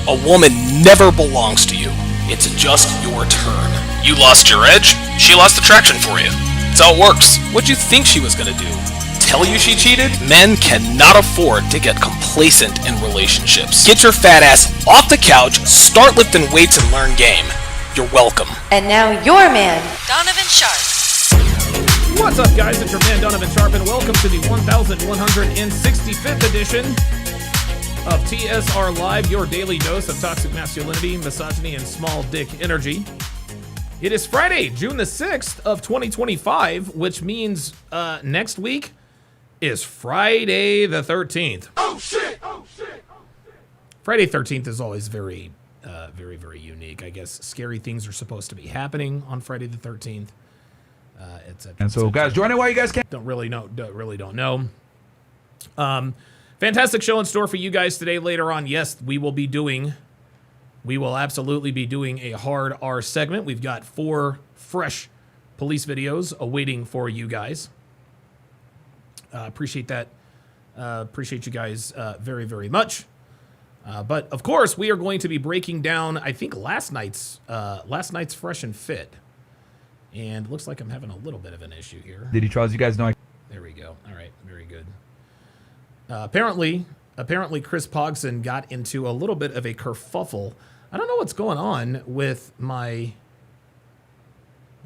A woman never belongs to you. It's just your turn. You lost your edge, she lost attraction for you. That's how it works. What'd you think she was gonna do? Tell you she cheated? Men cannot afford to get complacent in relationships. Get your fat ass off the couch, start lifting weights, and learn game. You're welcome. And now your man, Donovan Sharpe. What's up, guys? It's your man, Donovan Sharpe, and welcome to the 1165th edition of TSR Live, your daily dose of toxic masculinity, misogyny, and small dick energy. It is Friday, June the 6th of 2025, which means next week is Friday the 13th. Oh, shit! Oh, shit! Oh, shit! Friday 13th is always very unique. I guess scary things are supposed to be happening on Friday the 13th. And so, guys, join it while you guys can. Don't know. Fantastic show in store for you guys today. Later on, yes, we will absolutely be doing a hard R segment. We've got 4 fresh police videos awaiting for you guys. Appreciate that. Appreciate you guys very, very much. But of course, we are going to be breaking down, I think, last night's Fresh and Fit. And it looks like I'm having a little bit of an issue here. Did he try? You guys know. There we go. All right, very good. Apparently, Chris Pogson got into a little bit of a kerfuffle. I don't know what's going on with my. I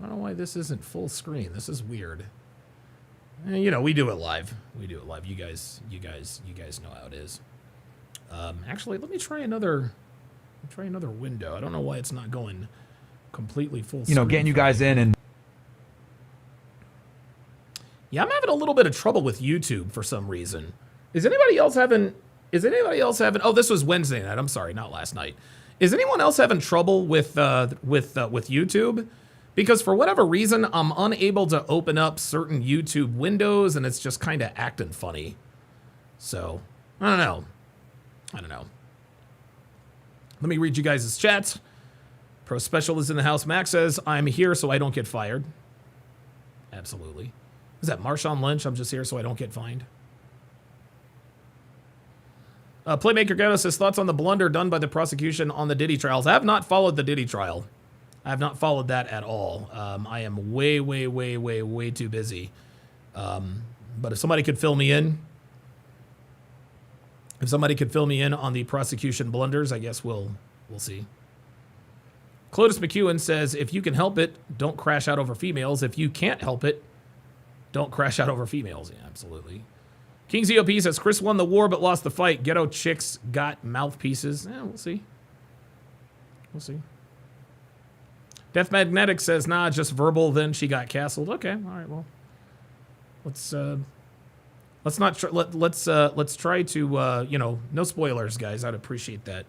don't know why this isn't full screen. This is weird. You know, we do it live. You guys know how it is. Actually, let me try another window. I don't know why it's not going completely full screen. You know, getting you guys in and. Yeah, I'm having a little bit of trouble with YouTube for some reason. Is anybody else having? Oh, this was Wednesday night. I'm sorry, not last night. Is anyone else having trouble with YouTube? Because for whatever reason, I'm unable to open up certain YouTube windows, and it's just kind of acting funny. So I don't know. Let me read you guys' chats. Pro Special is in the house. Max says, I'm here so I don't get fired. Absolutely. Is that Marshawn Lynch? I'm just here so I don't get fined. Playmaker Ghetto says, thoughts on the blunder done by the prosecution on the Diddy trials. I have not followed the Diddy trial. I have not followed that at all. I am way too busy. But if somebody could fill me in, on the prosecution blunders, I guess we'll see. Clotus McEwen says, if you can help it, don't crash out over females. If you can't help it, don't crash out over females. Yeah, absolutely. King ZOP says, Chris won the war but lost the fight. Ghetto chicks got mouthpieces. Yeah, we'll see. Death Magnetic says, nah, just verbal, then she got castled. Okay, all right, well. Let's try to, no spoilers, guys. I'd appreciate that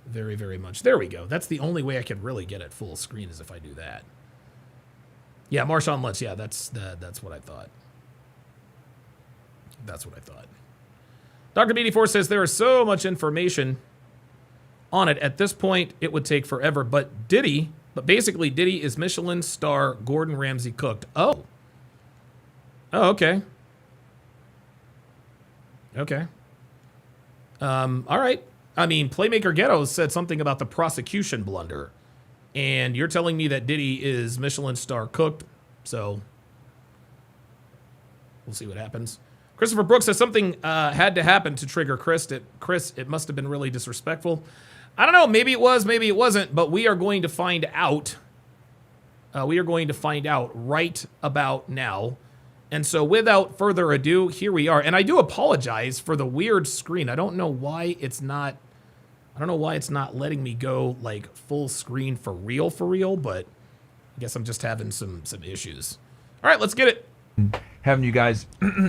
very, very much. There we go. That's the only way I could really get it full screen is if I do that. Yeah, Marshawn Lynch. Yeah, that's what I thought. Dr. BD4 says there is so much information on it. At this point, it would take forever. But basically, Diddy is Michelin star Gordon Ramsay cooked. Oh, okay. Okay. All right. I mean, Playmaker Ghetto said something about the prosecution blunder. And you're telling me that Diddy is Michelin star cooked. So we'll see what happens. Christopher Brooks says something had to happen to trigger Chris. It must have been really disrespectful. I don't know. Maybe it was, maybe it wasn't. But we are going to find out. Right about now. And so without further ado, here we are. And I do apologize for the weird screen. I don't know why it's not letting me go like full screen for real, but I guess I'm just having some issues. All right, let's get it. Having you guys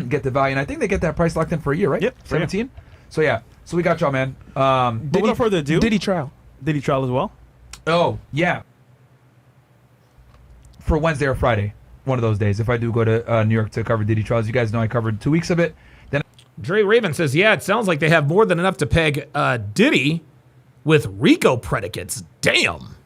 get the value. And I think they get that price locked in for a year, right? Yep. 17. So yeah. So we got y'all, man. But without further ado, Diddy trial as well. Oh, yeah. For Wednesday or Friday. One of those days, if I do go to New York to cover Diddy trials. You guys know I covered 2 weeks of it. Then Dre Raven says, yeah, it sounds like they have more than enough to peg Diddy with RICO predicates. Damn.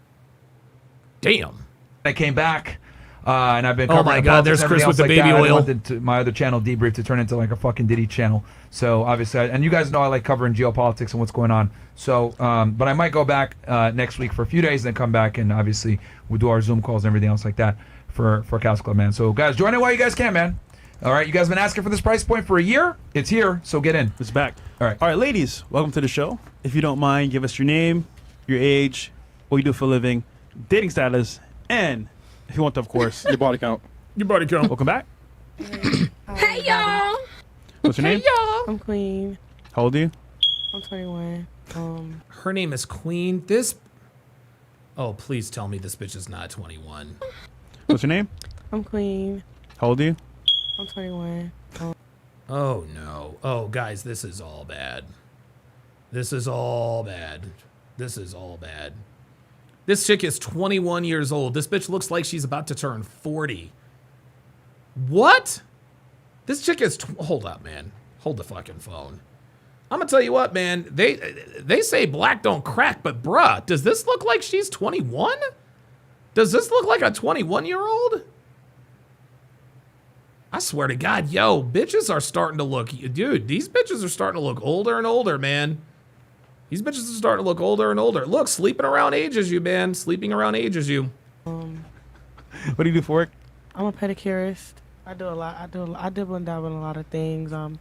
I came back And I've been Oh covering my God, there's politics and Chris with everything the else baby like that. I oil. wanted to, my other channel, Debrief, to turn into like a fucking Diddy channel. So obviously, and you guys know I like covering geopolitics and what's going on. So, but I might go back next week for a few days, then come back and obviously we'll do our Zoom calls and everything else like that for Chaos Club, man. So guys, join it while you guys can, man. All right, you guys been asking for this price point for a year. It's here, so get in. It's back. All right. All right, ladies, welcome to the show. If you don't mind, give us your name, your age, what you do for a living, dating status, and if you want to, of course, Your body count. Your body count. welcome back. Hey y'all, What's your name? I'm Queen. How old are you? I'm 21. Her name is Queen. This. Oh, please tell me this bitch is not 21. What's your name? I'm Queen. How old are you? I'm 21. Oh no. Oh, guys, this is all bad. This is all bad. This is all bad. This chick is 21 years old. This bitch looks like she's about to turn 40. What? This chick is. Hold up, man. Hold the fucking phone. I'm gonna tell you what, man. They say black don't crack, but bruh, does this look like she's 21? Does this look like a 21-year-old? I swear to God, yo, bitches are starting to look, dude, these bitches are starting to look older and older, man. These bitches are starting to look older and older. Look, sleeping around ages you, man. Sleeping around ages you. What do you do for work? I'm a pedicurist. I do a lot. I dibble and dabble in a lot of things. I'm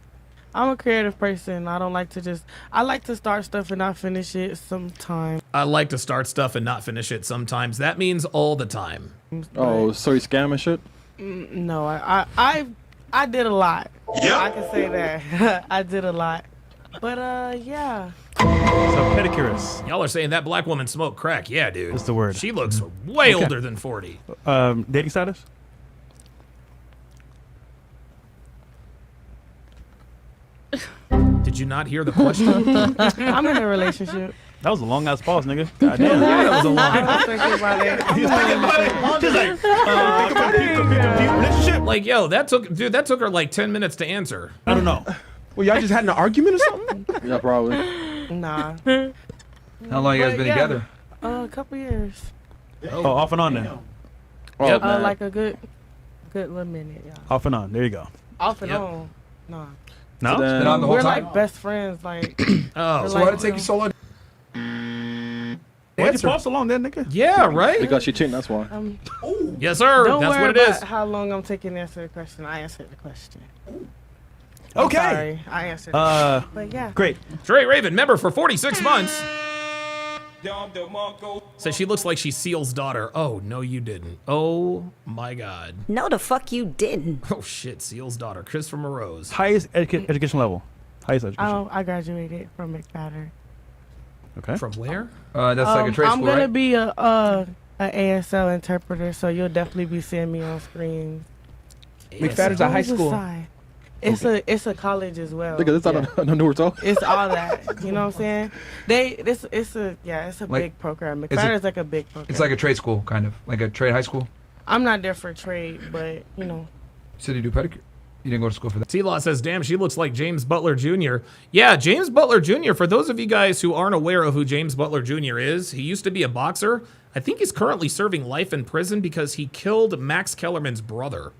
a creative person. I don't like to just. I like to start stuff and not finish it sometimes. I like to start stuff and not finish it sometimes. That means all the time. Oh, so you scam and shit? No, I did a lot. Yeah, I can say that. I did a lot. But yeah. So pedicurist. Y'all are saying that black woman smoked crack. Yeah, dude. That's the word. She looks way Okay. older than 40. Dating status? Did you not hear the question? I'm in a relationship. That was a long ass pause, nigga. God damn. Yeah, that was a long. I was thinking about it. I'm in a relationship. Relationship? Like, yo, that took her like 10 minutes to answer. I don't know. Well, y'all just had an argument or something? Yeah, probably. Nah. How long you guys But been yeah. together? A couple years. Oh, off and on then. Oh, Yep. man. Like a good little minute, yeah. Off and on. There you go. Off and Yep. on. Nah. No? then- Been on the whole We're time? like best friends, like Oh, So why did it take you so long? Why'd you Answer. pause so long then, nigga? yeah, right? Because she cheating, that's why. Yes, sir. don't That's worry what it is. about how long I'm taking to answer the question. I answered the question. I'm Okay. sorry, I answered it. But yeah. Great. Trey Raven, member for 46 months. Says she looks like she's Seal's daughter. Oh, no, you didn't. Oh, my God. No, the fuck you didn't. Oh, shit. Seal's daughter. Christopher Morose. Highest education level. Highest education. I graduated from McFadden. Okay. From where? That's like a trade I'm school, gonna right? be a ASL interpreter, so you'll definitely be seeing me on screen. McFadden's a high Who's school. aside? It's a college as well. Nigga, this Yeah. not a newer talk. It's all that. You know what I'm saying? It's a Like, big program. is McFadden's like a big program. It's like a trade school, kind of. Like a trade high school. I'm not there for trade, but you know. You said you do pedicure. You didn't go to school for that. T-Law says, damn, she looks like James Butler Jr. Yeah, James Butler Jr., for those of you guys who aren't aware of who James Butler Jr. is, he used to be a boxer. I think he's currently serving life in prison because he killed Max Kellerman's brother.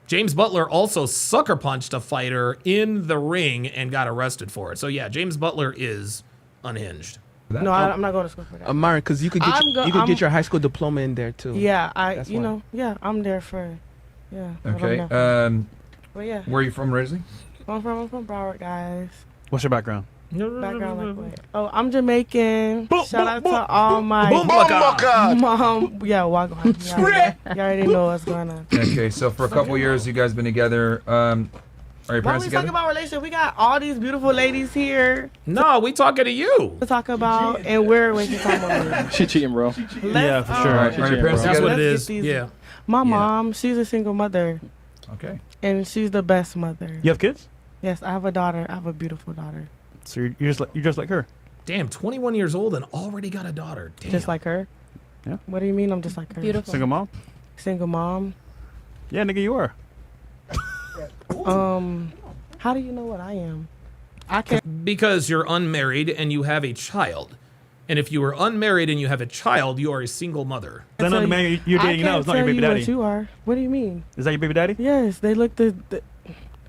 James Butler also sucker punched a fighter in the ring and got arrested for it. So yeah, James Butler is unhinged. No, I'm not going to school for that. Amari, because you could get I'm- get your high school diploma in there too. Yeah, That's why. I'm there for, yeah. but I'm Okay. there for- but yeah, Where are you from originally? I'm from Broward, guys. What's your background? Background like what? Oh, I'm Jamaican. Shout out to all my mom. Yeah, Wagwan. You already know what's going on. Okay, so for a couple years, you guys been together. Are your Why parents we together? talking about relationship? We got all these beautiful ladies here No, we talking to you. to talk about, and we're wasting time on me. She cheating, bro. Yeah, for sure. All right, are your parents That's what together? it Let's is. get these- Yeah. My mom, she's a single mother, Okay. and she's the best mother. You have kids? Yes, I have a daughter. I have a beautiful daughter, So you're just like her. Damn, 21 years old and already got a daughter. Damn. just like her. Yeah. What do you mean? I'm just like her. Beautiful. Single mom? Single mom. Yeah, nigga, you are. How do you know what I am? I can't. Because you're unmarried and you have a child. And if you are unmarried and you have a child, you are a single mother. I know the man you're dating now is not your baby daddy. What you are? What do you mean? Is that your baby daddy? Yes, they look the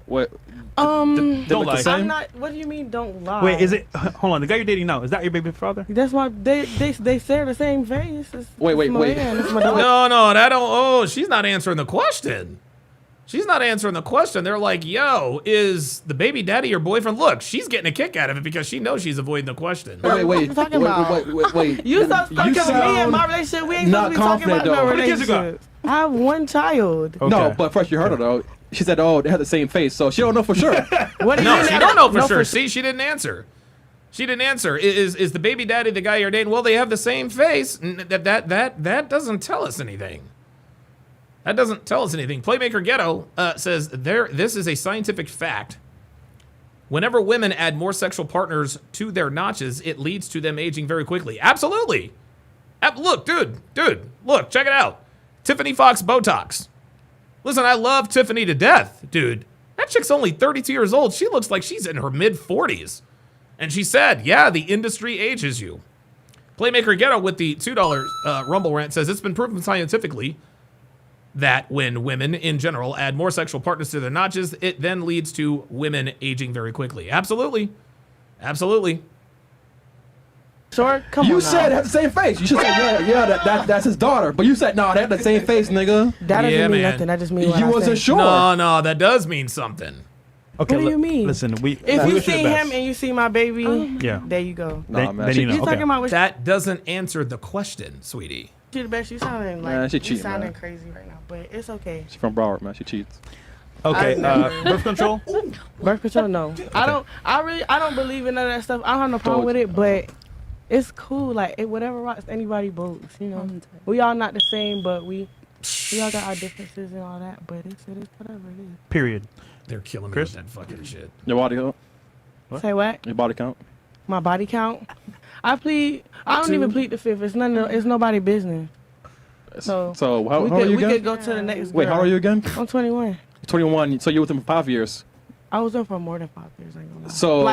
What? Don't look lie. the same? I'm not. What do you mean? Don't lie. Wait, is it? Hold on, the guy you're dating now, is that your baby father? That's why they share the same face. Wait. It's my daughter. No, that don't. Oh, she's not answering the question. She's not answering the question. They're like, yo, is the baby daddy your boyfriend? Look, she's getting a kick out of it because she knows she's avoiding the question. Wait. What you talking about? Wait. You so stuck in me sound and my relationship. We ain't not supposed to be talking about confident, though. no How many kids you got? relationship. I have one child. Okay. No, but first you heard her though. She said, "Oh, they have the same face," so she don't know for sure. What do you No, mean she that- don't know for no, sure. See, she didn't answer. She didn't answer. Is the baby daddy the guy you're dating? Well, they have the same face. That doesn't tell us anything. That doesn't tell us anything. Playmaker Ghetto says this is a scientific fact. Whenever women add more sexual partners to their notches, it leads to them aging very quickly. Absolutely. Look, dude, look, check it out. Tiffany Fox Botox. Listen, I love Tiffany to death, dude. That chick's only 32 years old. She looks like she's in her mid-40s. And she said, yeah, the industry ages you. Playmaker Ghetto with the $2 Rumble rant says, it's been proven scientifically that when women in general add more sexual partners to their notches, it then leads to women aging very quickly. Absolutely. Absolutely. Short, come on. You now. said they have the same face. You should say, that's his daughter. But you said, no, they have the same face, nigga. That doesn't Yeah, mean man. nothing. That just means what You I wasn't said. sure. No, that does mean something. Okay, What do you mean? Listen, If we you wish see the best. him and you see my baby, Yeah. there you go. Nah, man. then She, you know. You Okay. talking about what That doesn't answer the question, sweetie. she the best? You sounding like Nah, she you cheating, sounding man. crazy right now, but it's okay. she from Broward, man. She cheats. Okay, I never- birth control? Birth control, no. I don't believe in none of that stuff. I don't have no problem with it, but it's cool. Like whatever rocks anybody boats, you know. We all not the same, but we all got our differences and all that. But it is whatever it is. Period. They're killing me Chris? with that fucking shit. Your body count? Say what? Your body count? My body count. I don't even plead the fifth. It's nobody business. So how we are you could again? go to the next. Wait, girl. how are you again? I'm 21. 21. So you're with him for 5 years. I was there for more than 5 years. I ain't gonna lie. So-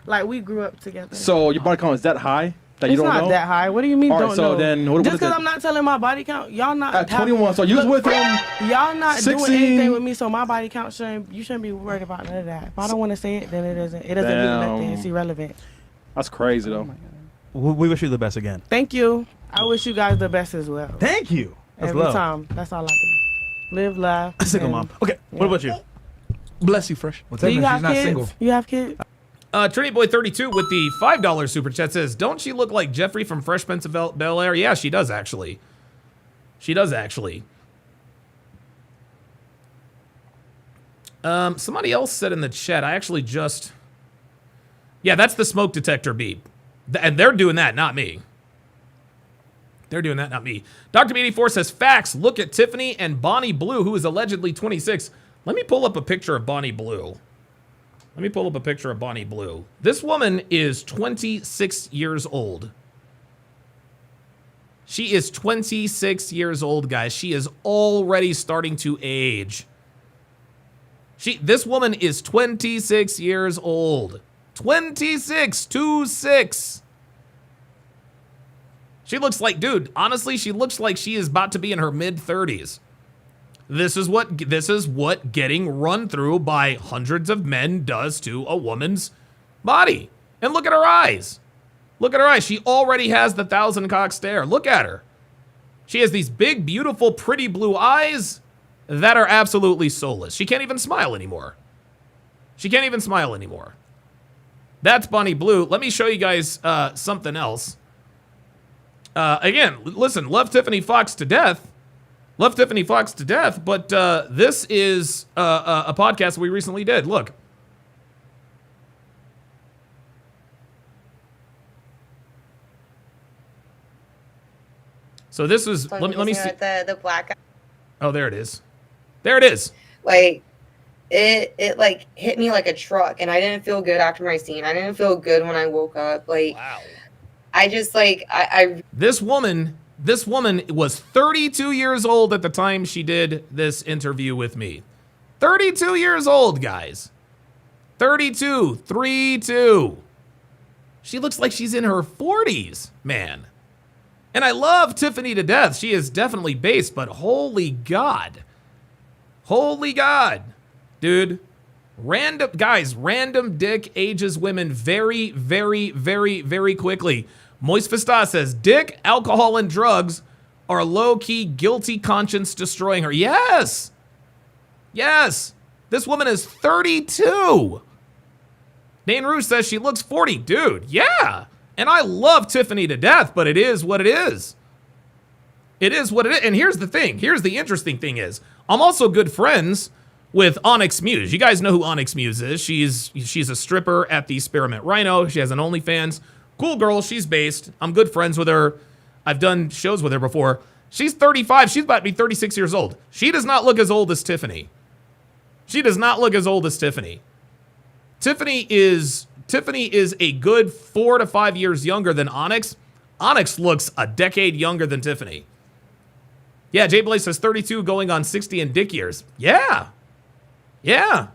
like we grew up together. So your body count is that high that you it's don't not know? that high. What do you mean All right, don't so know? then what Just is because it? I'm not telling my body count, y'all not At 21, so you was with him. Y'all not 16. doing anything with me, so my body count you shouldn't be worried about none of that. If I don't want to say it, then it doesn't mean nothing. It's irrelevant. That's crazy though. We wish you the best again. Thank you. I wish you guys the best as well. Thank you. That's Every love. time. That's all I do. Live, laugh. Single and- mom. Okay, what about you? Bless you, Fresh. What's Do up, you man? have She's not kids? single. You have kids? Trinity Boy 32 with the $5 super chat says, don't she look like Jeffrey from Fresh Prince of Bel-Air? Yeah, she does actually. She does actually. Somebody else said in the chat, yeah, that's the smoke detector beep. And they're doing that, not me. They're doing that, not me. Dr. B84 says, facts, look at Tiffany and Bonnie Blue, who is allegedly 26. Let me pull up a picture of Bonnie Blue. This woman is 26 years old. She is 26 years old, guys. She is already starting to age. This woman is 26 years old. 26, 26. She looks like, dude, honestly, she looks like she is about to be in her mid-30s. This is what getting run through by hundreds of men does to a woman's body. And look at her eyes. Look at her eyes. She already has the 1,000-cock stare. Look at her. She has these big, beautiful, pretty blue eyes that are absolutely soulless. She can't even smile anymore. That's Bonnie Blue. Let me show you guys something else. Again, listen, love Tiffany Fox to death. But this is a podcast we recently did. Look. So this is, let me see. The black. Oh, there it is. There it is. Like, it like hit me like a truck, and I didn't feel good after my scene. I didn't feel good when I woke up. Like, Wow. I just like This woman was 32 years old at the time she did this interview with me. 32 years old, guys. 32. She looks like she's in her 40s, man. And I love Tiffany to death. She is definitely based, but holy God. Holy God. Dude, random dick ages women very, very, very, very quickly. Moist Fista says, dick, alcohol, and drugs are low-key guilty conscience destroying her. Yes. Yes. This woman is 32. Dane Rouge says she looks 40. Dude, yeah. And I love Tiffany to death, but it is what it is. It is what it is. And here's the thing. Here's the interesting thing is, I'm also good friends with Onyx Muse. You guys know who Onyx Muse is. She's a stripper at the Spearmint Rhino. She has an OnlyFans. Cool girl. She's based. I'm good friends with her. I've done shows with her before. She's 35. She's about to be 36 years old. She does not look as old as Tiffany. She does not look as old as Tiffany. Tiffany is a good 4 to 5 years younger than Onyx. Onyx looks a decade younger than Tiffany. Yeah, Jay Blaze says 32 going on 60 in dick years. Yeah. Yeah.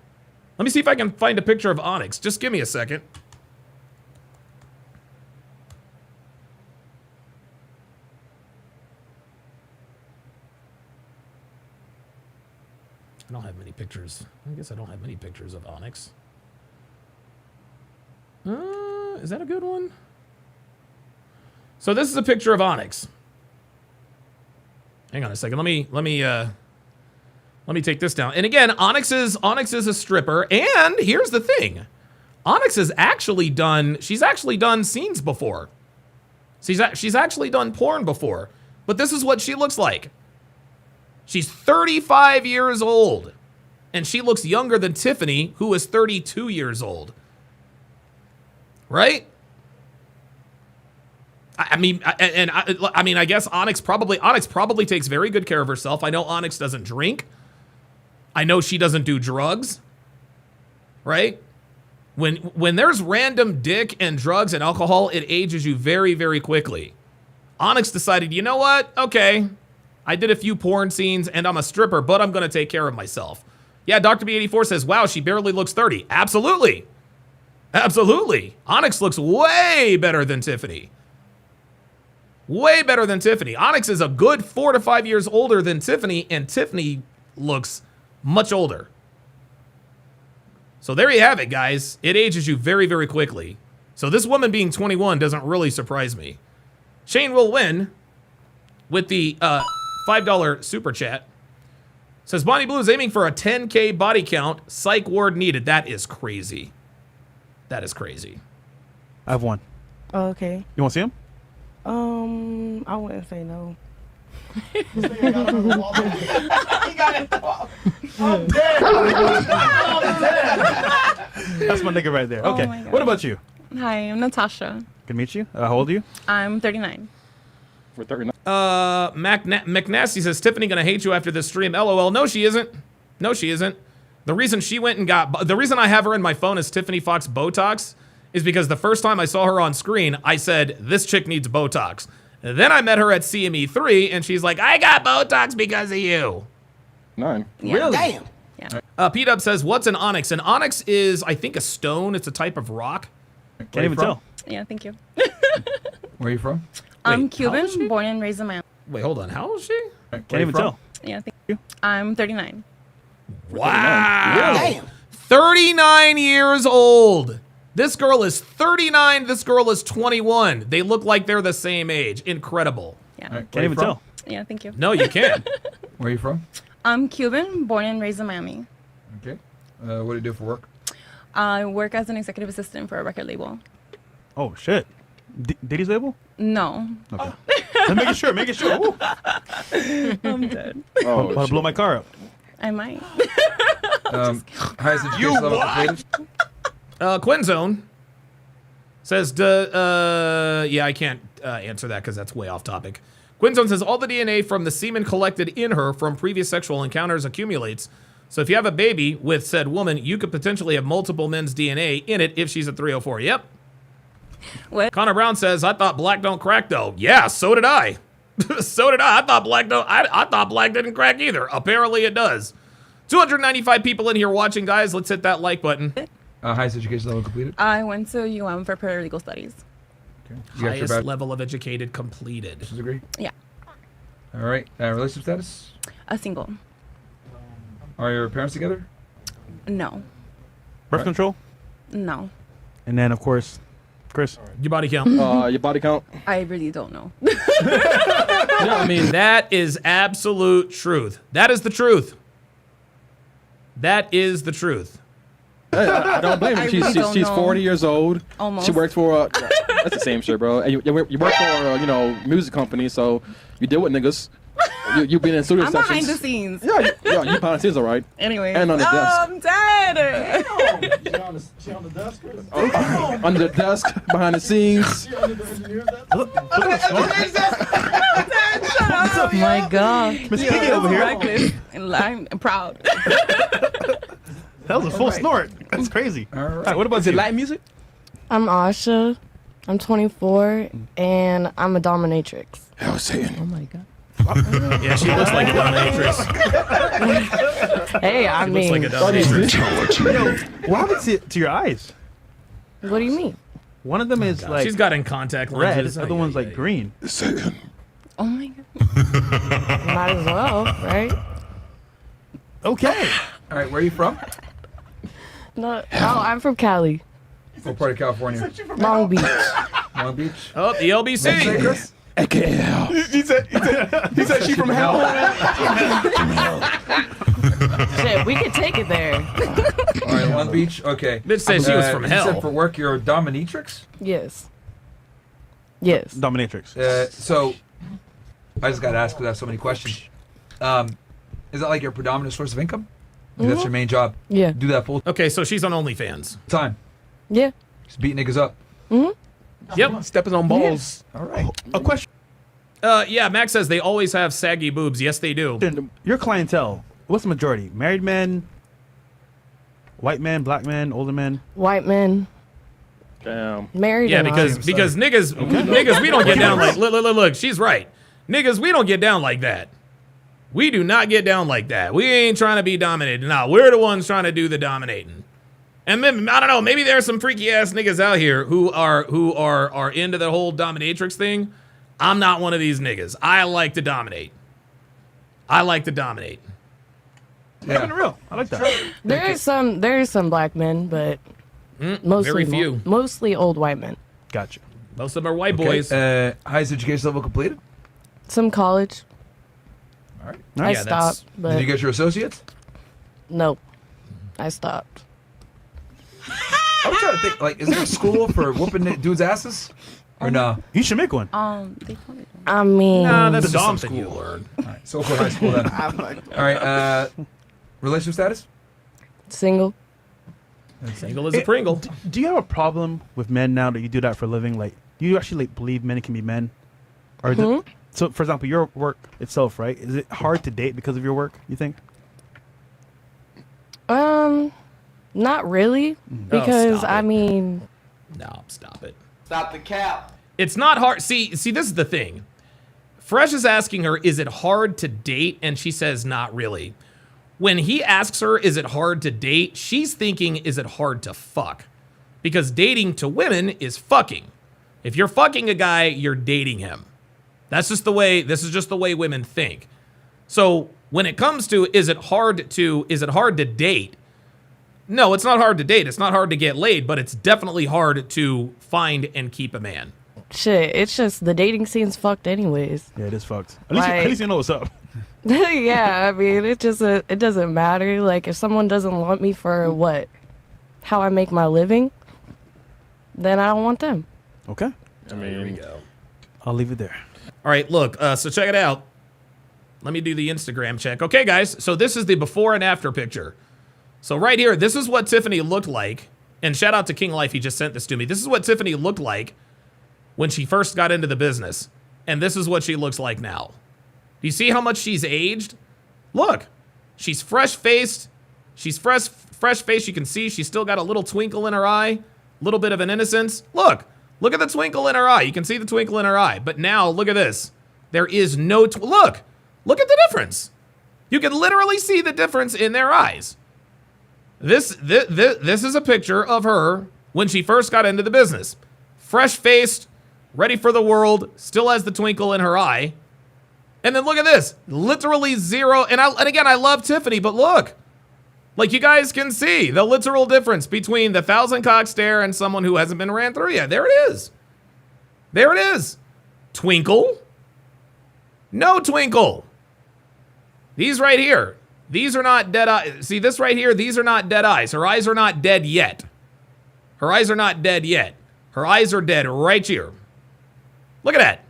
Let me see if I can find a picture of Onyx. Just give me a second. I don't have many pictures. I guess I don't have many pictures of Onyx. Is that a good one? So this is a picture of Onyx. Hang on a second. Let me take this down. And again, Onyx is a stripper. And here's the thing. Onyx has actually done, she's actually done scenes before. She's actually done porn before. But this is what she looks like. She's 35 years old. And she looks younger than Tiffany, who is 32 years old. Right? I mean, I guess Onyx probably takes very good care of herself. I know Onyx doesn't drink. I know she doesn't do drugs. Right? When there's random dick and drugs and alcohol, it ages you very, very quickly. Onyx decided, you know what? Okay, I did a few porn scenes and I'm a stripper, but I'm going to take care of myself. Yeah, Dr. B84 says, wow, she barely looks 30. Absolutely. Absolutely. Onyx looks way better than Tiffany. Way better than Tiffany. Onyx is a good 4 to 5 years older than Tiffany, and Tiffany looks much older. So there you have it, guys. It ages you very, very quickly. So this woman being 21 doesn't really surprise me. Shane will win with the $5 super chat. Says Bonnie Blue is aiming for a 10K body count. Psych ward needed. That is crazy. That is crazy. I have one. Oh, okay. You want to see him? I wouldn't say no. He got it. I'm That's my nigga right there. Oh Okay. my God. What about you? Hi, I'm Natasha. Good to meet you. How old are you? I'm 39. We're 39. McNasty says, Tiffany gonna hate you after this stream. LOL. No, she isn't. No, she isn't. The reason she went and got, the reason I have her in my phone as Tiffany Fox Botox is because the first time I saw her on screen, I said, this chick needs Botox. And then I met her at CME3 and she's like, I got Botox because of you. 9. Yeah. Really? Damn. Yeah. P-Dub says, what's an onyx? An onyx is, I think, a stone. It's a type of rock. Can't even tell. Yeah, thank you. Where are you from? I'm Wait, how old is she? Cuban, born and raised in Miami. Wait, hold on. How old is she? Can't even tell. Yeah, thank you. I'm 39. Wow. Really? 39 years old. This girl is 39. This girl is 21. They look like they're the same age. Incredible. Yeah. Can't even tell. Yeah, thank you. No, you can't. Where are you from? I'm Cuban, born and raised in Miami. Okay. What do you do for work? I work as an executive assistant for a record label. Oh, shit. Diddy's label? No. Okay. Make it sure. Make it sure. Ooh. I'm dead. Oh, Want to blow my car up? I might. Highest education level completed? Quinzone says, yeah, I can't answer that because that's way off topic. Quinzone says, all the DNA from the semen collected in her from previous sexual encounters accumulates. So if you have a baby with said woman, you could potentially have multiple men's DNA in it if she's a 304. Yep. What? Connor Brown says, I thought black don't crack though. Yeah, so did I. So did I. I thought black didn't crack either. Apparently it does. 295 people in here watching, guys. Let's hit that like button. Highest education level completed. I went to for paralegal studies. Okay. You got your Highest bachelor's level of educated completed. degree. Yeah. All right. Relationship status. A single. Are your parents together? No. Birth control. No. And then, of course, Chris. Your body count. Your body count. I really don't know. I mean, that is absolute truth. That is the truth. That is the truth. Hey, I don't blame her. I She's really don't know. 40 years old. Almost. She works for that's the same shit, bro. And you work for music company, so you deal with niggas. You been in studio I'm sessions. behind the scenes. Yeah, you behind the scenes, all right. Anyway. And on the desk. I'm dead. She on the desk, Chris? Under the desk, behind the scenes. Oh my God. Miss Piggy over here. Reckless. And I'm proud. That was a full snort. That's crazy. All right. What about Is it you? Latin music? I'm Asha. I'm 24, and I'm a dominatrix. Hell, Satan. Oh my god. Yeah, she looks like a dominatrix. Hey, I She looks mean, like a dominatrix. What happened to your eyes? what do you mean? One of them is like She's got in contact red. lenses. The other one's like green. Oh my God. Might as well, right? Okay. All right. Where are you from? No, I'm from Cali, What part of California? Long Beach. Long Beach. Oh, the LBC. Chris? He said she from hell. Shit, we could take it there. All right. Long Beach. Okay. Bitch said she was from You hell. said for work you're a dominatrix. Yes. Yes. Dominatrix. So I just got to ask because I have so many questions. Is that like your predominant source of income? Like, that's your main job. Yeah. Do that full Okay, so she's on OnlyFans. time. Yeah. Just beat niggas up. Yep. Stepping on balls. All right. A question. Yeah, Max says they always have saggy boobs. Yes, they do. Your clientele, what's the majority? Married men, white men, black men, older men? White men, Damn. married. Yeah, and because niggas we don't get down like look, she's right. Niggas, we don't get down like that. We do not get down like that. We ain't trying to be dominated. Nah, we're the ones trying to do the dominating. And then I don't know, maybe there's some freaky ass niggas out here who are into the whole dominatrix thing. I'm not one of these niggas. I like to dominate. Keeping it real. I like that. there is some black men, but mostly very few. mostly old white men. Gotcha. Most of them are white boys. Highest education level completed. Some college. All right. I Yeah, stopped, Did but you get your associates? nope. I stopped. I'm trying to think. Like, is there a school for whooping dudes' asses? Or no? You should make one. They told me. I mean, Nah, that's The just dom something you school. learn. All right. So for high school then. All right. Relationship status? single. Single as a Pringle. Do you have a problem with men now that you do that for a living? Like, do you actually like believe men can be men? Or is it, so, for example, your work itself, right? Is it hard to date because of your work, you think? Not really, because stop I it. mean, No, stop it. Stop the cap. It's not hard. See, this is the thing. Fresh is asking her, is it hard to date? And she says, not really. When he asks her, is it hard to date? She's thinking, is it hard to fuck? Because dating to women is fucking. If you're fucking a guy, you're dating him. This is just the way women think. So when it comes to, is it hard to date? No, it's not hard to date. It's not hard to get laid, but it's definitely hard to find and keep a man. shit. It's just the dating scene's fucked, anyways. Yeah, it is fucked. At least you know what's up. Yeah, I mean, it doesn't matter. Like, if someone doesn't want me for how I make my living, then I don't want them. Okay. Here we go. I'll leave it there. All right, look, so check it out. Let me do the Instagram check. Okay, guys, so this is the before and after picture. So right here, this is what Tiffany looked like. And shout out to King Life, he just sent this to me. This is what Tiffany looked like when she first got into the business. And this is what she looks like now. Do you see how much she's aged? Look, she's fresh-faced. She's fresh-faced. You can see she's still got a little twinkle in her eye. A little bit of an innocence. Look at the twinkle in her eye. You can see the twinkle in her eye. But now, look at this. There is no, look at the difference. You can literally see the difference in their eyes. This is a picture of her when she first got into the business. Fresh-faced, ready for the world, still has the twinkle in her eye. And then look at this. Literally zero. And again, I love Tiffany, but look. Like you guys can see the literal difference between the 1,000-cock stare and someone who hasn't been ran through yet. There it is. There it is. Twinkle. No twinkle. These right here. These are not dead eyes. See this right here? These are not dead eyes. Her eyes are not dead yet. Her eyes are not dead yet. Her eyes are dead right here. Look at that.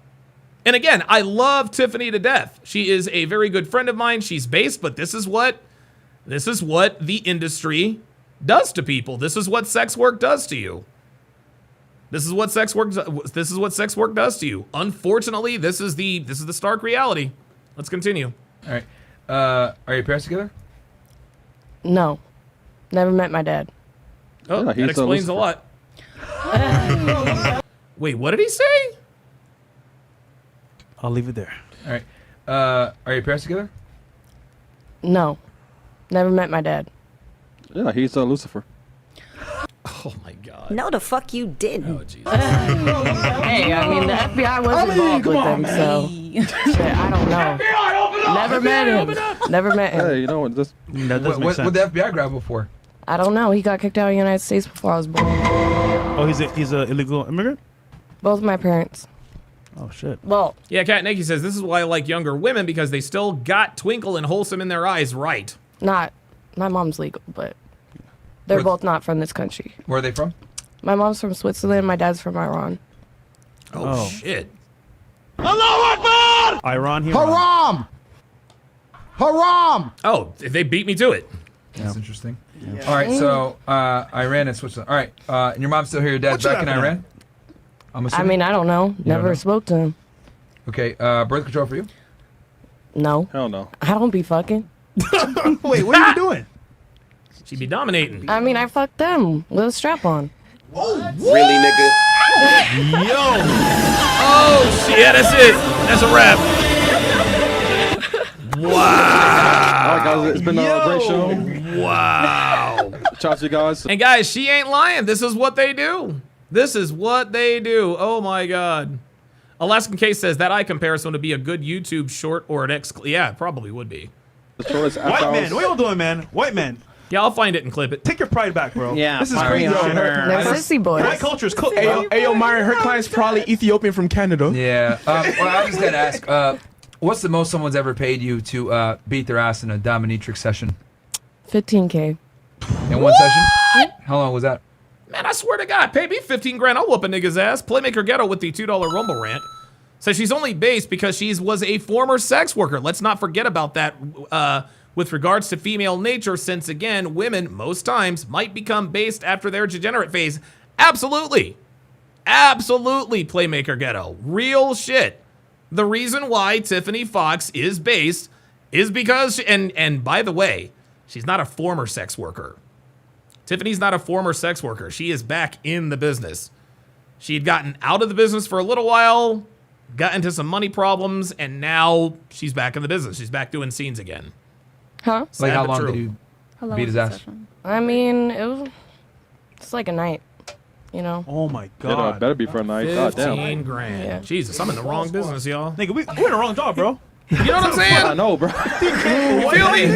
And again, I love Tiffany to death. She is a very good friend of mine. She's based, but this is what the industry does to people. This is what sex work does to you. This is what sex work does to you. Unfortunately, this is the stark reality. Let's continue. All right. Are your parents together? No. Never met my dad. Oh, Yeah, that he's explains a lot. Wait, what did he say? I'll leave it there. All right. Are your parents together? No. Never met my dad. Yeah, he's Lucifer. Oh my God. No, the fuck you didn't. Oh Jesus. Hey, I mean, the FBI was involved with him, so shit, I don't know. Never met him. Never met him. Hey, you know what? This That doesn't make What sense. the FBI grab him for? I don't know. He got kicked out of the United States before I was born. Oh, he's a illegal immigrant? Both my parents. Oh, shit. Well, Yeah, Kat Nikki says this is why I like younger women because they still got twinkle and wholesome in their eyes right. not my mom's legal, but they're both not from this country. Where are they from? My mom's from Switzerland. My dad's from Iran. Oh, shit. Iran here. Haram! Haram! Oh, they beat me to it. That's interesting. All right, so Iran and Switzerland. All right, and your mom's still here. Your dad's What's back in happening? Iran? I'm I assuming. mean, I don't know. Never know? spoke to him. Okay, birth control for you? No. hell no. I don't be fucking. Wait, what are you doing? She'd be dominating. I mean, I fucked them with a strap on. Really, nigga? Oh, shit. Yeah, that's it. That's a wrap. Wow. All right, guys, it's been a great show. Wow. Shout out to you guys. And guys, she ain't lying. This is what they do. This is what they do. Oh my God. Alaskan Case says that eye comparison would be a good YouTube short or an yeah, it probably would be. The shortest White after man, hours. what y'all doing, man? White man, Yeah, I'll find it and clip it. take your pride back, bro. Yeah, this is fire crazy. on shit. her. They're sissy boys. White culture is cool. Hey, yo, Myron, her client's probably Ethiopian from Canada. Yeah. Well, I was going to ask, what's the most someone's ever paid you to beat their ass in a Dominatrix session? 15K. In one session? How long was that? Man, I swear to God, pay me 15 grand. I'll whoop a nigga's ass. Playmaker Ghetto with the $2 Rumble rant. Says she's only based because she was a former sex worker. Let's not forget about that with regards to female nature, since again, women most times might become based after their degenerate phase. Absolutely. Absolutely, Playmaker Ghetto. Real shit. The reason why Tiffany Fox is based is because, and by the way, she's not a former sex worker. Tiffany's not a former sex worker. She is back in the business. She had gotten out of the business for a little while, got into some money problems, and now she's back in the business. She's back doing scenes again. Huh? Sad Like, how but long true. did you How long beat was his the ass? session? I mean, it's like a night, you know? Oh my It god. better be for a night. God damn. 15 grand. Yeah. Jesus, I'm in the wrong business, y'all. Nigga, we're in the wrong job, bro. You know what I'm I saying? know, bro. You feel me?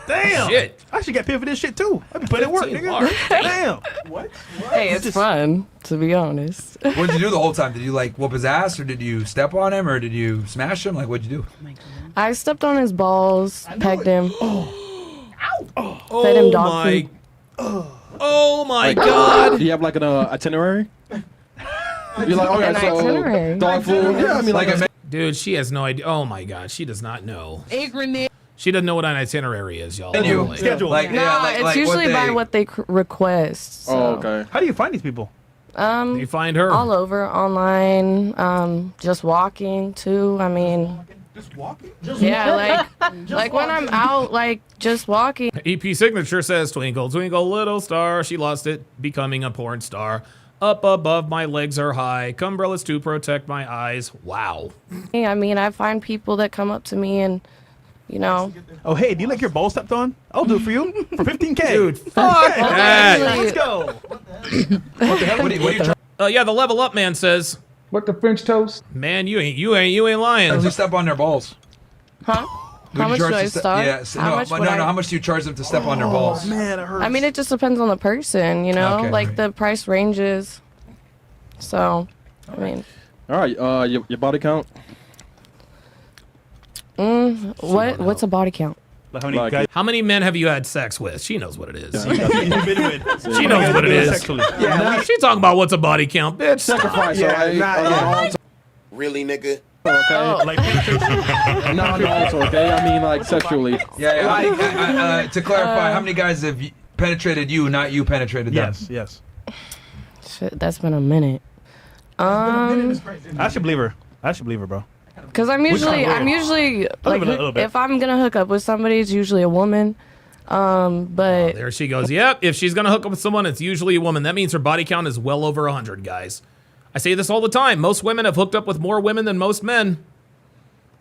Damn. Shit. I should get paid for this shit too. I be putting in work, 15 nigga. bars. Damn. What? Hey, it's fun, to be honest. What did you do the whole time? Did you like whoop his ass, or did you step on him, or did you smash him? Like, what'd you do? I stepped on his balls, pegged him. Oh Fed him dog my. food. Oh my Like, God. Do you have like an itinerary? You're like, okay, An so itinerary? dog food. Yeah, I mean, like, Dude, she has no idea. Oh my God, she does not know. She doesn't know what an itinerary is, y'all. And you Literally. Schedule. Like, No, yeah, like, it's like usually by they- what they request. So. oh, okay. How do you find these people? You find her. All over, online, just walking too. I mean, Just walking. yeah, like when I'm out, like just walking. EP Signature says, Twinkle, twinkle, little star. She lost it, becoming a porn star. Up above, my legs are high. Cumbrellas to protect my eyes. Wow. I mean, I find people that come up to me and you know. Oh, hey, do you like your balls stepped on? I'll do it for you for 15K. Dude, fuck Okay, that. let's go. What the hell? What do you charge? Yeah, the level up man says, What the French toast? man, you ain't lying. Does he step on their balls? Huh? How much do I start? Yeah, how much do you charge them to step on their balls? Man, it hurts. I mean, it just depends on the person, you know? Okay, like, right. the price ranges. So, I mean... All right, your body count? What's a body count? Like how many Like- guys How many men have you had sex with? She knows what it is. you've been with? She knows what it is. Sexually. Yeah, she talking about what's a body count, bitch. Sacrifice, Yeah, all right? nah, Really, nigga? Okay. Like penetration. No, also, okay? I mean, like, sexually. Yeah. To clarify, how many guys have penetrated you, not you penetrated them? Yes. Shit, that's been a minute. I should believe her. Bro. Because I'm usually like, a little bit. if I'm gonna hook up with somebody, it's usually a woman. But There she goes. Yep, if she's gonna hook up with someone, it's usually a woman. That means her body count is well over 100, guys. I say this all the time. Most women have hooked up with more women than most men.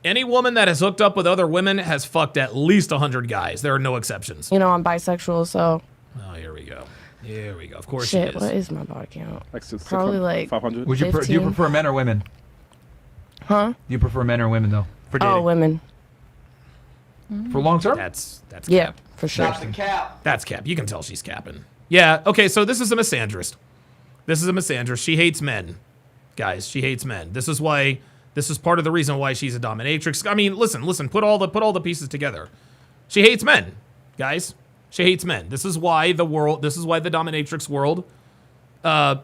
Any woman that has hooked up with other women has fucked at least 100 guys. There are no exceptions. you know, I'm bisexual, so Oh, here we go. Here we go. Of course shit. she is. What is my body count? Like Probably like 500. Do you 15. prefer men or women? Huh? Do you prefer men or women though? For dating. Oh, women. For long term? That's Yeah, cap. for sure. That's cap. You can tell she's capping. Yeah. Okay. So this is a misandrist. She hates men, guys. She hates men. This is why. This is part of the reason why she's a dominatrix. I mean, listen. Put all the pieces together. She hates men, guys. She hates men. This is why the dominatrix world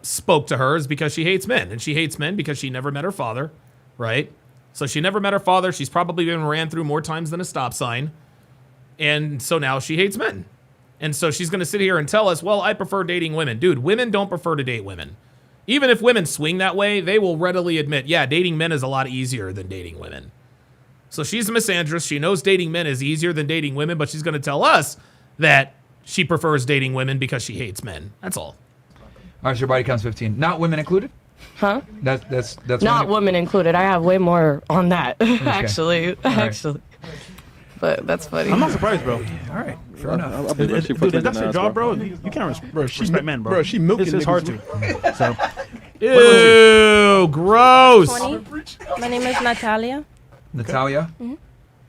spoke to her, is because she hates men, and she hates men because she never met her father, right? So she never met her father. She's probably been ran through more times than a stop sign. And so now she hates men. And so she's going to sit here and tell us, well, I prefer dating women. Dude, women don't prefer to date women. Even if women swing that way, they will readily admit, yeah, dating men is a lot easier than dating women. So she's a misandrist. She knows dating men is easier than dating women, but she's going to tell us that she prefers dating women because she hates men. That's all. All right, so your body count's 15. Not women included? Huh? That's Not women included. I have way more on that, actually. But that's funny. I'm not surprised, bro. All right, fair enough. Dude, if that's your job, bro. You can't respect men, bro. Bro, she milking It's hard niggas. to. So, Ew, gross. 20. My name is Natalia. Natalia?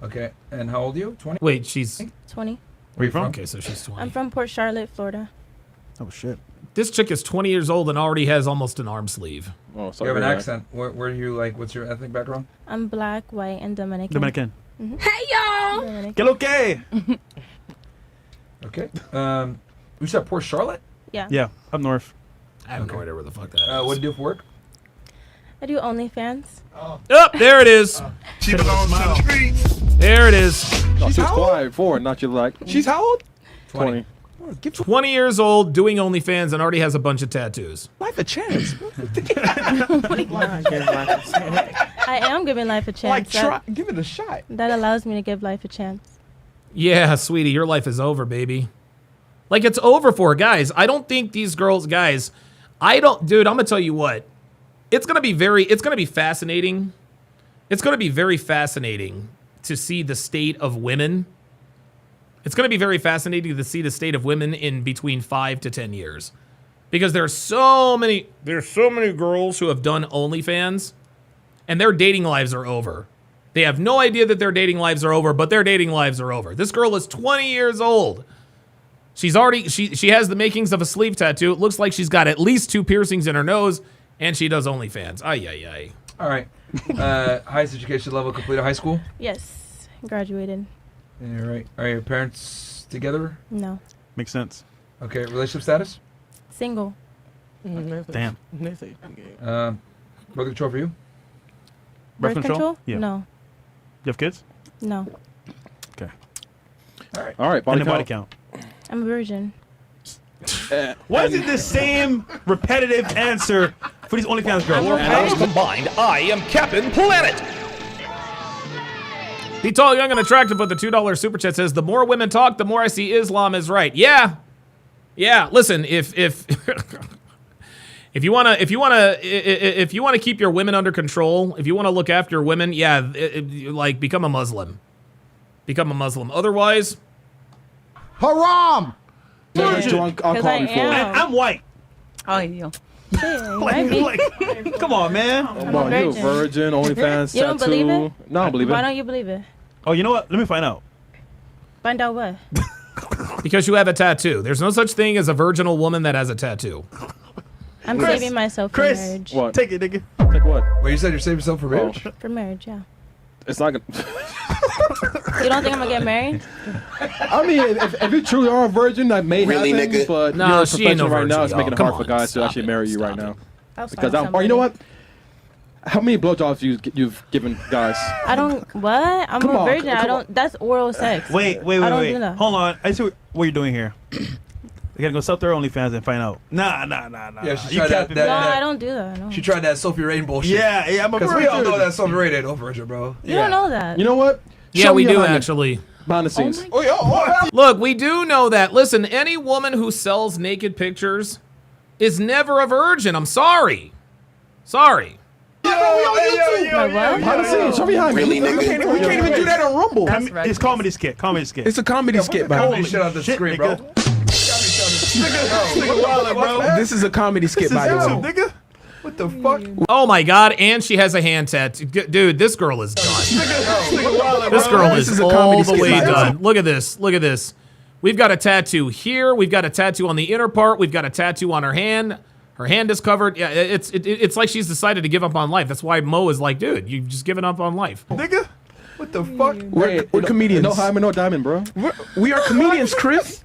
Okay, and how old are you? 20? Wait, she's... 20. where you from? Okay, so she's 20. I'm from Port Charlotte, Florida. Oh shit. This chick is 20 years old and already has almost an arm sleeve. Oh, You sorry. have an accent. Where do you like? What's your ethnic background? I'm black, white, and Dominican. Dominican. Hey, y'all! Que lo que? Okay. You said Port Charlotte? Yeah. Yeah, up north. I have no idea where the fuck that is. What do you do for work? I do OnlyFans. Oh, there it is. She belongs to the streets. There it is. No, she was quiet before, not you like. She's how old? 20. 20 years old, doing OnlyFans, and already has a bunch of tattoos. Life a chance. I am giving life a chance. Give it a shot. That allows me to give life a chance. Yeah, sweetie, your life is over, baby. Like, it's over for her. Guys, I don't think these girls, dude, I'm gonna tell you what. It's gonna be fascinating. It's gonna be very fascinating to see the state of women. It's gonna be very fascinating to see the state of women in between 5 to 10 years. Because there's so many girls who have done OnlyFans, and their dating lives are over. They have no idea that their dating lives are over, but their dating lives are over. This girl is 20 years old. She's already, she has the makings of a sleeve tattoo. It looks like she's got at least 2 piercings in her nose, and she does OnlyFans. Ay, ay, ay. All right. Highest education level, completed high school? Yes. Graduated. All right. Are your parents together? No. Makes sense. Okay. Relationship status? Single. Damn. Birth control for you? Birth control? Yeah. No. You have kids? No. Okay. All right, And the body count. I'm a virgin. Why is it the same repetitive answer for these OnlyFans girls? Combined, I am Captain Planet. The tall, young, and attractive with the $2 super chat says, the more women talk, the more I see Islam is right. Yeah. Yeah. Listen, if you want to keep your women under control, if you want to look after women, yeah, like become a Muslim. become a Muslim. Otherwise, Haram. Never drunk alcohol before. And I'm white. Oh, yo. Come on, man. Come on, you a virgin, OnlyFans, You don't tattoo. believe it? No, I don't believe Why it. don't you believe it? Oh, you know what? Let me find out. Find out what? because you have a tattoo. There's no such thing as a virginal woman that has a tattoo. I'm Chris, saving myself for Chris, marriage. What? Take it, nigga. Take what? Wait, you said you're saving yourself for marriage? For marriage, yeah. It's not gonna. You don't think I'm gonna get married? I mean, if you truly are a virgin, that may Really, happen, nigga? but No, you're a she ain't no professional right now. virgin, It's making it y'all. hard for Come on, guys to stop actually it, marry you stop right now. I'll Because find or you know somebody. what? How many blowjobs you've given guys? I don't. What? I'm Come a on, virgin. come I on. don't. That's oral sex. Wait. I don't do that. Hold on. I see what you're doing here. You gotta go sub to her OnlyFans and find out. Nah. Yeah, she You tried capping, that- No, man. I don't do that. No. She tried that Sophie Rain bullshit. Yeah, I'm a Because virgin. we all know that Sophie Rain ain't no virgin, bro. You don't know that. You know what? Yeah, Show we me do behind actually. Behind the scenes. Look, we do know that. Listen, any woman who sells naked pictures is never a virgin. I'm sorry. Sorry. My what? Behind the scenes. Show me behind. Really, We nigga? can't even do that on Rumble. It's comedy skit. Comedy skit. It's a comedy skit, man. Holy shit off the screen, bro. This is a comedy skit, by the way. Nigga. What the fuck? Oh my God, and she has a hand tattoo. Dude, this girl is done. This girl This is is a all comedy the skit, way by the way. done. Look at this. Look at this. We've got a tattoo here. We've got a tattoo on the inner part. We've got a tattoo on her hand. Her hand is covered. Yeah, it's like she's decided to give up on life. That's why Mo is like, dude, you've just given up on life. Nigga? What the fuck? We're comedians. No hymen, no diamond, bro. We are comedians, Chris.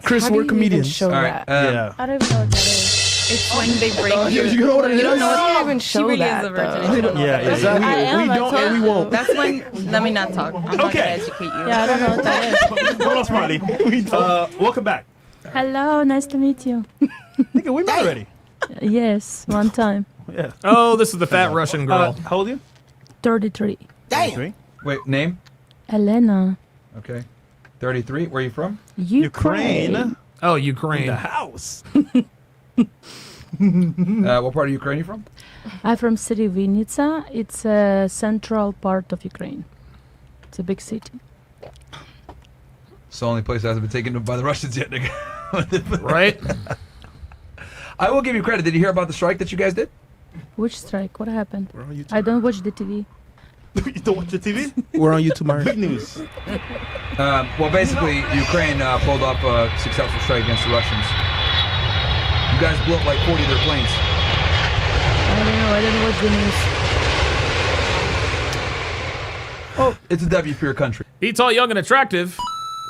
Chris, How do we're you even comedians. show All right. that? Yeah. I don't even know what that is. It's when they break you. You know what it is? You don't even She show really that. is a virgin. though. You don't know Yeah, that. exactly. I am. We I don't told and we you. won't. That's when. Let me not talk. I'm not Okay. gonna educate you. Yeah, I don't know what that is. Hold on, Smarty. Welcome back. Hello, nice to meet you. Nigga, we met already. Yes, one time. Yeah. Oh, this is the fat Russian girl. How old are you? 33. 33. Wait, name? Elena. Okay. 33. Where are you from? Ukraine. Oh, In Ukraine. the house. What part of Ukraine are you from? I'm from city Vinnytsia. It's a central part of Ukraine. It's a big city. It's the only place that hasn't been taken by the Russians yet, nigga. Right? I will give you credit. Did you hear about the strike that you guys did? Which strike? What happened? We're on YouTube. I don't watch the TV. You don't watch the TV? We're on YouTube, Mario. Big news. Well, basically, Ukraine pulled up a successful strike against the Russians. You guys blew up like 40 of their planes. I don't know. I didn't watch the news. Oh, it's a W for your country. Be tall, young, and attractive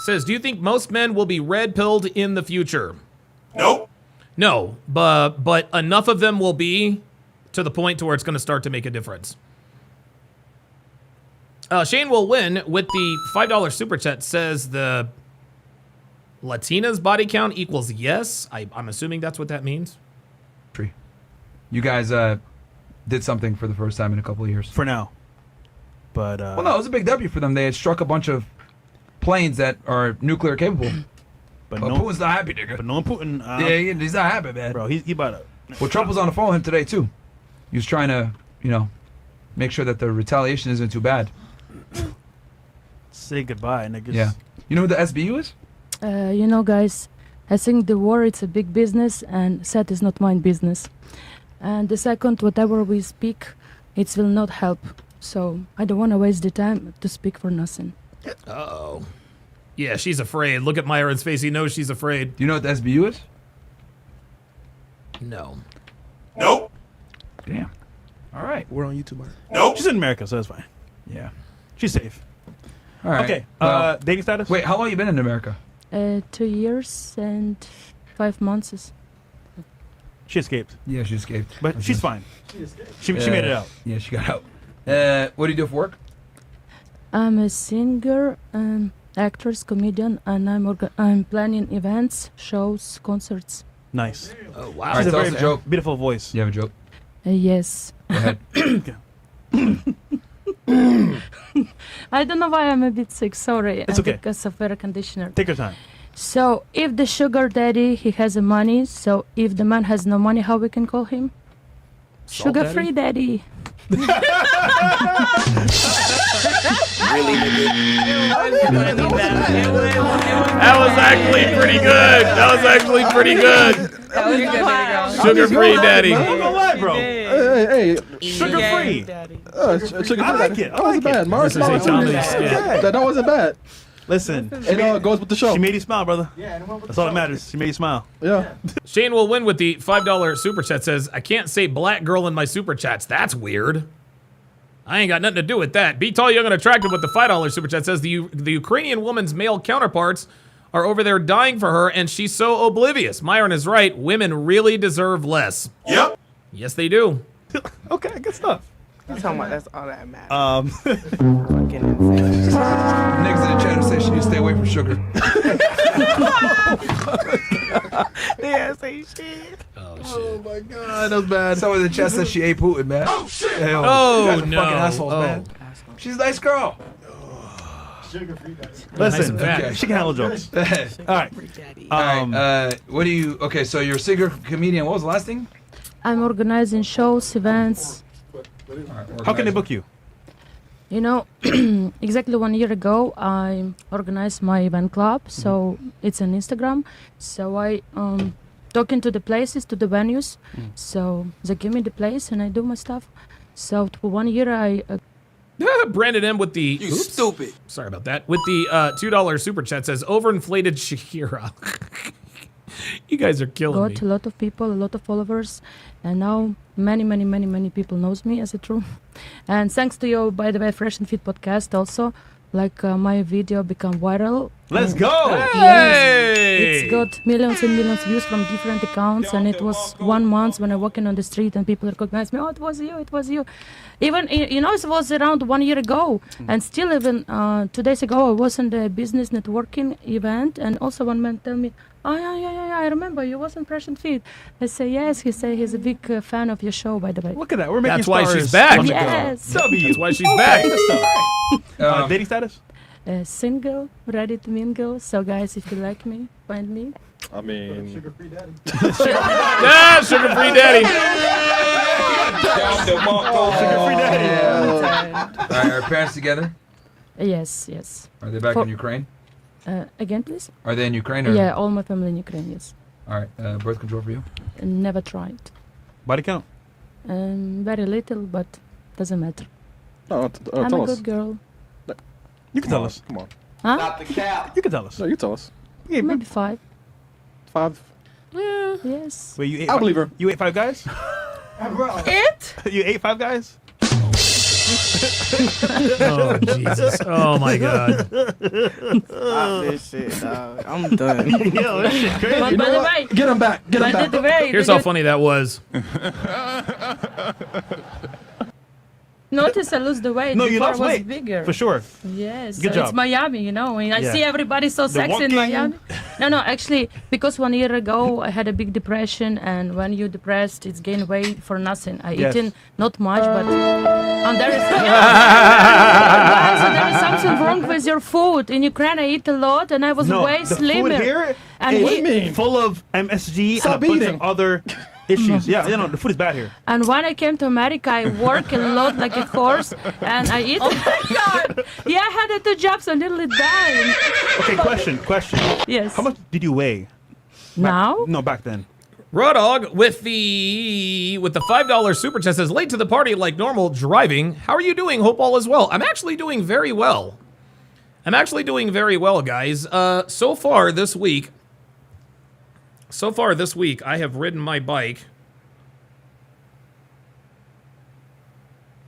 says, do you think most men will be red-pilled in the future? Nope. No, but enough of them will be to the point to where it's going to start to make a difference. Shane will win with the $5 super chat. Says the Latina's body count equals yes. I'm assuming that's what that means. You guys did something for the first time in a couple of years. For now. But, Well, no, it was a big W for them. They had struck a bunch of planes that are nuclear capable. But no, Putin's not happy, nigga. But no Putin. Yeah, he's not happy, man. Bro, he about to. Well, Trump was on the phone with him today, too. He was trying to, make sure that the retaliation isn't too bad. Say goodbye, niggas. Yeah. You know who the SBU is? Guys, I think the war it's a big business and that is not my business. And the second, whatever we speak, it will not help. So I don't want to waste the time to speak for nothing. Uh-oh. Yeah, she's afraid. Look at Myron's face. He knows she's afraid. Do you know what the SBU is? No. Nope. Damn. All right. We're on YouTube, Mario. Nope. She's in America, so that's fine. Yeah. She's safe. All right. Okay. Well, Dating status? wait, how long you been in America? 2 years and 5 months. She escaped. Yeah, she escaped. But she's fine. She made it out. Yeah, she got out. What do you do for work? I'm a singer, actress, comedian, and I'm planning events, shows, concerts. Nice. Oh, All wow. right, She's a tell us very a joke. beautiful voice. You have a joke? Yes. Go ahead. I don't know why I'm a bit sick. Sorry. It's okay. Because of air conditioner. Take your time. So if the sugar daddy he has the money, so if the man has no money, how we can call him? Salt Sugar free daddy. Really, nigga? That was actually pretty good. That was actually pretty good. That was good, baby girl. Sugar-free daddy. I'm not gonna lie, bro. Hey, Sugar-free. sugar I like it. I like bad. it. Mars, This is a comedy skit. that wasn't bad. Listen, It goes with the show. she made you smile, brother. That's all that matters. She made you smile. Yeah. Shane will win with the $5 super chat. Says, I can't say black girl in my super chats. That's weird. I ain't got nothing to do with that. Be tall, young, and attractive with the $5 super chat. Says the Ukrainian woman's male counterparts are over there dying for her, and she's so oblivious. Myron is right. Women really deserve less. Yep. Yes, they do. Okay, good stuff. You talking about that's all that matters. Niggas in the chat say she needs to stay away from sugar. Yeah, say shit. Oh my god, that was bad. Someone in the chat says she ate Putin, man. Oh shit! Hell, Oh, you guys are no. fucking assholes, Oh. man. She's a nice girl. Listen, and fat. okay, she can handle jokes. All right. All right. What do you? Okay, so you're a singer, comedian. What was the last thing? I'm organizing shows, events. How can they book you? You know, exactly 1 year ago, I organized my event club. So it's on Instagram. So I talking to the places, to the venues. So they give me the place and I do my stuff. So for 1 year, I Brandon M with the You stupid. sorry about that. With the $2 super chat says overinflated Shakira. You guys are killing got me. a lot of people, a lot of followers, and now many people knows me as a true. And thanks to you, by the way, Fresh and Fit podcast also, like my video become viral. Let's go. Hey! It's got millions and millions views from different accounts, and it was 1 month when I walking on the street and people recognize me. Oh, it was you. Even you know, it was around 1 year ago, and still even 2 days ago I was in the business networking event, and also one man tell me, oh yeah, I remember you was in Fresh and Fit. I say yes. He say he's a big fan of your show, by the way. Look at that. We're making That's why stars. she's back. Yes. W. That's why she's back. Dating status? Single, ready to mingle. So guys, if you like me, find me. I mean, Yeah, sugar-free daddy. Sugar-free daddy. All right, are parents together? Yes. Are they back For- in Ukraine? Again, please. Are they in Ukraine? Or? Yeah, all my family in Ukraine. Yes. All right. Birth control for you? Never tried. Body count? Very little, but doesn't matter. no, I'm tell a us. good girl. You can tell us. Come on. Huh? Stop the cap. You can tell us. No, you tell us. Yeah, Maybe 5. 5. Yes. Wait, you ate I believe her. You ate 5 guys? It? You ate 5 guys? Oh, Jesus. Oh, my God. Stop this shit, dog. I'm done. Yo, that shit crazy. But by the way, Get him back. Get him by back. the way, Here's did how you funny that was. notice I lose the weight. No, you Before I lost was weight. bigger. For sure. Yes, Good so job. it's Miami, you know. And I Yeah. see everybody so sexy in walking. Miami. No, actually, because 1 year ago I had a big depression, and when you're depressed, it's gain weight for nothing. I Yes. eaten not much, but and there is guys, so there is something wrong with your food. In Ukraine, I eat a lot, and I was No, way the slimmer. food here And is What do you mean? full of MSG Stop and a bunch eating. of other issues. Yeah, the food is bad here. And when I came to America, I work a lot like a horse, and I eat. Oh my God! Yeah, I had 2 jobs, I nearly died. Okay, question. Yes. How much did you weigh? Now? No, back then. Raw Dog with the $5 super chat says, late to the party like normal, driving. How are you doing? Hope all is well. I'm actually doing very well. Guys. So far this week, I have ridden my bike.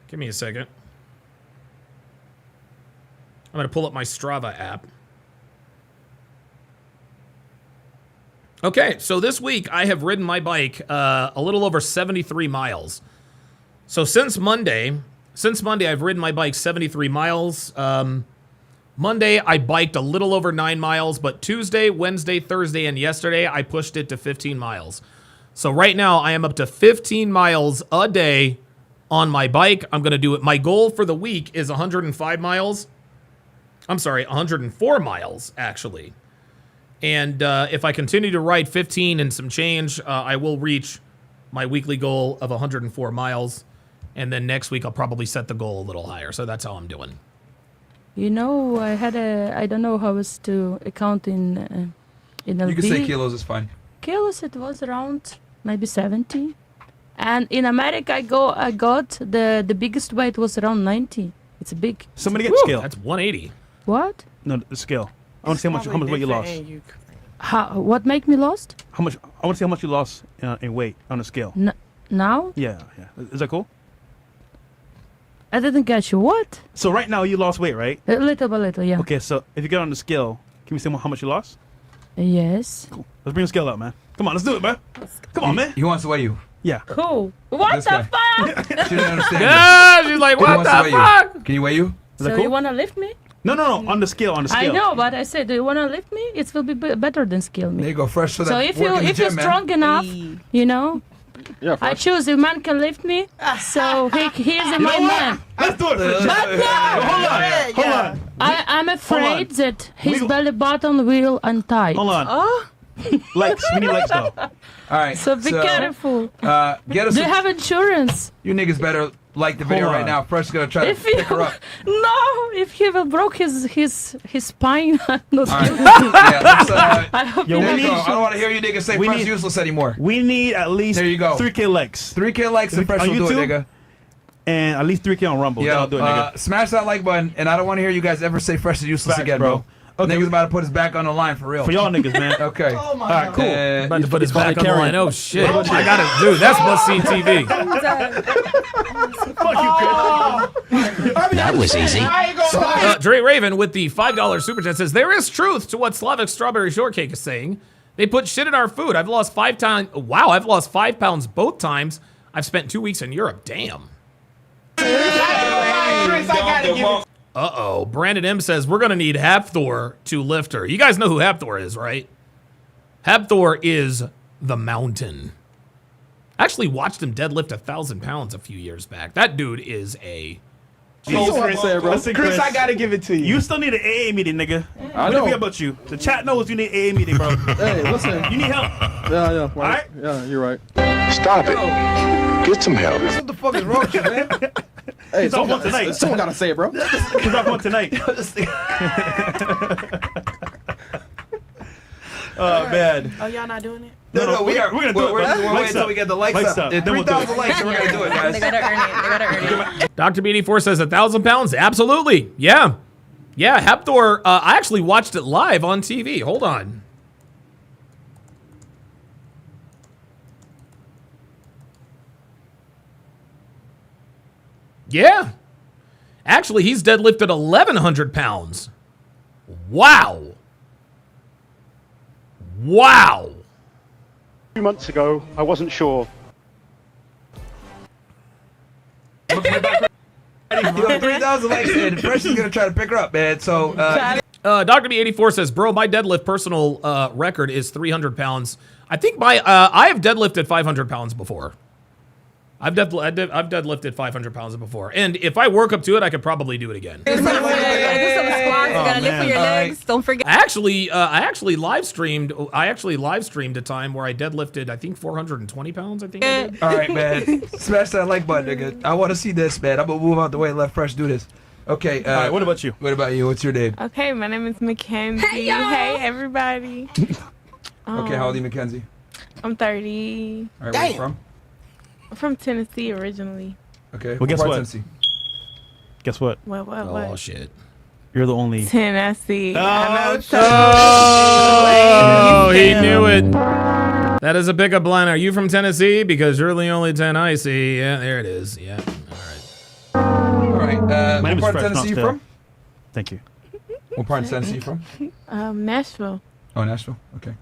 Give me a second. I'm going to pull up my Strava app. Okay, so this week I have ridden my bike a little over 73 miles. So since Monday I've ridden my bike 73 miles. Monday I biked a little over 9 miles, but Tuesday, Wednesday, Thursday, and yesterday I pushed it to 15 miles. So right now I am up to 15 miles a day on my bike. I'm going to do it. My goal for the week is 105 miles. I'm sorry, 104 miles actually. And if I continue to ride 15 and some change, I will reach my weekly goal of 104 miles. and then next week I'll probably set the goal a little higher. So that's how I'm doing. You know, I don't know how it's to account in LB. You can say kilos is fine. Kilos, it was around maybe 70. And in America, I got the biggest weight was around 90. It's big. Somebody get the scale. That's 180. What? No, the scale. I want to see how much weight you lost. What make me lost? How much? I want to see how much you lost in weight on the scale. Now? Yeah. Is that cool? I didn't catch you. What? So right now you lost weight, right? A little by little, yeah. Okay, so if you get on the scale, can we see how much you lost? Yes. Cool. Let's bring the scale up, man. Come on, let's do it, man. Come on, man. He wants to weigh you. Yeah. Cool. What This the guy. fuck? She didn't understand. Yeah, she's like, He what wants the to weigh you. fuck? Can you weigh you? Is that So cool? you wanna lift me? No, on the scale, I know, but I said, do you wanna lift me? It will be better than scale me. There you go, fresh for that. So if work in the you're gym, man. strong enough, you know, Yeah, I choose a man can lift me. So he's my man. Let's do it. Hold on. I'm afraid that his belly button will untie. Hold on. Likes. We need likes though. All right. So be careful. Get us. Do you have insurance? You niggas better like the video Hold right on. now. Fresh is gonna try to If you pick her up. no, if he will broke his spine, I'm not All right. kidding. Yeah, let's, I hope Yo, you we there need you go. I don't want to hear you niggas say we Fresh need- useless anymore. We need at least There you go. 3K likes 3K likes and Fresh on will do it, YouTube? nigga. and at least 3K on Rumble. Yo, That'll do it, nigga. smash that like button, and I don't want to hear you guys ever say Fresh is useless Facts, again, bro. bro. Okay. Niggas about to put his back on the line for real. For y'all niggas, man. Okay. All right, cool. About to put his back on the carrying. line. Oh shit! I gotta, dude. That's must see TV. That was easy. Dre Raven with the $5 super chat says there is truth to what Slavic Strawberry Shortcake is saying. They put shit in our food. I've lost 5 times. Wow, I've lost 5 pounds both times. I've spent 2 weeks in Europe. Damn. Uh-oh. Brandon M says we're gonna need Hapthor to lift her. You guys know who Hapthor is, right? Hapthor is the mountain. I actually watched him deadlift 1,000 pounds a few years back. That dude is a... Listen, Chris, I gotta give it to you. You still need an AA meeting, nigga. I What know. if about you? The chat knows you need AA meeting, bro. Hey, listen. You need help. Yeah, right. Alright? Yeah, you're right. Stop it. Get some help. What the fuck is wrong with you, man? Hey, He's off one tonight. someone gotta say it, bro. He's off one tonight. Oh, man. Oh, y'all not doing it? No, we are. We're gonna do it, We're bro. gonna wait until we get the likes up. Then we'll do 3,000 it. likes, and we're gonna do it, guys. They gotta earn it. They gotta earn it. Dr. BD4 says 1,000 pounds. Absolutely. Yeah. Yeah, Hapthor, I actually watched it live on TV. Hold on. Yeah. Actually, he's deadlifted 1,100 pounds. Wow. Wow. A few months ago, I wasn't sure. You have 3,000 likes, and Fresh is gonna try to pick her up, man. So, Dr. B84 says, bro, my deadlift personal record is 300 pounds. I think I have deadlifted 500 pounds before. I've deadlifted 500 pounds before. And if I work up to it, I could probably do it again. Do some squats. You gotta lift with your legs. Don't forget. I actually live streamed a time where I deadlifted, I think 420 pounds, I think I did. all right, man. Smash that like button, nigga. I want to see this, man. I'm gonna move out the way and let Fresh do this. Okay. All right, what about you? What about you? What's your name? Okay, my name is Mackenzie. Hey, everybody. Okay, how old are you, Mackenzie? I'm 30. All right, where you from? I'm from Tennessee originally. Okay. Well, guess part what? Tennessee? Guess what? What? Oh, shit. You're the only. Tennessee. I know. Oh, he knew it. That is a pickup line. Are you from Tennessee? Because you're the only 10 I see. Yeah, there it is. Yeah. All right. My What name is part of Fresh, Tennessee you not from? Thank you. What part of Tennessee you from? Nashville. Oh, Nashville. Okay.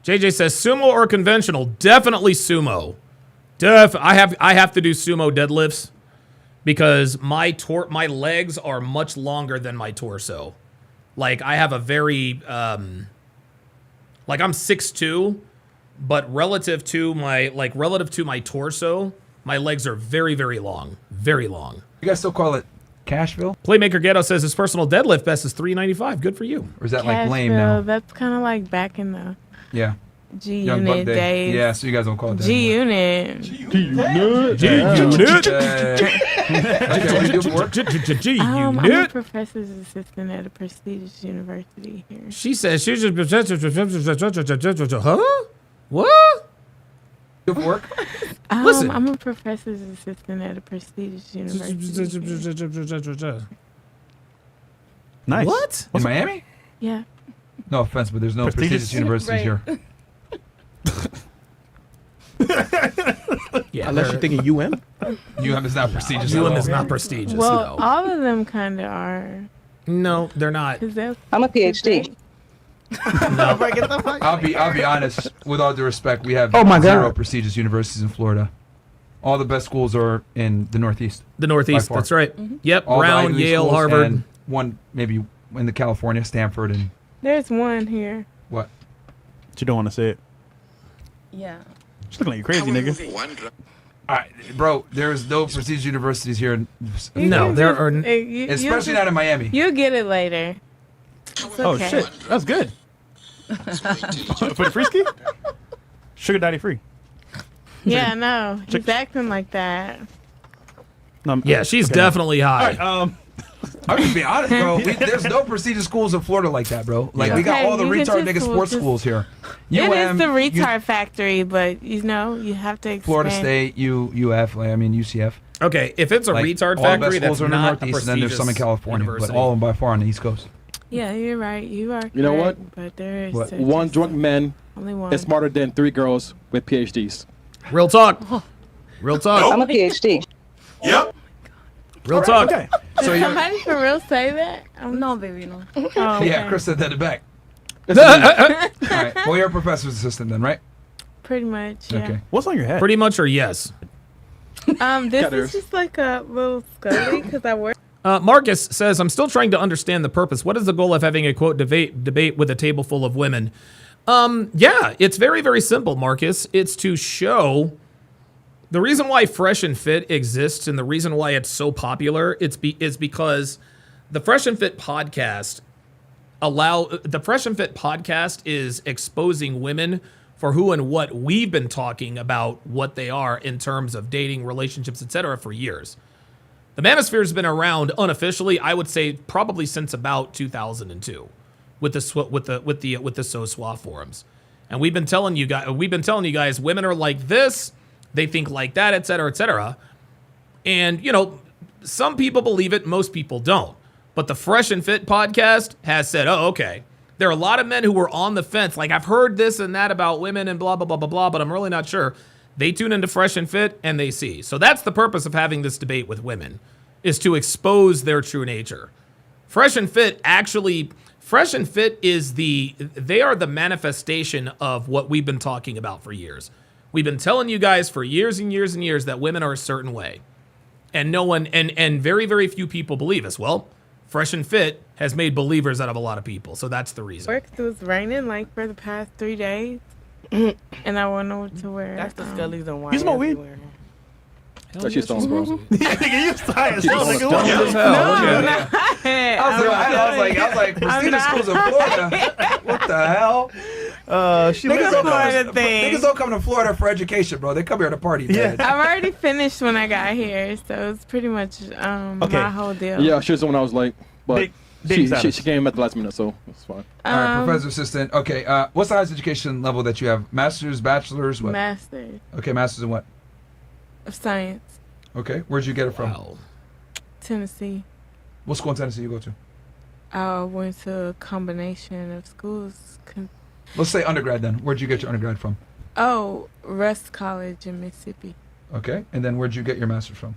JJ says sumo or conventional? Definitely sumo. I have to do sumo deadlifts because my legs are much longer than my torso. Like I have a very like I'm 6'2", but relative to my torso, my legs are very, very long. Very long. You guys still call it Cashville? Playmaker Ghetto says his personal deadlift best is 395. Good for you. Or is that like lame now? That's kind of like back in the. Yeah. G Young Unit Buck Day. days. Yeah, so you guys don't call it that. G Unit. Okay, what do you do for work? I'm a professor's assistant at a prestigious university here. She says she's huh? What? Do for work? Listen. I'm a professor's assistant at a prestigious university. Nice. What? In Miami? Yeah. No offense, but there's no prestigious universities here. Yeah, Unless you're thinking UM. UM is not prestigious. UM is not prestigious. Well, no. all of them kind of are. No, they're not. I'm a PhD. No. I'll be honest. With all due respect, we have Oh my God. zero prestigious universities in Florida. All the best schools are in the Northeast. The Northeast. By far. That's right. Yep. All the Brown, Ivy League Yale, schools, Harvard. and one maybe in the California, Stanford, and There's one here. what? But you don't want to say it. Yeah. She's looking like you crazy, nigga. All right, bro. There's no prestigious universities here. No, there are. Especially not in Miami. You'll get it later. It's Oh okay. shit, that's good. For the free ski? Sugar daddy free. Yeah, no. He's acting like that. No, Yeah, she's okay. definitely high. All right, I'm just being honest, bro. There's no prestigious schools in Florida like that, bro. Like we got Okay, all the you can retard just- nigga sports schools here. It is the UM, retard factory, but you know you have to expand. Florida State, UF. Like, I mean UCF. Okay, if it's a Like, retard all the best factory, schools that's are in the not a Northeast, and then there's some in prestigious California, university. but all of them by far on the East Coast. Yeah, you're right. You are. You know correct, what? But there is What? such One a- drunk man Only one. is smarter than 3 girls with PhDs. Real talk. Real talk. I'm a PhD. Yep. Real talk. Okay. So Did you're, somebody for real say that? No, baby, no. Oh, okay. yeah, Chris said that in the back. All right. Well, you're a professor's assistant then, right? Pretty much. Yeah. Okay. What's on your head? Pretty much or yes. This Gutters. is just like a little scully because I work. Marcus says, I'm still trying to understand the purpose. What is the goal of having a quote debate with a table full of women? Yeah, it's very, very simple, Marcus. It's to show the reason why Fresh and Fit exists and the reason why it's so popular is because the Fresh and Fit podcast is exposing women for who and what we've been talking about what they are in terms of dating, relationships, etc. for years. The manosphere has been around unofficially, I would say, probably since about 2002, with the SOSWA forums, and we've been telling you guys, women are like this, they think like that, etc., etc. And you know, some people believe it, most people don't. But the Fresh and Fit podcast has said, oh, okay, there are a lot of men who were on the fence, like I've heard this and that about women and blah blah blah blah blah, but I'm really not sure. They tune into Fresh and Fit and they see. So that's the purpose of having this debate with women, is to expose their true nature. Fresh and Fit is they are the manifestation of what we've been talking about for years. We've been telling you guys for years and years and years that women are a certain way. And no one, and very, very few people believe us. Well, Fresh and Fit has made believers out of a lot of people. So that's the reason. It was raining like for the past 3 days, and I won't know what to wear. That's the scullies and wine. You smoke weed? That shit's stoned, bro. Nigga, you tired as hell, nigga. Dumb as hell. I was like, prestigious schools in Florida. What the hell? She Niggas don't come to Florida for education, bro. They come here to party. Yeah. Man. I've already finished when I got here, so it's pretty much my whole deal. Yeah, she was the one I was like, but Big she came at the last minute, so it's fine. All right, professor assistant. Okay, what's the highest education level that you have? Master's, bachelor's, what? Master's Okay, master's in what? of science, Okay, where'd you get it from? Wow. Tennessee. What school in Tennessee you go to? I went to a combination of schools. Let's say undergrad then. Where'd you get your undergrad from? Rust College in Mississippi. Okay, and then where'd you get your master's from?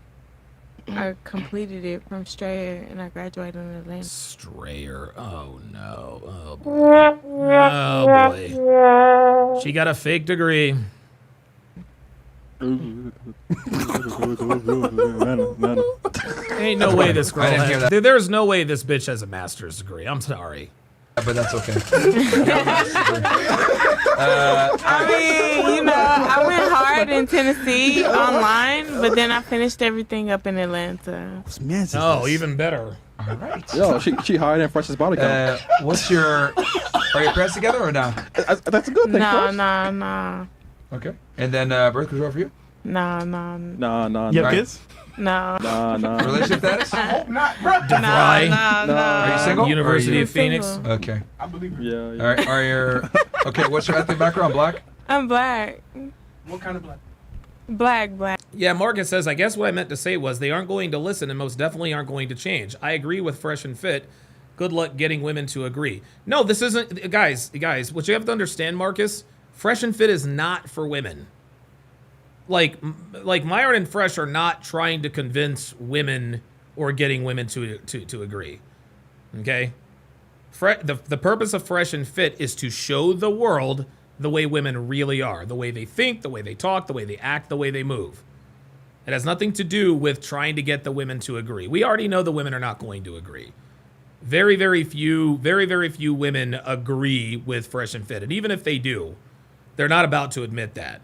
I completed it from Strayer, and I graduated in Atlanta. Strayer. Oh no. Oh boy. Oh boy. She got a fake degree. Ain't no way this girl I didn't hear has, that. there's no way this bitch has a master's degree. I'm sorry. But that's okay. I mean, you know, I went hard in Tennessee online, but then I finished everything up in Atlanta. Oh, even better. All right. Yo, she hired in Fresh's body count. What's your Are your parents together or not? That's a good thing. Nah. Okay. And then birth control for you? Nah. You have kids? No. Nah. Relationship status? I hope not, bro. DeVry. Are you single? University Or are of Phoenix. single. Okay. I believe it. Yeah. All right. Are your okay? What's your ethnic background? Black. I'm black. What kind of black? Black. Yeah, Marcus says, I guess what I meant to say was they aren't going to listen and most definitely aren't going to change. I agree with Fresh and Fit. Good luck getting women to agree. No, this isn't, guys, what you have to understand, Marcus, Fresh and Fit is not for women. Like Myron and Fresh are not trying to convince women or getting women to agree. Okay? The purpose of Fresh and Fit is to show the world the way women really are, the way they think, the way they talk, the way they act, the way they move. It has nothing to do with trying to get the women to agree. We already know the women are not going to agree. Very, very few women agree with Fresh and Fit. And even if they do, they're not about to admit that.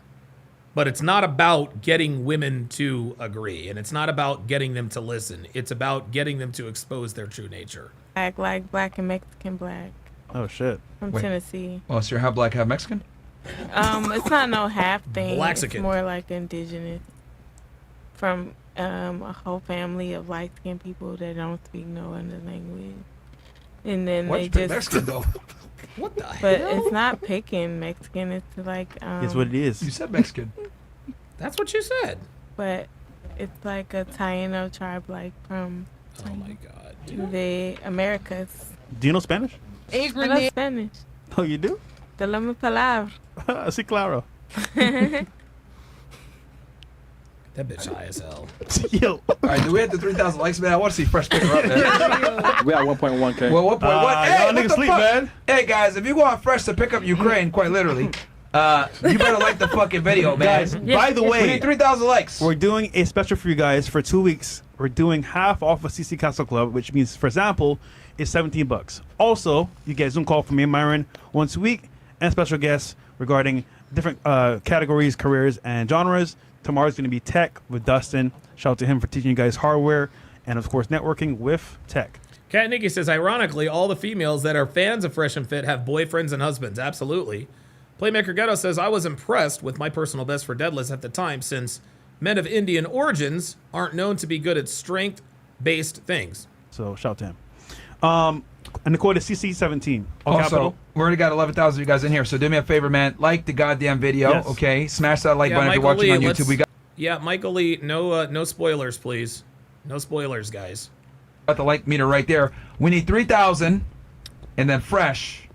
But it's not about getting women to agree. And it's not about getting them to listen. It's about getting them to expose their true nature. Act like black and Mexican black. Oh, shit. From Wait. Tennessee. Oh, so you're half black, half Mexican? It's not no half thing. Blaxican. It's more like indigenous. From a whole family of light-skinned people that don't speak no other language. And then Why'd they you pick just... Mexican, though? What the But hell? it's not picking Mexican. It's like... It's what it is. You said Mexican. That's what you said. But it's like a Taino tribe, like from... Oh, my God. The Americas. Do you know Spanish? I know Spanish. Oh, you do? De la mi palabra. Sí, claro. That bitch high as hell. Yo. All right, do we hit the 3,000 likes, man? I want to see Fresh pick her up, man. We at 1.1K. Well, 1.1. Hey, y'all what niggas the sleep, fuck? man. Hey, guys, if you want Fresh to pick up Ukraine, quite literally, you better like the fucking video, man. Guys, by the we way, need 3,000 likes. we're doing a special for you guys for 2 weeks. We're doing half off of CC Castle Club, which means, for example, is $17. Also, you get a Zoom call from me and Myron once a week, and special guests regarding different categories, careers, and genres. Tomorrow's going to be tech with Dustin. Shout out to him for teaching you guys hardware and, of course, networking with tech. Kat Nikki says, ironically, all the females that are fans of Fresh and Fit have boyfriends and husbands. Absolutely. Playmaker Ghetto says, I was impressed with my personal best for deadlifts at the time since men of Indian origins aren't known to be good at strength-based things. So, shout out to him. And the code is CC17. All Also, capital. we already got 11,000 of you guys in here, so do me a favor, man. Like the goddamn video, Yes. okay? Smash that like button if you're Michael watching on Lee, YouTube. We got Michael Lee, no spoilers, please. No spoilers, guys. the like meter right there. We need 3,000, and then Fresh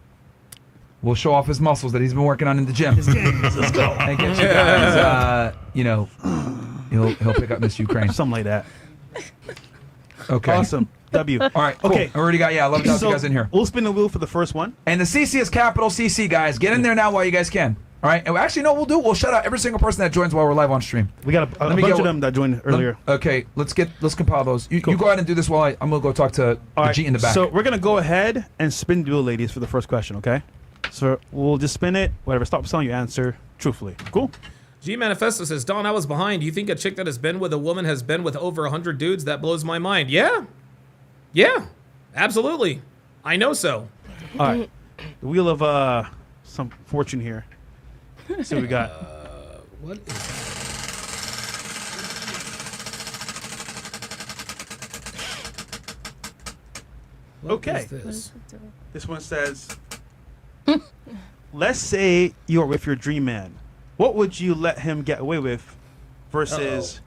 will show off his muscles that he's been working on in the gym. Let's go. And get you guys, he'll pick up Miss Ukraine. Something like that. Okay. Awesome. W. All right, cool. Okay. I already got, 11,000 guys in here. We'll spin the wheel for the first one. And the CC is capital CC, guys. Get in there now while you guys can. All right. And actually, no, we'll shout out every single person that joins while we're live on stream. We got a bunch of them that joined earlier. Okay, let's compile those. You go ahead and do this while I'm gonna go talk to All the right, G in the back. So we're gonna go ahead and spin the wheel, ladies, for the first question. Okay. So we'll just spin it. Whatever stops telling you, answer truthfully. Cool. G Manifesto says, Don, I was behind. You think a chick that has been with a woman has been with over 100 dudes? That blows my mind. Yeah, absolutely. I know so. All right. The wheel of some fortune here. Let's see what we got. What is that? What Okay. is this? This one says, let's say you're with your dream man. What would you let him get away with versus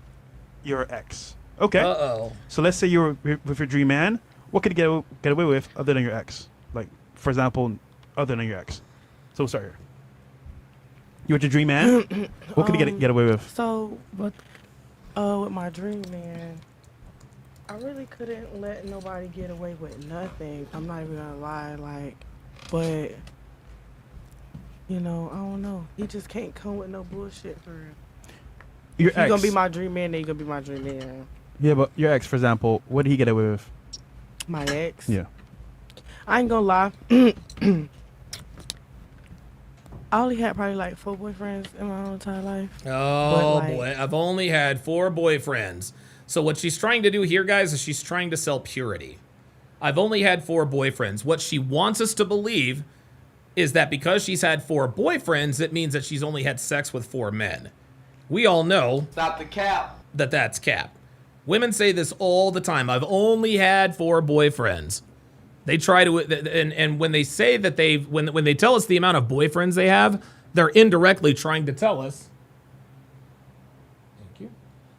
your ex? Okay. Uh-oh. So let's say you're with your dream man. What could you get away with other than your ex? Like, for example, other than your ex. So we'll start here. You with your dream man? What could you get away with? So, with my dream man, I really couldn't let nobody get away with nothing. I'm not even gonna lie, but I don't know. He just can't come with no bullshit for real. Your If you ex. gonna be my dream man, then you gonna be my dream man. Yeah, but your ex, for example, what did he get away with? My ex. Yeah. I ain't gonna lie. I only had probably like 4 boyfriends in my whole entire life. Oh, boy. I've only had 4 boyfriends. So what she's trying to do here, guys, is she's trying to sell purity. I've only had 4 boyfriends. What she wants us to believe is that because she's had 4 boyfriends, it means that she's only had sex with 4 men. We all know Stop the cap. that's cap. Women say this all the time. I've only had 4 boyfriends. They try to, and when they say that when they tell us the amount of boyfriends they have, they're indirectly trying to tell us. Thank you.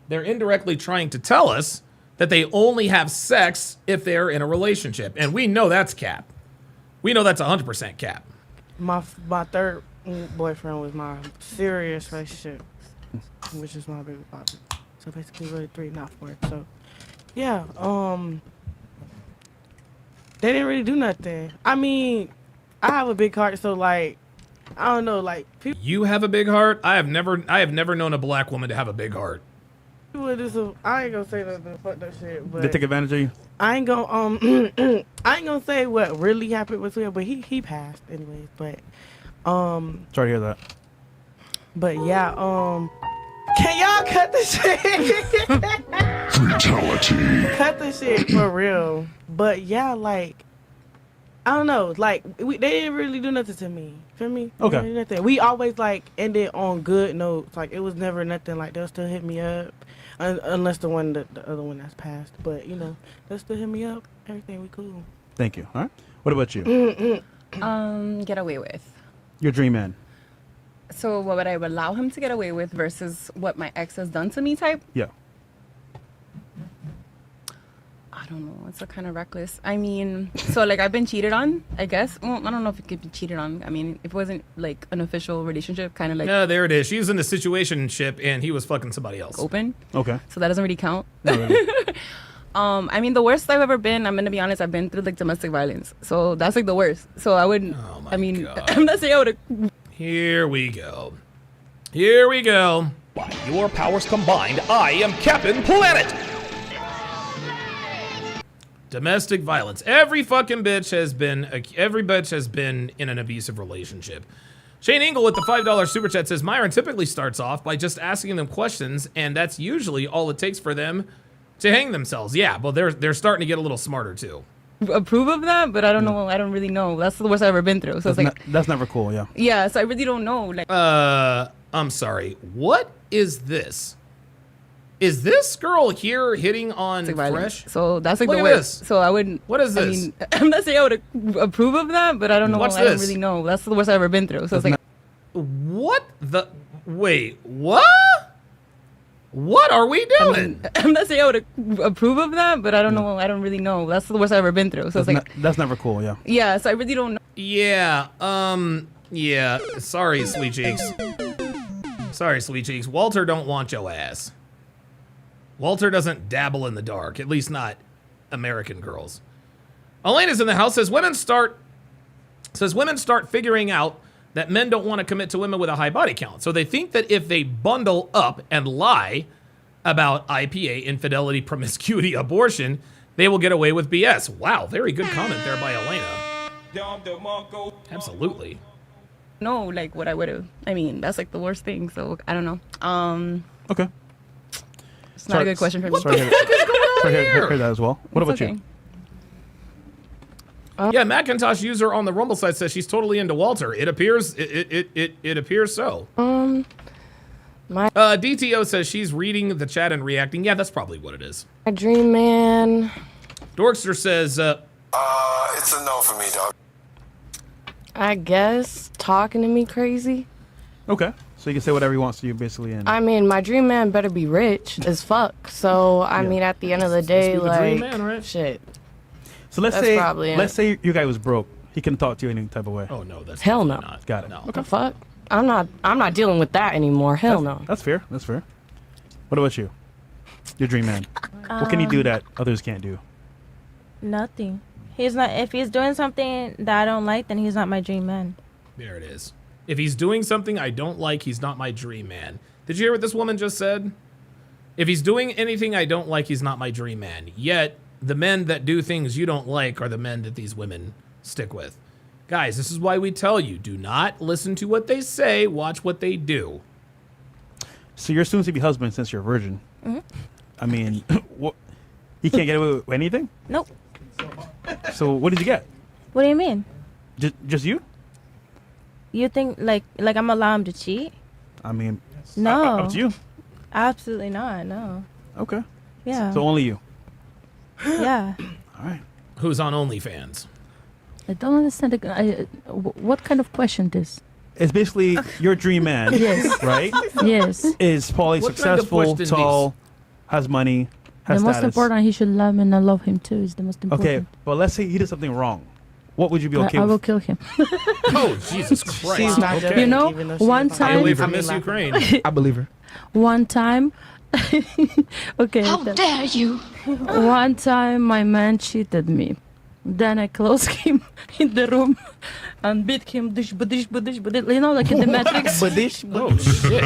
They're indirectly trying to tell us that they only have sex if they're in a relationship, and we know that's cap. We know that's 100% cap. My third boyfriend was my serious relationship, which is my baby father. So basically, really 3, not 4. So, yeah, they didn't really do nothing. I mean, I have a big heart, so like, I don't know, like people. You have a big heart. I have never known a black woman to have a big heart. People do some. I ain't gonna say nothing. Fuck that shit. But They take advantage of you. I ain't gonna I ain't gonna say what really happened with him, but he passed anyways. But Sorry to hear that. But yeah, can y'all cut the shit? Fatality. Cut the shit for real. But yeah, like I don't know, like they didn't really do nothing to me. Feel me? They Okay. didn't do nothing. We always like ended on good notes. Like it was never nothing like they'll still hit me up, unless the other one that's passed. But you know, they'll still hit me up. Everything we cool. Thank you. All right. What about you? Get away with. Your dream man. So what would I allow him to get away with versus what my ex has done to me type? Yeah. I don't know. It's a kind of reckless. I mean, so like I've been cheated on, I guess. Well, I don't know if it could be cheated on. I mean, if it wasn't like an official relationship, kind of like No, there it is. She was in a situationship and he was fucking somebody else. open. Okay. So that doesn't really count. No, really. I mean, the worst I've ever been, I'm gonna be honest, I've been through like domestic violence. So that's like the worst. So I wouldn't. Oh my I mean, God. I'm not saying I would. Here we go. Here we go. By your powers combined, I am Captain Planet! Domestic violence. Every bitch has been in an abusive relationship. Shane Ingle with the $5 super chat says Myron typically starts off by just asking them questions, and that's usually all it takes for them to hang themselves. Yeah, well, they're starting to get a little smarter too. Approve of that, but I don't know. I don't really know. That's the worst I've ever been through. So it's like, That's never cool. Yeah. yeah. So I really don't know. Like, I'm sorry. What is this? Is this girl here hitting on domestic violence. Fresh? So that's like Look the at worst. this. So I wouldn't. What is I this? mean, I'm not saying I would approve of that, but I don't know. What's I don't this? really know. That's the worst I've ever been through. So it's like, What the? Wait, what? What are we doing? I'm not saying I would approve of that, but I don't know. I don't really know. That's the worst I've ever been through. So it's like, That's never cool. Yeah. yeah. So I really don't know. Yeah, yeah. Sorry, sweet cheeks. Sorry, sweet cheeks. Walter don't want your ass. Walter doesn't dabble in the dark, at least not American girls. Elena's in the house, says women start figuring out that men don't want to commit to women with a high body count. So they think that if they bundle up and lie about IPA, infidelity, promiscuity, abortion, they will get away with BS. Wow, very good comment there by Elena. Absolutely. No, like what I would have. I mean, that's like the worst thing. So I don't know. Okay. It's not a good question for me. Sorry to hear that as well. What It's about okay. you? Yeah, Macintosh user on the Rumble site says she's totally into Walter. It appears it appears so. My DTO says she's reading the chat and reacting. Yeah, that's probably what it is. my dream man. Dorkster says It's a no for me, dog. I guess talking to me crazy. Okay. So you can say whatever he wants to you, basically. And I mean, my dream man better be rich as fuck. So I mean, at the end of the day, be the like dream man, right? shit. so let's That's say probably it. let's say your guy was broke. He can talk to you any type of way. Oh no, that's Hell no. definitely not. Got it. No. The fuck? I'm not dealing with that anymore. Hell no. That's fair. That's fair. What about you? Your dream man. What can he do that others can't do? Nothing. He's not. If he's doing something that I don't like, then he's not my dream man. There it is. If he's doing something I don't like, he's not my dream man. Did you hear what this woman just said? If he's doing anything I don't like, he's not my dream man. Yet, the men that do things you don't like are the men that these women stick with. Guys, this is why we tell you, do not listen to what they say, watch what they do. So you're soon to be husband since you're a virgin. Mhm. I mean, what? He can't get away with anything? Nope. So what did you get? What do you mean? Just you? You think like I'm allowed him to cheat? I mean, No. up to you. Absolutely not. No. Okay. Yeah. So only you. Yeah. All right. Who's on OnlyFans? I don't understand. What kind of question this? It's basically your dream man. Yes. Right? Yes. Is probably What kind of successful, question tall, has money, has The most status. important, he should love me and I love him too. Is the most important. Okay, but let's say he did something wrong. What would you be okay I with? will kill him. Oh, Jesus Christ. She's not Okay. joking, You know, even though she one is a I time- believe her I mean, Miss like- Ukraine. I believe her. One time. Okay. How dare you? One time my man cheated me. Then I closed him in the room and beat him. Dish, badish, badish, badish. You know, like in the Matrix. Badish? Oh, shit.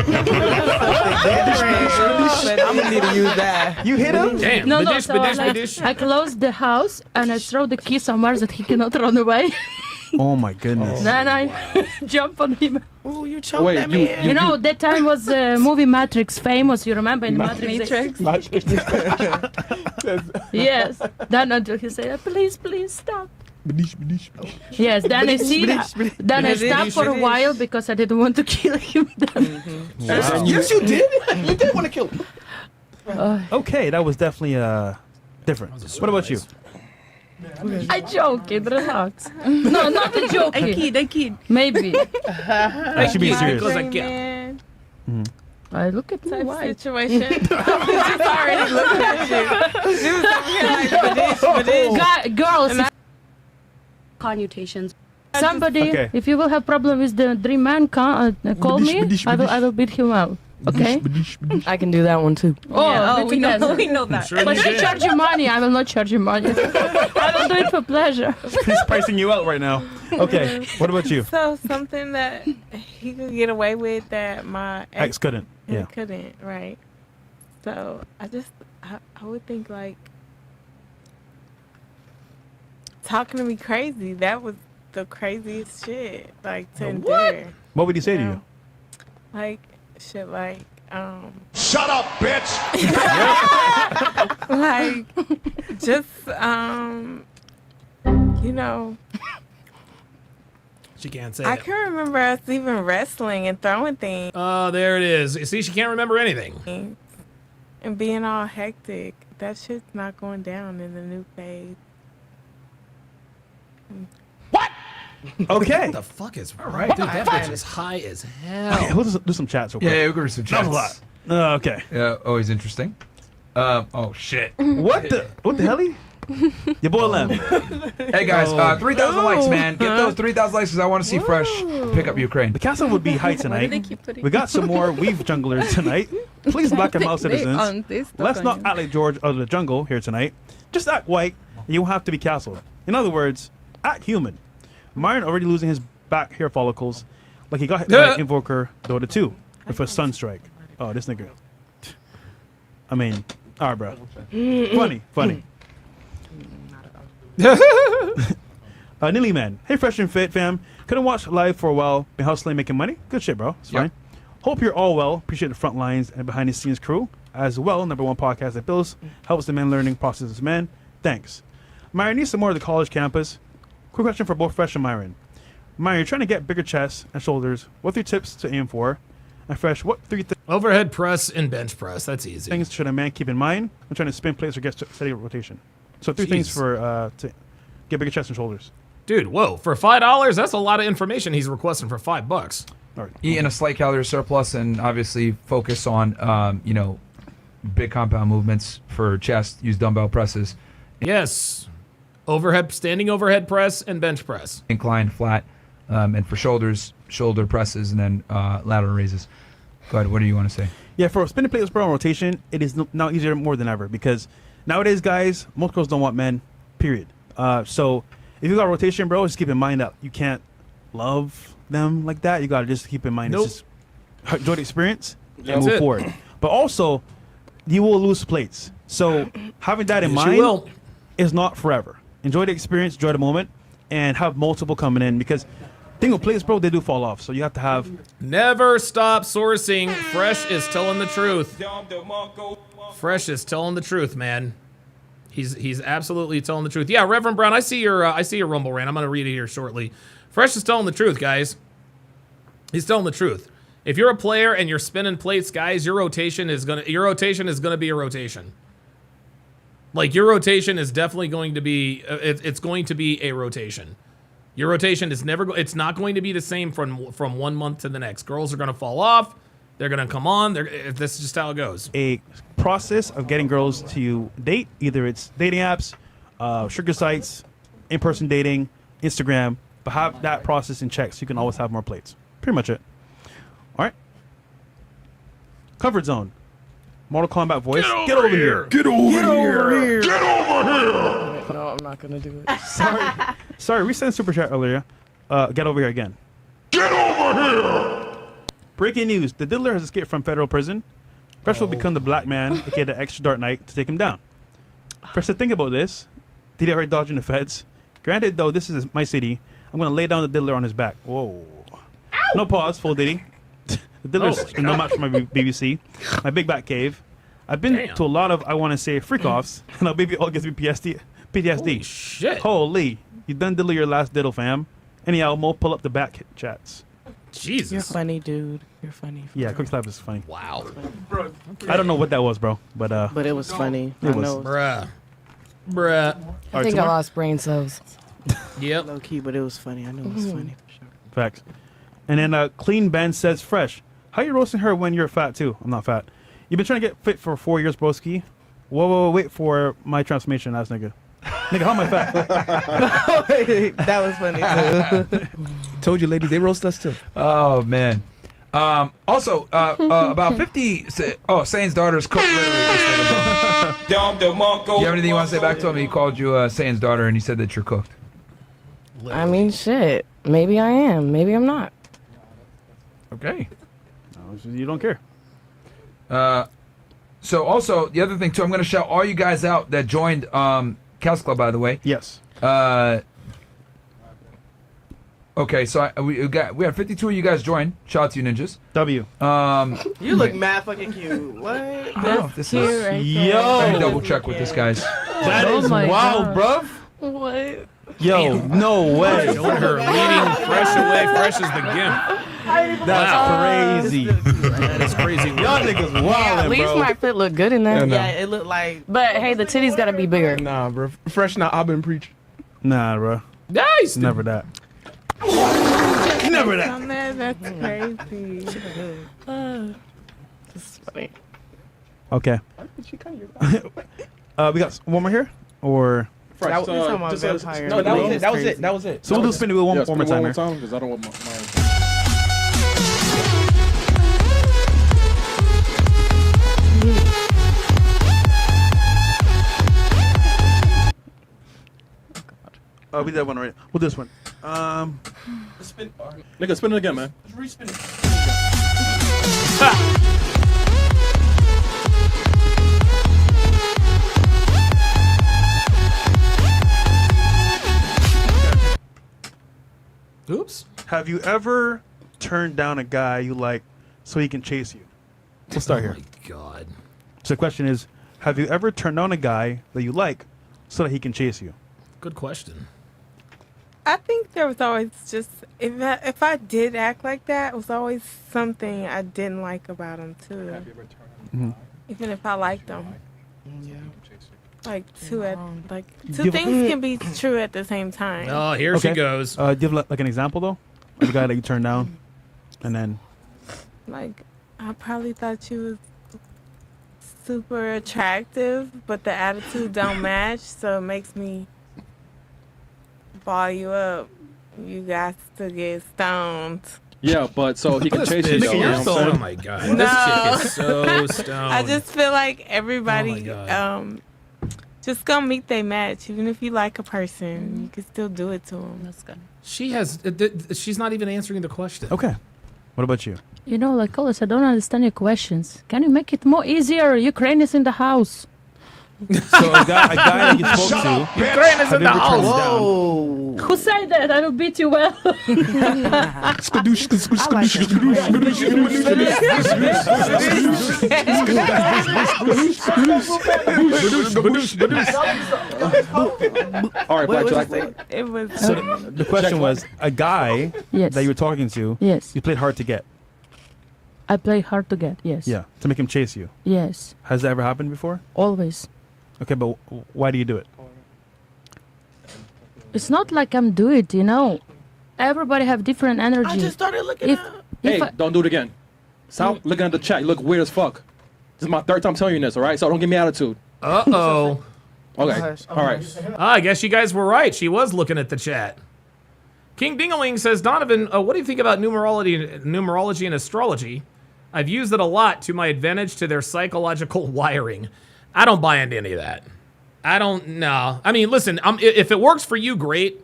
I'm gonna need to use that. You hit him? Damn. No, Badish, so badish, like, badish. I closed the house and I throw the key somewhere that he cannot run away. Oh my goodness. Then I jump on him. Oh, you choked Wait, that you- man. You know, that time was movie Matrix famous. You remember in Matrix? Yes. Then until he said, please, please stop. Yes, then I see. Then I stopped for a while because I didn't want to kill him. Yes, you did. You did want to kill him. Okay, that was definitely different. What about you? I joking, relax. No, not a joking. I kid. Maybe. I should be serious. Because I can't. Man, I look at me. type Why? situation. She's already looking at you. She was over here like, badish. Girls, Connotations. somebody, Okay. if you will have problem with the dream man, call me. I will beat him out. Okay. I can do that one too. Oh, we know, we know that. Sure But you I did. charge you money. I will not charge you money. I will do it for pleasure. He's pricing you out right now. Okay, what about you? So something that he could get away with that my Ex couldn't. he Yeah. couldn't, right? So I would think like talking to me crazy. That was the craziest shit. Like to endure. What would he say to Yeah. you? Like shit like Shut up, bitch. like just you know, She can't say I it. can remember us even wrestling and throwing things Oh, there it is. You see, she can't remember anything. and being all hectic. That shit's not going down in the new phase. Okay. What the fuck is right? Dude, that bitch is high as hell. Okay, we'll just do some chats real quick. Yeah, we'll go to some That was chats. a lot. Okay. Yeah, always interesting. Oh shit. What the hell? Your boy Lem. Hey guys, 3,000 likes, man. Get those 3,000 likes because I want to see Fresh pick up Ukraine. The castle would be high tonight. We got some more weave junglers tonight. Please black and mouse citizens. Let's not act like George of the jungle here tonight. Just act white. You don't have to be castled. In other words, act human. Myron already losing his back hair follicles like he got hit by Invoker Dota 2 with a Sunstrike. Oh, this nigga. I mean, alright, bro. Funny. Nilly Man. Hey, Fresh and Fit fam. Couldn't watch live for a while. Been hustling, making money. Good shit, bro. It's fine. Hope you're all well. Appreciate the front lines and behind the scenes crew as well. #1 podcast that builds, helps the men learning process as men. Thanks. Myron needs some more of the college campus. Quick question for both Fresh and Myron. Myron, you're trying to get bigger chests and shoulders. What 3 tips to aim for? And Fresh, what 3 Overhead press and bench press. That's easy. things should a man keep in mind when trying to spin plates or get steady rotation? So 3 things Jeez. for to get bigger chest and shoulders. Dude, whoa. For $5, that's a lot of information he's requesting for $5. All right. Eat in a slight calorie surplus and obviously focus on, big compound movements for chest. Use dumbbell presses. Yes. Standing overhead press and bench press. Incline, flat. And for shoulders, shoulder presses and then lateral raises. Go ahead. What do you want to say? Yeah, for spinning plates bro on rotation, it is now easier more than ever because nowadays, guys, most girls don't want men, period. So if you got rotation, bro, just keep in mind that you can't love them like that. You got to just keep in mind it's just enjoy the experience and move forward. But also, you will lose plates. So having that in mind is not forever. Enjoy the experience, enjoy the moment, and have multiple coming in because thing with plates, bro, they do fall off. So you have to have... Never stop sourcing. Fresh is telling the truth. Fresh is telling the truth, man. He's absolutely telling the truth. Yeah, Reverend Brown, I see your Rumble rant. I'm gonna read it here shortly. Fresh is telling the truth, guys. He's telling the truth. If you're a player and you're spinning plates, guys, your rotation is gonna be a rotation. Like your rotation is definitely going to be it's going to be a rotation. Your rotation is it's not going to be the same from 1 month to the next. Girls are going to fall off. They're going to come on. This is just how it goes. A process of getting girls to date, either it's dating apps, sugar sites, in-person dating, Instagram, but have that process in check so you can always have more plates. Pretty much it. All right. Comfort zone. Mortal Kombat voice. Get over here. Get over here. Get over here. No, I'm not gonna do it. Sorry, we sent super chat earlier. Get over here again. Get over here. Breaking news: the diddler has escaped from federal prison. Fresh will become the black man, aka the extra dark knight, to take him down. Fresh said, think about this. Did he already dodge in the feds? Granted, though, this is my city. I'm gonna lay down the diddler on his back. Whoa. No pause, full Diddy. The diddler's no match for my BBC. My big back cave. I've been to a lot of, I want to say, freak-offs, and our baby all gives me PTSD. Holy shit. Holy. You done diddle your last diddle, fam. Anyhow, Mo, pull up the back chats. Jesus. You're funny, dude. You're funny. Yeah, Quick Slap is funny. Wow. I don't know what that was, bro, but it was funny. It was. Bruh. I think I lost brain cells. Yep. Low key, but it was funny. I know it was funny for sure. Facts. And then Clean Ben says, Fresh, how you roasting her when you're fat too? I'm not fat. You've been trying to get fit for 4 years, broski. Whoa, wait for my transformation, ass nigga. Nigga, how am I fat? That was funny too. Told you, ladies, they roast us too. Oh man. Also, about 50. Saint's daughter's cooked literally. Do you have anything you want to say back to him? He called you Saint's daughter, and he said that you're cooked. I mean, shit. Maybe I am. Maybe I'm not. Okay. No, you don't care. So also the other thing too, I'm going to shout all you guys out that joined Cast Club, by the way. Yes. Okay, so we had 52 of you guys join. Shout out to you, ninjas. W. You look mad fucking cute. What? This is Right let me double check with this, guys. That is wild, bruv. What? Yo, no way. Showing her leading Fresh away. Fresh is the gimp. That's crazy. That is crazy. Y'all niggas wildin', At least bro. my fit look good in there. Yeah, it looked like. But hey, the titties gotta be bigger. Nah, bro. Fresh not I've been preaching. Nah, bro. Nice. Never that. Never that. That's crazy. This is funny. Okay. We got one more here? Or... Fresh. That was vampire. No, that was it. That was it. That was it. So we'll do spin the wheel one more time here. Because I don't want my We did one already. We'll do this one. Spin. Nigga, spin it again, man. Respin it. Oops. Have you ever turned down a guy you like so he can chase you? We'll start here. Oh my God. So the question is, have you ever turned down a guy that you like so that he can chase you? Good question. I think there was always just if I did act like that, it was always something I didn't like about him too. Have you ever turned Even if I liked him. Yeah. Like two things can be true at the same time. Oh, here she goes. Do you have like an example though? Of a guy that you turned down, and then Like I probably thought she was super attractive, but the attitude don't match, so it makes me ball you up. You got to get stoned. Yeah, but so he can chase you. Bitch, Though, you know what I'm saying? oh my God. No. This chick is so stoned. I just feel like everybody Oh my God. just gonna meet they match. Even if you like a person, you can still do it to them. That's good. She's not even answering the question. okay. What about you? You know, like, Colas, I don't understand your questions. Can you make it more easier? Ukraine is in the house. So a guy that you spoke to, Ukraine is in the house. Whoa. Who said that? I will beat you well. All right, What was Black it Jack. say? It was. So the question was a guy Yes. that you were talking to. Yes. You played hard to get. I play hard to get. Yes. Yeah. To make him chase you. Yes. Has that ever happened before? Always. Okay, but why do you do it? It's not like I'm do it, you know. Everybody have different energy. I just started looking If, up. Hey, if I, don't do it again. Stop looking at the chat. You look weird as fuck. This is my third time telling you this, all right? So don't give me attitude. Uh-oh. Okay. All right. I guess you guys were right. She was looking at the chat. King Dingaling says, Donovan, what do you think about numerology and astrology? I've used it a lot to my advantage to their psychological wiring. I don't buy into any of that. I don't know. I mean, listen, if it works for you, great.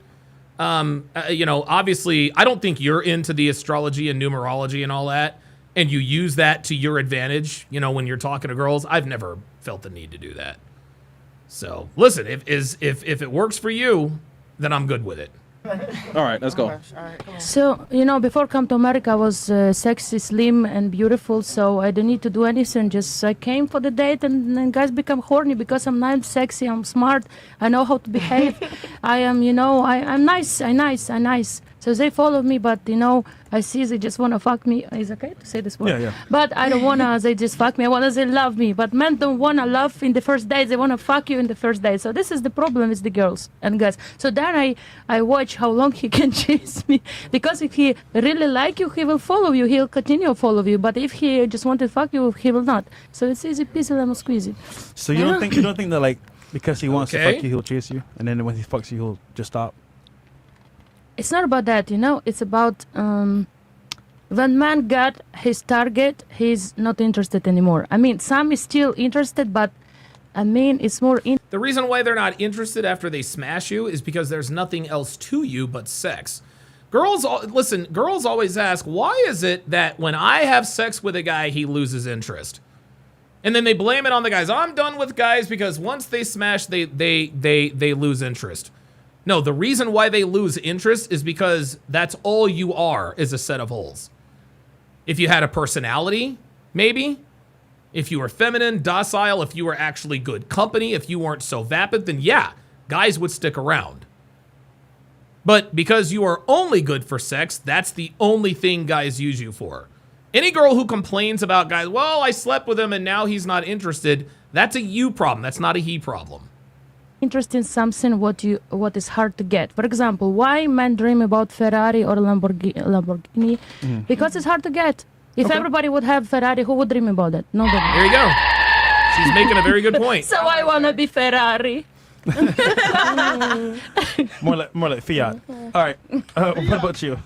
You know, obviously, I don't think you're into the astrology and numerology and all that, and you use that to your advantage, you know, when you're talking to girls. I've never felt the need to do that. So, listen, if it works for you, then I'm good with it. All right, let's go. so, you know, before come to America, I was sexy, slim, and beautiful, so I didn't need to do anything. Just I came for the date, and then guys become horny because I'm not sexy, I'm smart, I know how to behave. I am, you know, I'm nice, I'm nice. So they follow me, but, you know, I see they just want to fuck me. Is it okay to say this word? Yeah, yeah. But I don't want to, they just fuck me. I want to, they love me. But men don't want to love in the first date. They want to fuck you in the first date. So this is the problem with the girls and guys. So then I watch how long he can chase me. Because if he really like you, he will follow you. He'll continue to follow you. But if he just want to fuck you, he will not. So it's easy peasy lemon squeezy. So you don't think that like because he wants to fuck you, he'll chase you, and then when he fucks you, he'll just stop? It's not about that, you know. It's about when man got his target, he's not interested anymore. I mean, some is still interested, but I mean, it's more The reason why they're not interested after they smash you is because there's nothing else to you but sex. Girls, listen, girls always ask, why is it that when I have sex with a guy, he loses interest? And then they blame it on the guys. I'm done with guys because once they smash, they lose interest. No, the reason why they lose interest is because that's all you are, is a set of holes. If you had a personality, maybe. If you were feminine, docile, if you were actually good company, if you weren't so vapid, then yeah, guys would stick around. But because you are only good for sex, that's the only thing guys use you for. Any girl who complains about guys, well, I slept with him and now he's not interested, that's a you problem. That's not a he problem. interest in something what is hard to get. For example, why men dream about Ferrari or Lamborghini? Because it's hard to get. If everybody would have Ferrari, who would dream about it? Nobody. There you go. She's making a very good point. So I want to be Ferrari. more like Fiat. All right. What about you?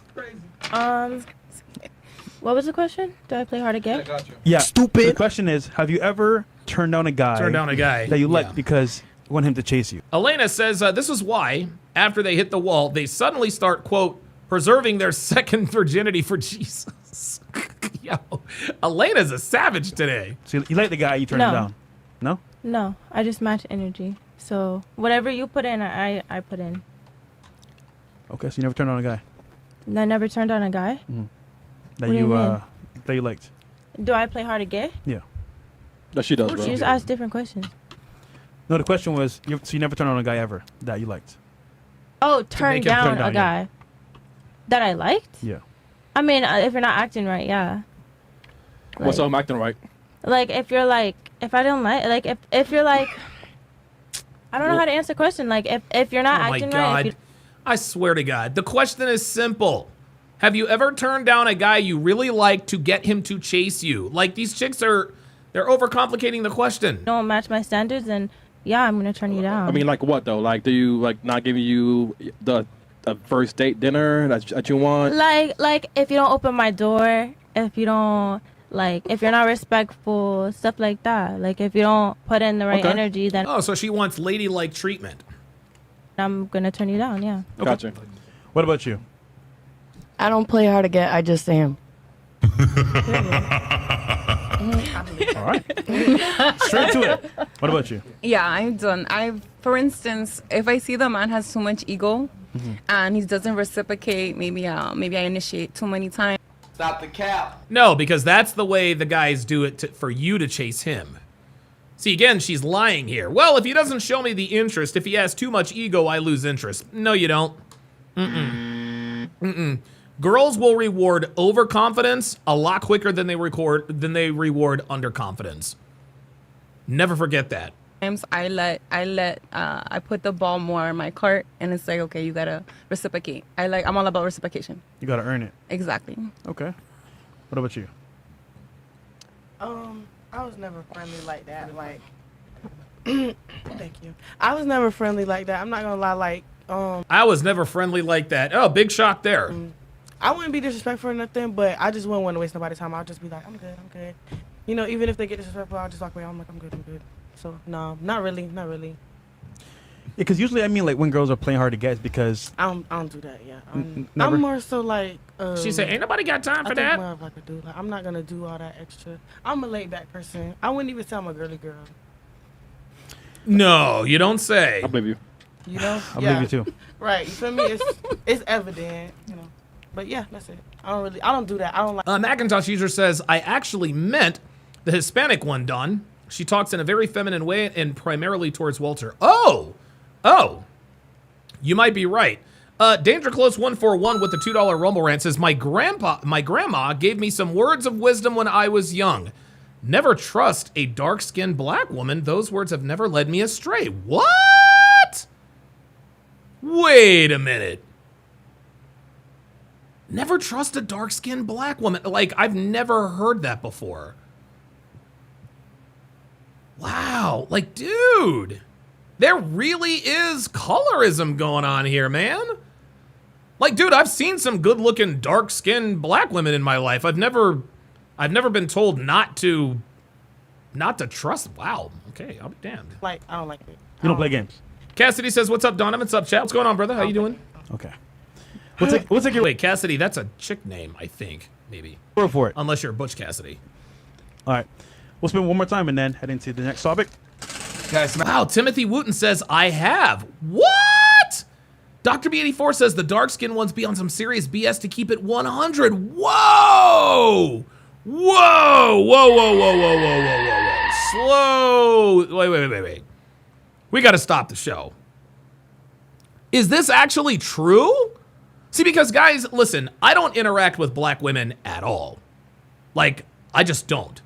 What was the question? Do I play hard to get? Yeah. Stupid. The question is, have you ever turned down a guy that you liked because you want him to chase you? Elena says this is why, after they hit the wall, they suddenly start, quote, preserving their second virginity for Jesus. Yo, Elena's a savage today. So you like the guy, you turn him down? No? No, I just match energy. So whatever you put in, I put in. Okay, so you never turned on a guy? I never turned on a guy. That What do you that you liked? Do I play hard to get? Yeah. That she does, bro. She just asked different questions. No, the question was, so you never turned on a guy ever that you liked? Oh, turn make him down turn down, a guy that I liked? Yeah. I mean, if you're not acting right, yeah. What's up, I'm acting right? Like, if you're like, if I don't like if you're like, I don't know how to answer the question. Like, if you're not Oh my acting God. right. If you, I swear to God. The question is simple. Have you ever turned down a guy you really like to get him to chase you? Like, these chicks they're overcomplicating the question. don't match my standards, then yeah, I'm gonna turn you down. I mean, like what though? Like, do you like not giving you the first date dinner that you want? like if you don't open my door, if you don't if you're not respectful, stuff like that. Like if you don't put in the right energy, then Oh, so she wants ladylike treatment. I'm gonna turn you down. Yeah. Gotcha. What about you? I don't play hard to get. I just am. All right. Straight to it. What about you? Yeah, I'm done. For instance, if I see the man has too much ego and he doesn't reciprocate, maybe I initiate too many times. Stop the cap. No, because that's the way the guys do it for you to chase him. See, again, she's lying here. Well, if he doesn't show me the interest, if he has too much ego, I lose interest. No, you don't. Girls will reward overconfidence a lot quicker than they reward underconfidence. Never forget that. Sometimes I put the ball more in my cart, and it's like, okay, you gotta reciprocate. I'm all about reciprocation. You gotta earn it. Exactly. Okay. What about you? I was never friendly like that. Like, thank you. I was never friendly like that. I'm not gonna lie. Like, I was never friendly like that. Oh, big shock there. I wouldn't be disrespectful or nothing, but I just wouldn't want to waste nobody's time. I'll just be like, I'm good. You know, even if they get disrespectful, I'll just walk away. I'm like, I'm good. So no, not really. Yeah, because usually, I mean, like when girls are playing hard to get, because I don't do that. Yeah, I'm more so like. She said, "Ain't nobody got time for that." More of like a dude. Like, I'm not gonna do all that extra. I'm a laid back person. I wouldn't even say I'm a girly girl. No, you don't say. I believe you. You know, I believe you too. Right. You feel me? It's evident. You know. But yeah, that's it. I don't do that. I don't like. Macintosh user says, I actually meant the Hispanic one, Don. She talks in a very feminine way and primarily towards Walter. Oh, you might be right. Danger Close 141 with the $2 Rumble rant says, my grandma gave me some words of wisdom when I was young. Never trust a dark-skinned black woman. Those words have never led me astray. What? Wait a minute. Never trust a dark-skinned black woman. Like, I've never heard that before. Wow. Like, dude, there really is colorism going on here, man. Like, dude, I've seen some good-looking, dark-skinned black women in my life. I've never been told not to trust. Wow. Okay, I'll be damned. Like, I don't like it. You don't play games. Cassidy says, "What's up, Donovan? What's up, chat? What's going on, brother? How you doing?" Okay. What's your Wait, Cassidy? That's a chick name, I think. Maybe. Go for it. Unless you're Butch Cassidy. All right. We'll spend one more time and then head into the next topic. Guys, wow, Timothy Wooten says, I have. What? Dr. B84 says the dark-skinned ones be on some serious BS to keep it 100. Whoa! Whoa. Slow. Wait. We got to stop the show. Is this actually true? See, because guys, listen, I don't interact with black women at all. Like, I just don't.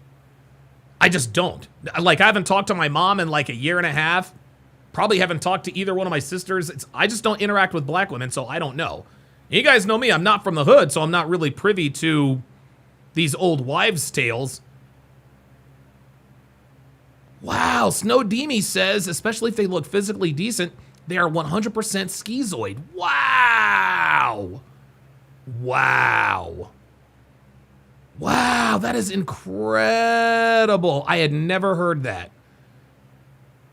Like, I haven't talked to my mom in like a year and a half. Probably haven't talked to either one of my sisters. I just don't interact with black women, so I don't know. You guys know me. I'm not from the hood, so I'm not really privy to these old wives' tales. Wow, Snow Demi says, especially if they look physically decent, they are 100% schizoid. Wow, that is incredible. I had never heard that.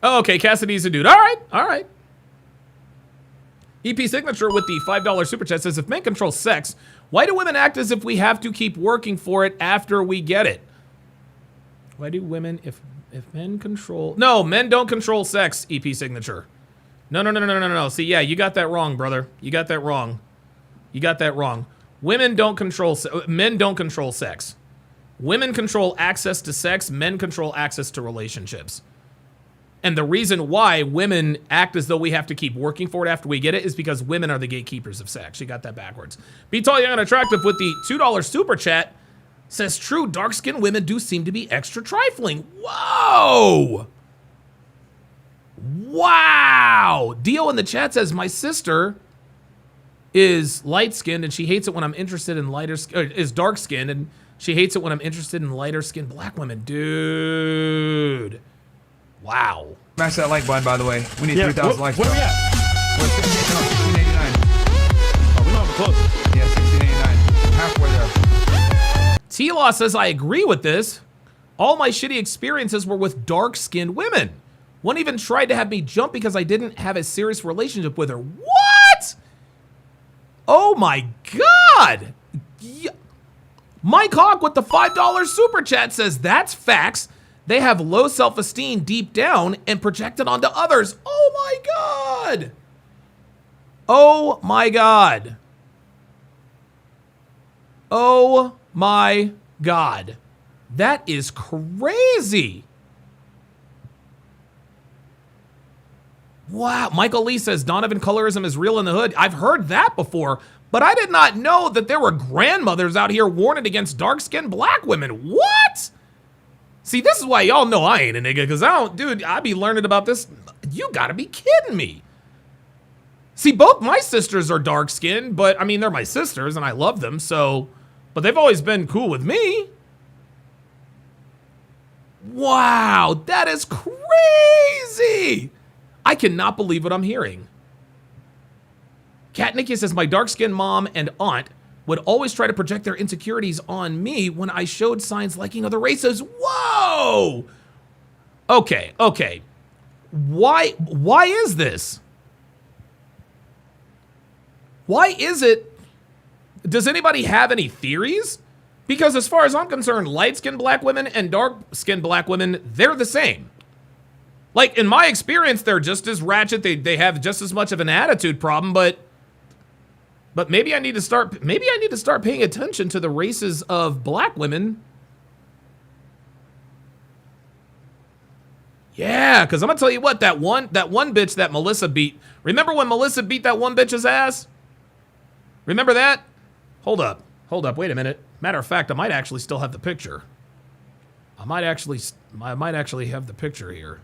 Oh, okay, Cassidy's a dude. All right. EP Signature with the $5 super chat says, if men control sex, why do women act as if we have to keep working for it after we get it? Why do women, if men control... No, men don't control sex, EP Signature. No. See, yeah, you got that wrong, brother. You got that wrong. Women don't control... Men don't control sex. Women control access to sex. Men control access to relationships. And the reason why women act as though we have to keep working for it after we get it is because women are the gatekeepers of sex. You got that backwards. Be Tall, Young, and Attractive with the $2 super chat says, true, dark-skinned women do seem to be extra trifling. Whoa! Wow! Dio in the chat says, my sister is light-skinned and she hates it when I'm interested in is dark-skinned and she hates it when I'm interested in lighter-skinned black women. Dude. Wow. Smash that like button, by the way. We need 3,000 likes. What are we at? We're 1689. Oh, we don't have a close. Yeah, 1689. Halfway there. T-Law says, I agree with this. All my shitty experiences were with dark-skinned women. One even tried to have me jump because I didn't have a serious relationship with her. What? Oh my God. Mike Hawk with the $5 super chat says, that's facts. They have low self-esteem deep down and project it onto others. Oh my God. Oh my God. Oh my God. That is crazy. Wow. Michael Lee says Donovan colorism is real in the hood. I've heard that before, but I did not know that there were grandmothers out here warning against dark-skinned black women. What? See, this is why y'all know I ain't a nigga, because I be learning about this. You gotta be kidding me. See, both my sisters are dark-skinned, but I mean, they're my sisters and I love them, so, but they've always been cool with me. Wow, that is crazy. I cannot believe what I'm hearing. Kat Nikki says, my dark-skinned mom and aunt would always try to project their insecurities on me when I showed signs liking other races. Whoa! Okay. Why is this? Why is it? Does anybody have any theories? Because as far as I'm concerned, light-skinned black women and dark-skinned black women, they're the same. Like, in my experience, they're just as ratchet. They have just as much of an attitude problem, but maybe I need to start paying attention to the races of black women. Yeah, because I'm gonna tell you what, that one bitch that Melissa beat. Remember when Melissa beat that one bitch's ass? Remember that? Hold up, wait a minute. Matter of fact, I might actually still have the picture. I might actually have the picture here.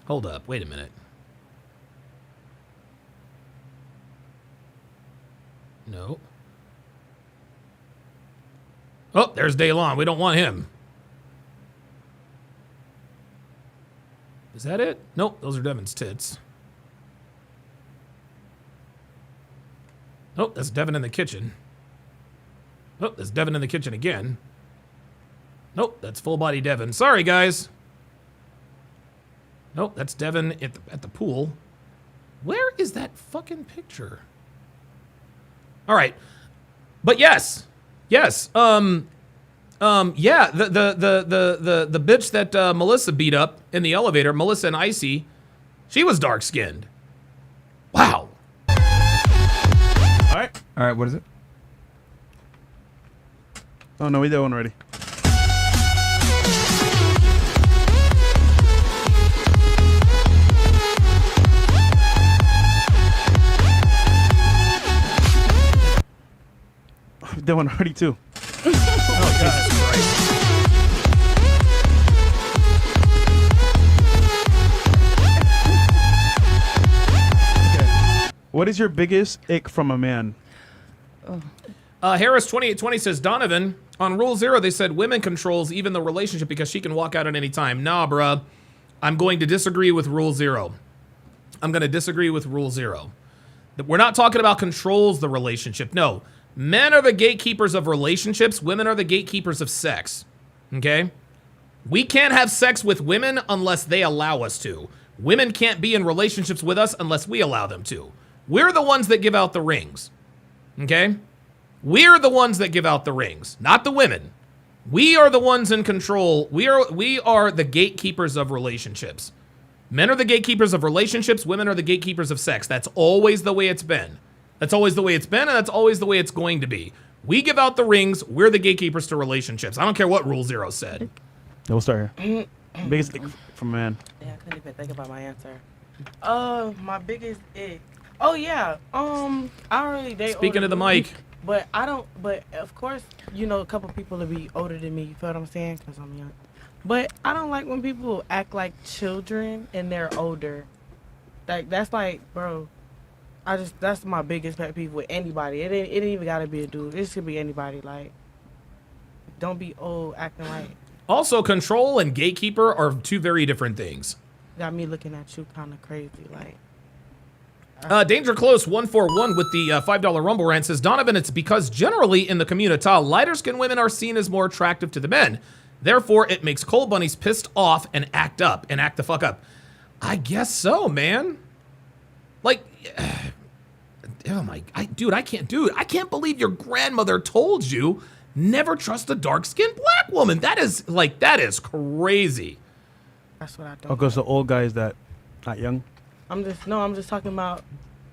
Hold up, wait a minute. No. Oh, there's Daylon. We don't want him. Is that it? Nope, those are Devin's tits. Oh, that's Devin in the kitchen. Oh, that's Devin in the kitchen again. Nope, that's full body Devin. Sorry, guys. Nope, that's Devin at the pool. Where is that fucking picture? All right, but yes, yeah, the bitch that Melissa beat up in the elevator, Melissa and Icy, she was dark skinned. Wow. All right, what is it? Oh no, we did one already. We did one already too. Oh, Jesus Christ. What is your biggest ick from a man? Harris 2820 says, Donovan, on Rule 0, they said women controls even the relationship because she can walk out at any time. Nah, bruh. I'm going to disagree with Rule 0. I'm going to disagree with Rule 0. We're not talking about controls the relationship. No. Men are the gatekeepers of relationships. Women are the gatekeepers of sex. Okay? We can't have sex with women unless they allow us to. Women can't be in relationships with us unless we allow them to. We're the ones that give out the rings. Okay? We're the ones that give out the rings, not the women. We are the ones in control. We are the gatekeepers of relationships. Men are the gatekeepers of relationships. Women are the gatekeepers of sex. That's always the way it's been. That's always the way it's been, and that's always the way it's going to be. We give out the rings. We're the gatekeepers to relationships. I don't care what Rule 0 said. Yeah, we'll start here. Biggest ick from a man. Yeah, I couldn't even think about my answer. My biggest ick. Oh yeah. I don't really date. Speaking of the mic. But I don't. But of course, you know, a couple people will be older than me. You feel what I'm saying? Because I'm young. But I don't like when people act like children and they're older. Like that's like, bro. That's my biggest pet peeve with anybody. It ain't even gotta be a dude. It should be anybody. Like, don't be old acting like. Also, control and gatekeeper are two very different things. Got me looking at you kind of crazy, like. Danger Close 141 with the $5 Rumble rant says, Donovan, it's because generally in the community, lighter-skinned women are seen as more attractive to the men. Therefore, it makes coal bunnies pissed off and act the fuck up. I guess so, man. Like, oh my, I can't believe your grandmother told you never trust a dark-skinned black woman. That is crazy. That's what I don't. Oh, because the old guys that not young. I'm just talking about,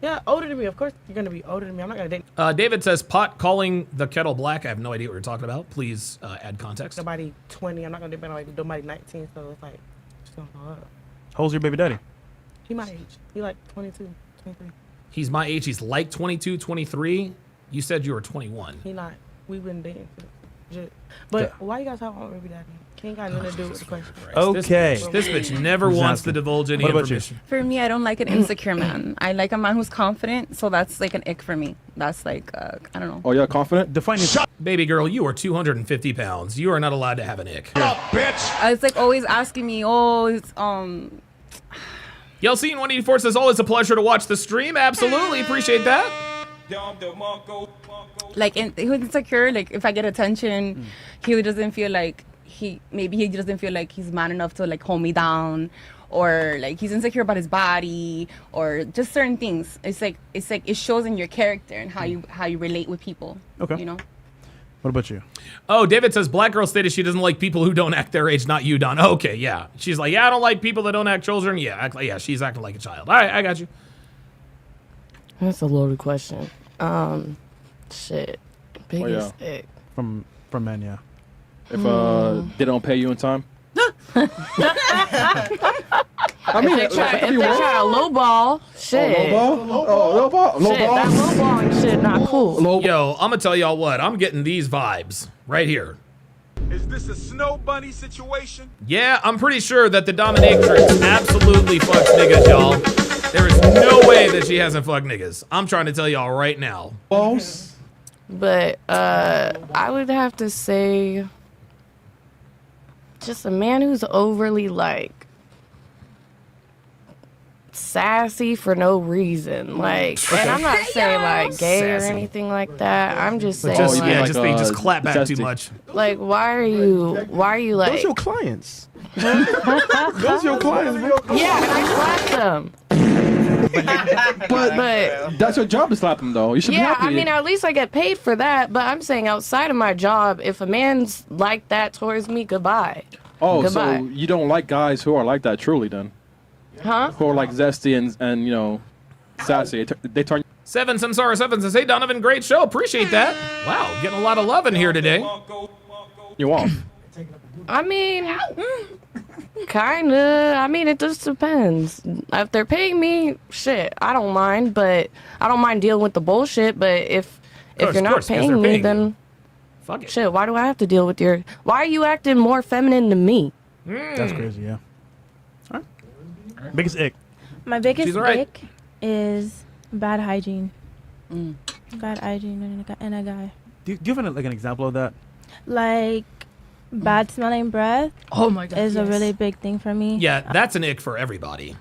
yeah, older than me. Of course, you're going to be older than me. I'm not going to date. David says, pot calling the kettle black. I have no idea what you're talking about. Please add context. Nobody 20. I'm not going to date nobody 19, so it's like, just don't go up. How old's your baby daddy? He my age. He like 22, 23. He's my age. He's like 22, 23. You said you were 21. He not. We've been dating. But why you guys talking about baby daddy? Ain't got nothing to do with the question. Okay. This bitch never wants to divulge any information. For me, I don't like an insecure man. I like a man who's confident, so that's like an ick for me. That's like, I don't know. Oh, you're confident? Define it. Baby girl, you are 250 pounds. You are not allowed to have an ick. It's like always asking me, Yelseen 184 says, always a pleasure to watch the stream. Absolutely. Appreciate that. Like, he's insecure. Like, if I get attention, he doesn't feel like he doesn't feel like he's man enough to like hold me down, or like he's insecure about his body, or just certain things. It's like it shows in your character and how you relate with people. Okay. You know. What about you? Oh, David says black girl stated she doesn't like people who don't act their age. Not you, Don. Okay, yeah. She's like, yeah, I don't like people that don't act children. Yeah, she's acting like a child. All right, I got you. That's a loaded question. Shit. Biggest ick. From men, yeah. If they don't pay you in time. I mean, if they try to lowball, shit. Lowball? Shit, that lowballing shit not cool. Yo, I'm gonna tell y'all what. I'm getting these vibes right here. Is this a snow bunny situation? Yeah, I'm pretty sure that the Dominatrix absolutely fucks niggas, y'all. There is no way that she hasn't fucked niggas. I'm trying to tell y'all right now. False. But I would have to say just a man who's overly like sassy for no reason. Like, and I'm not saying like gay Sassy. or anything like that. I'm just saying Just, like, yeah, just clap back too much. like why are you like Those your clients. Those your clients, bro. Yeah, and I slapped them. But that's your job to slap them, though. You should be Yeah, happy. I mean, at least I get paid for that. But I'm saying outside of my job, if a man's like that towards me, goodbye. Oh, Goodbye. so you don't like guys who are like that, truly, then? Huh? Who are like zesty and you know, sassy. They turn. Seven Samsara 7 says, hey, Donovan, great show. Appreciate that. Wow, getting a lot of love in here today. You off. I mean, kinda. I mean, it just depends. If they're paying me, shit, I don't mind. But I don't mind dealing with the bullshit. But if you're not paying me, then fuck it. Shit, why do I have to deal with your? Why are you acting more feminine than me? That's crazy, yeah. All right. Biggest ick. My biggest She's right. ick is bad hygiene. Bad hygiene in a guy. Do you have like an example of that? Like bad smelling breath. Oh my God, is a yes. really big thing for me. Yeah, that's an ick for everybody.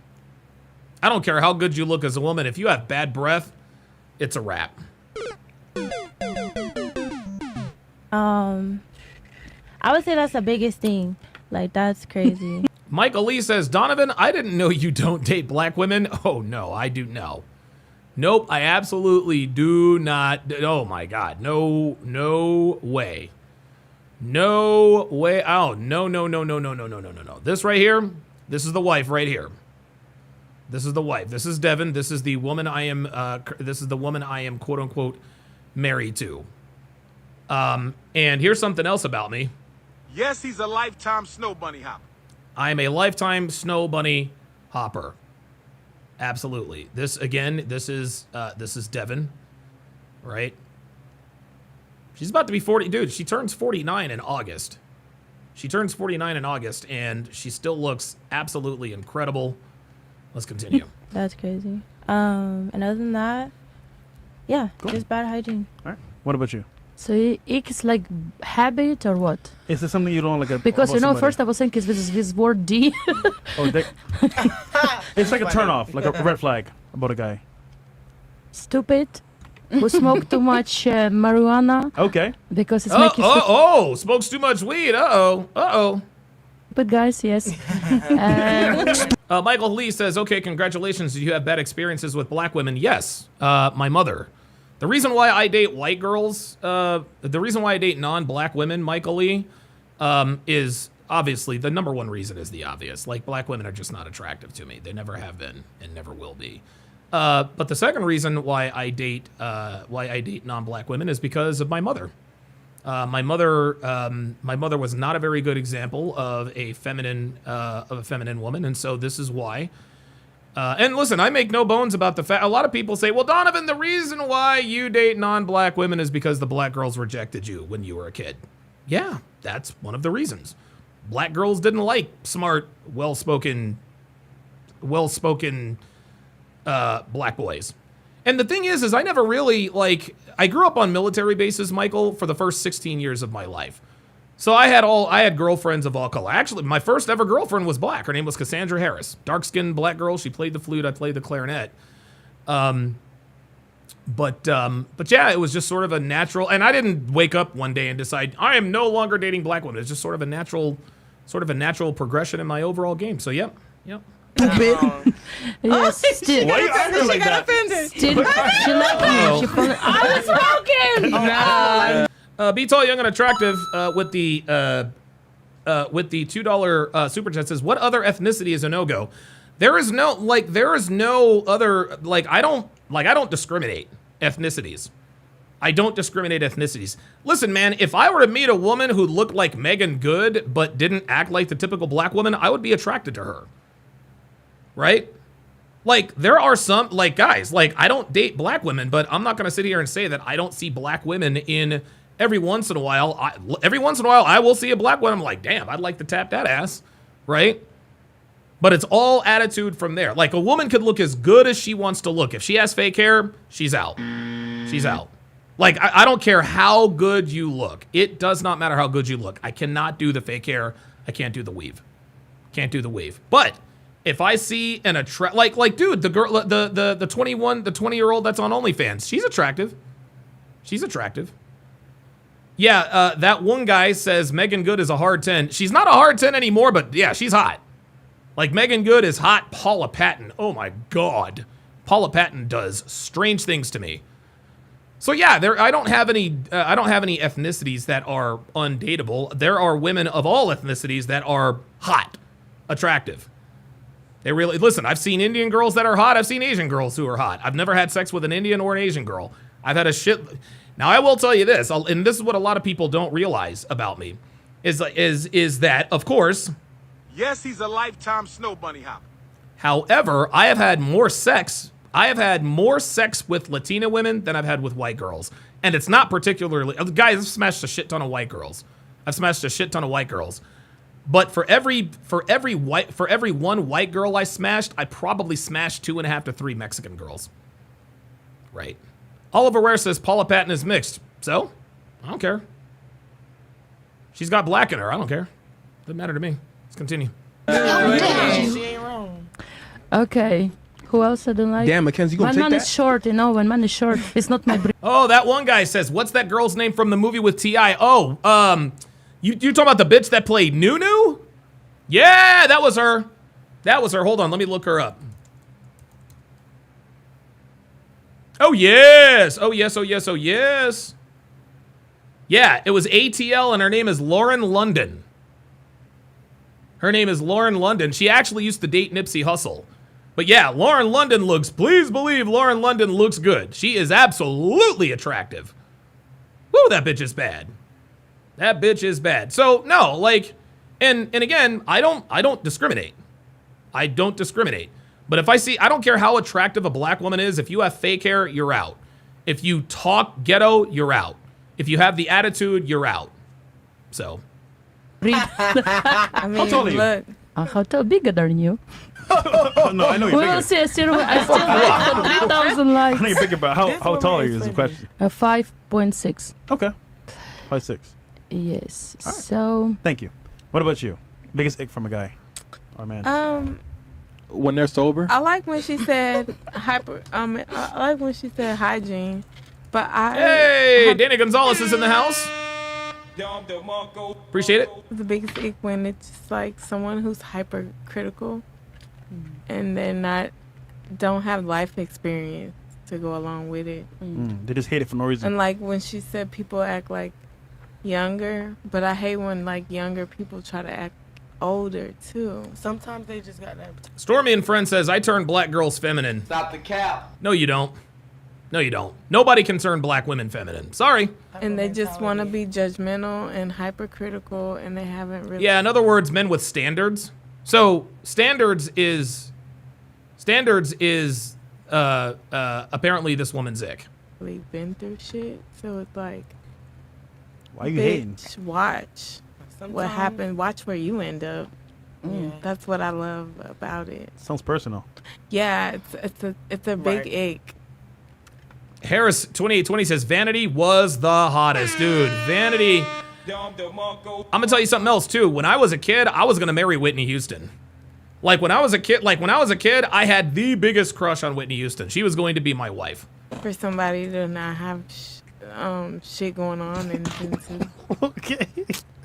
I don't care how good you look as a woman. If you have bad breath, it's a wrap. I would say that's the biggest thing. Like, that's crazy. Michael Lee says, Donovan, I didn't know you don't date black women. Oh, no, I do know. Nope, I absolutely do not. Oh, my God. No way. No way. Oh, no. This right here, this is the wife right here. This is the wife. This is Devin. This is the woman I am, quote unquote, married to. And here's something else about me. Yes, he's a lifetime snow bunny hopper. I am a lifetime snow bunny hopper. Absolutely. This is Devin, right? She's about to be 40. Dude, she turns 49 in August. And she still looks absolutely incredible. Let's continue. That's crazy. And other than that, yeah, just bad hygiene. All right. What about you? So ick is like habit or what? Is there something you don't like? Because you know, somebody? first I was thinking this word D. Oh, it's like a turn off, like a red flag about a guy. Stupid. Who smoke too much marijuana. Okay. Because it's making smokes too much weed. Uh-oh. But guys, yes. Michael Lee says, okay, congratulations. Did you have bad experiences with black women? Yes. My mother. The reason why I date white girls, the reason why I date non-black women, Michael Lee, is obviously the number one reason is the obvious. Like, black women are just not attractive to me. They never have been and never will be. But the second reason why I date non-black women is because of my mother. My mother was not a very good example of a feminine woman, and so this is why. And listen, I make no bones about the fact. A lot of people say, "Well, Donovan, the reason why you date non-black women is because the black girls rejected you when you were a kid." Yeah, that's one of the reasons. Black girls didn't like smart, well-spoken black boys. And the thing is I never really, like, I grew up on military bases, Michael, for the first 16 years of my life. So I had girlfriends of all color. Actually, my first ever girlfriend was black. Her name was Cassandra Harris. Dark-skinned black girl. She played the flute. I played the clarinet. But yeah, it was just sort of a natural, and I didn't wake up one day and decide I am no longer dating black women. It's just sort of a natural progression in my overall game. So yep. Yes, still. Why you acting like that? Still, she liked you. She found I was broken. Be tall, young, and attractive with the $2 super chat says, what other ethnicity is a no-go? There is no other, I don't discriminate ethnicities. I don't discriminate ethnicities. Listen, man, if I were to meet a woman who looked like Megan Good but didn't act like the typical black woman, I would be attracted to her. Right? Like, there are some, like, guys, like, I don't date black women, but I'm not going to sit here and say that I don't see black women in every once in a while. I will see a black woman. I'm like, damn, I'd like to tap that ass. Right? But it's all attitude from there. Like, a woman could look as good as she wants to look. If she has fake hair, she's out. She's out. Like, I don't care how good you look. It does not matter how good you look. I cannot do the fake hair. I can't do the weave. Can't do the weave. But if I see an like, dude, the girl, the 20-year-old that's on OnlyFans, she's attractive. She's attractive. Yeah, that one guy says Megan Good is a hard 10. She's not a hard 10 anymore, but yeah, she's hot. Like, Megan Good is hot. Paula Patton. Oh my God. Paula Patton does strange things to me. So yeah, I don't have any ethnicities that are undateable. There are women of all ethnicities that are hot, attractive. They really, listen, I've seen Indian girls that are hot. I've seen Asian girls who are hot. I've never had sex with an Indian or an Asian girl. I've had a shit. Now, I will tell you this, and this is what a lot of people don't realize about me, is that, of course. Yes, he's a lifetime snow bunny hopper. However, I have had more sex with Latina women than I've had with white girls. And it's not particularly, guys, I've smashed a shit ton of white girls. But for every one white girl I smashed, I probably smashed 2.5 to 3 Mexican girls. Right. Oliver Ware says Paula Patton is mixed. So, I don't care. She's got black in her. I don't care. Doesn't matter to me. Let's continue. She ain't wrong. Okay. Who else I don't like? Damn, Mackenzie, you gonna take that? When man is short, you know, when man is short, it's not my brain. Oh, that one guy says, what's that girl's name from the movie with T.I.? Oh, you talking about the bitch that played Nunu? Yeah, that was her. Hold on, let me look her up. Oh, yes. Yeah, it was ATL, and her name is Lauren London. She actually used to date Nipsey Hussle. But yeah, please believe Lauren London looks good. She is absolutely attractive. Woo, that bitch is bad. So, no, like, and again, I don't discriminate. But if I don't care how attractive a black woman is, if you have fake hair, you're out. If you talk ghetto, you're out. If you have the attitude, you're out. So. I mean, how tall are you? Look. How tall? Bigger than you. No, I know you're bigger. We'll see. I still like for 3,000 likes. I know you're bigger, but how tall are you is the question. 5.6. Okay. 5'6". Yes. Right. So. Thank you. What about you? Biggest ick from a guy or man? When they're sober. I like when she said I like when she said hygiene, but Hey, Danny Gonzalez is in the house. Appreciate it. The biggest ick when it's just like someone who's hypercritical, and they're don't have life experience to go along with it. They just hate it for no reason. And like when she said people act like younger, but I hate when like younger people try to act older too. Sometimes they just got that. Stormy and Friend says, I turn black girls feminine. Stop the cap. No, you don't. No, you don't. Nobody can turn black women feminine. Sorry. And they just want to be judgmental and hypercritical, and they haven't really. Yeah, in other words, men with standards. So standards is apparently this woman's ick. Really been through shit, so it's like. Why you hating? Watch what happened. Watch where you end up. Yeah. That's what I love about it. Sounds personal. Yeah, it's a big ick. Harris 2820 says Vanity was the hottest, dude. Vanity. I'm gonna tell you something else too. When I was a kid, I was gonna marry Whitney Houston. Like when I was a kid, I had the biggest crush on Whitney Houston. She was going to be my wife. For somebody to not have shit going on and okay.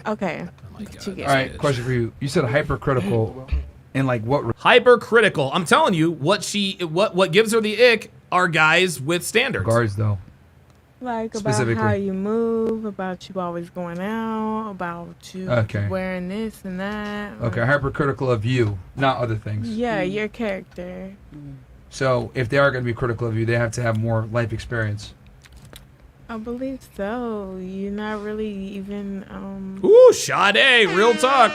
Okay. Oh All right, question for you. You said hypercritical, and like what? Hypercritical. I'm telling you, what gives her the ick are guys with standards. Regards though. Like about how you move, about you always going out, about you wearing this and that. Okay, hypercritical of you, not other things. Yeah, your character. So if they are going to be critical of you, they have to have more life experience. I believe so. You're not really even. Ooh, Sade, real talk.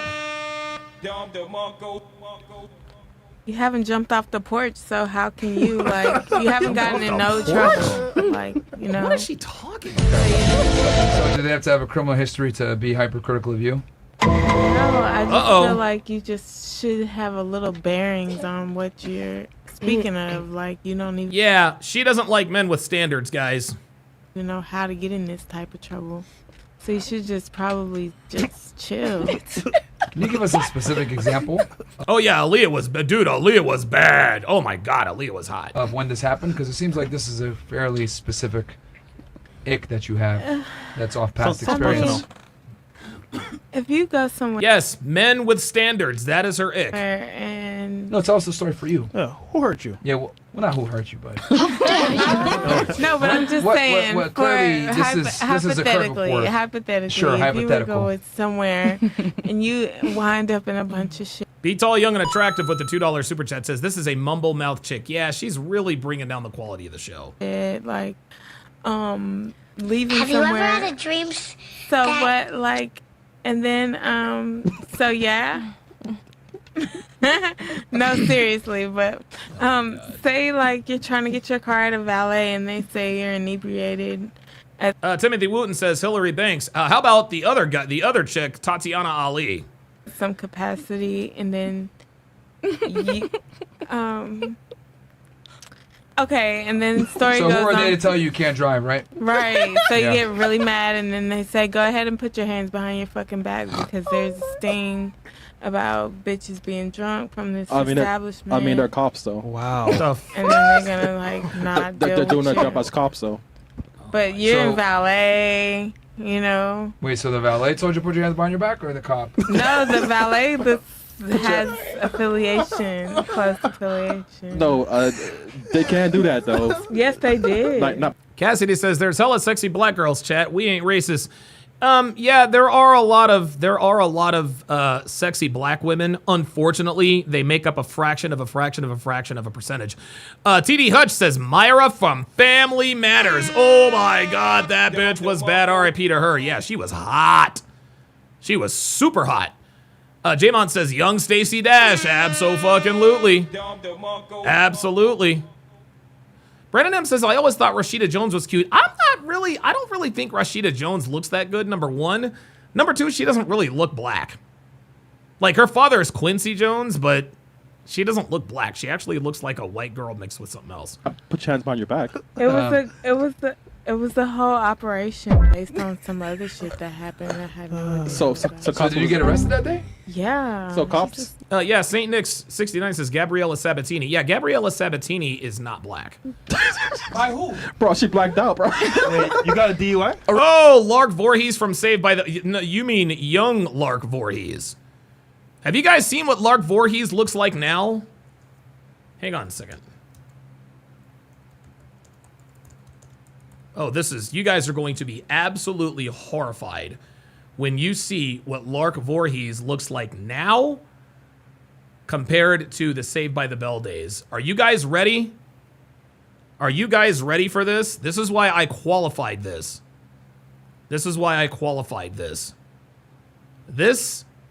You haven't jumped off the porch, so how can you like? You haven't gotten in no trouble, like you know. What is she talking about? So do they have to have a criminal history to be hypercritical of you? No, I just feel like you just should have a little bearings on what you're speaking of. Like you don't even. Yeah, she doesn't like men with standards, guys. You know how to get in this type of trouble, so you should just probably just chill. Can you give us a specific example? Oh yeah, Aaliyah was bad. Oh my God, Aaliyah was hot. Of when this happened? Because it seems like this is a fairly specific ick that you have that's off past experience. If you go somewhere. Yes, men with standards. That is her ick. And no, tell us the story for you. Who hurt you? Yeah, well not who hurt you, but. No, but I'm just saying. What clearly, this is a curtain report. Hypothetically, sure, if you would go with somewhere and you wind up in a bunch of shit. Be Tall, Young, and Attractive with the $2 super chat says, this is a mumble mouth chick. Yeah, she's really bringing down the quality of the show. Like, leaving Have somewhere. you ever had a dream? So what, like, and then, so yeah. No, seriously, but say like you're trying to get your car at a valet and they say you're inebriated. Timothy Wooten says Hillary Banks. How about the other guy, the other chick, Tatiana Ali? Some capacity, and then you, okay, and then the story so goes on. who are they to tell you can't drive, right? Right. So you get really mad, and then they say, go ahead and put your hands behind your fucking back because there's a sting about bitches being drunk from this establishment. They're cops, though. Wow. And then they're gonna like not deal They're doing with their you. job as cops, though. But you're in valet, you know. Wait, so the valet told you to put your hands behind your back, or the cop? No, the valet has affiliation, close affiliation. No, they can't do that though. Yes, they did. Like, not. Cassidy says there's hella sexy black girls. Chat. We ain't racist. Yeah, there are a lot of sexy black women. Unfortunately, they make up a fraction of a percentage. TD Hutch says Myra from Family Matters. Oh my God, that bitch was bad. R.I.P. to her. Yeah, she was hot. She was super hot. Jamon says young Stacey Dash. Abso-fucking-lutely. Absolutely. Brandon M says, I always thought Rashida Jones was cute. I don't really think Rashida Jones looks that good, number one. Number two, she doesn't really look black. Like, her father is Quincy Jones, but she doesn't look black. She actually looks like a white girl mixed with something else. Put your hands behind your back. It was the whole operation based on some other shit that happened. That had no idea So did you get arrested that day? Yeah. So cops? Yeah, St. Nick's 69 says Gabriella Sabatini. Yeah, Gabriella Sabatini is not black. By who? Bro, she blacked out, bro. Wait, you got a DUI? Oh, Lark Voorhees from Saved by the... No, you mean young Lark Voorhees. Have you guys seen what Lark Voorhees looks like now? Hang on a second. Oh, you guys are going to be absolutely horrified when you see what Lark Voorhees looks like now compared to the Saved by the Bell days. Are you guys ready? Are you guys ready for this? This is why I qualified this. This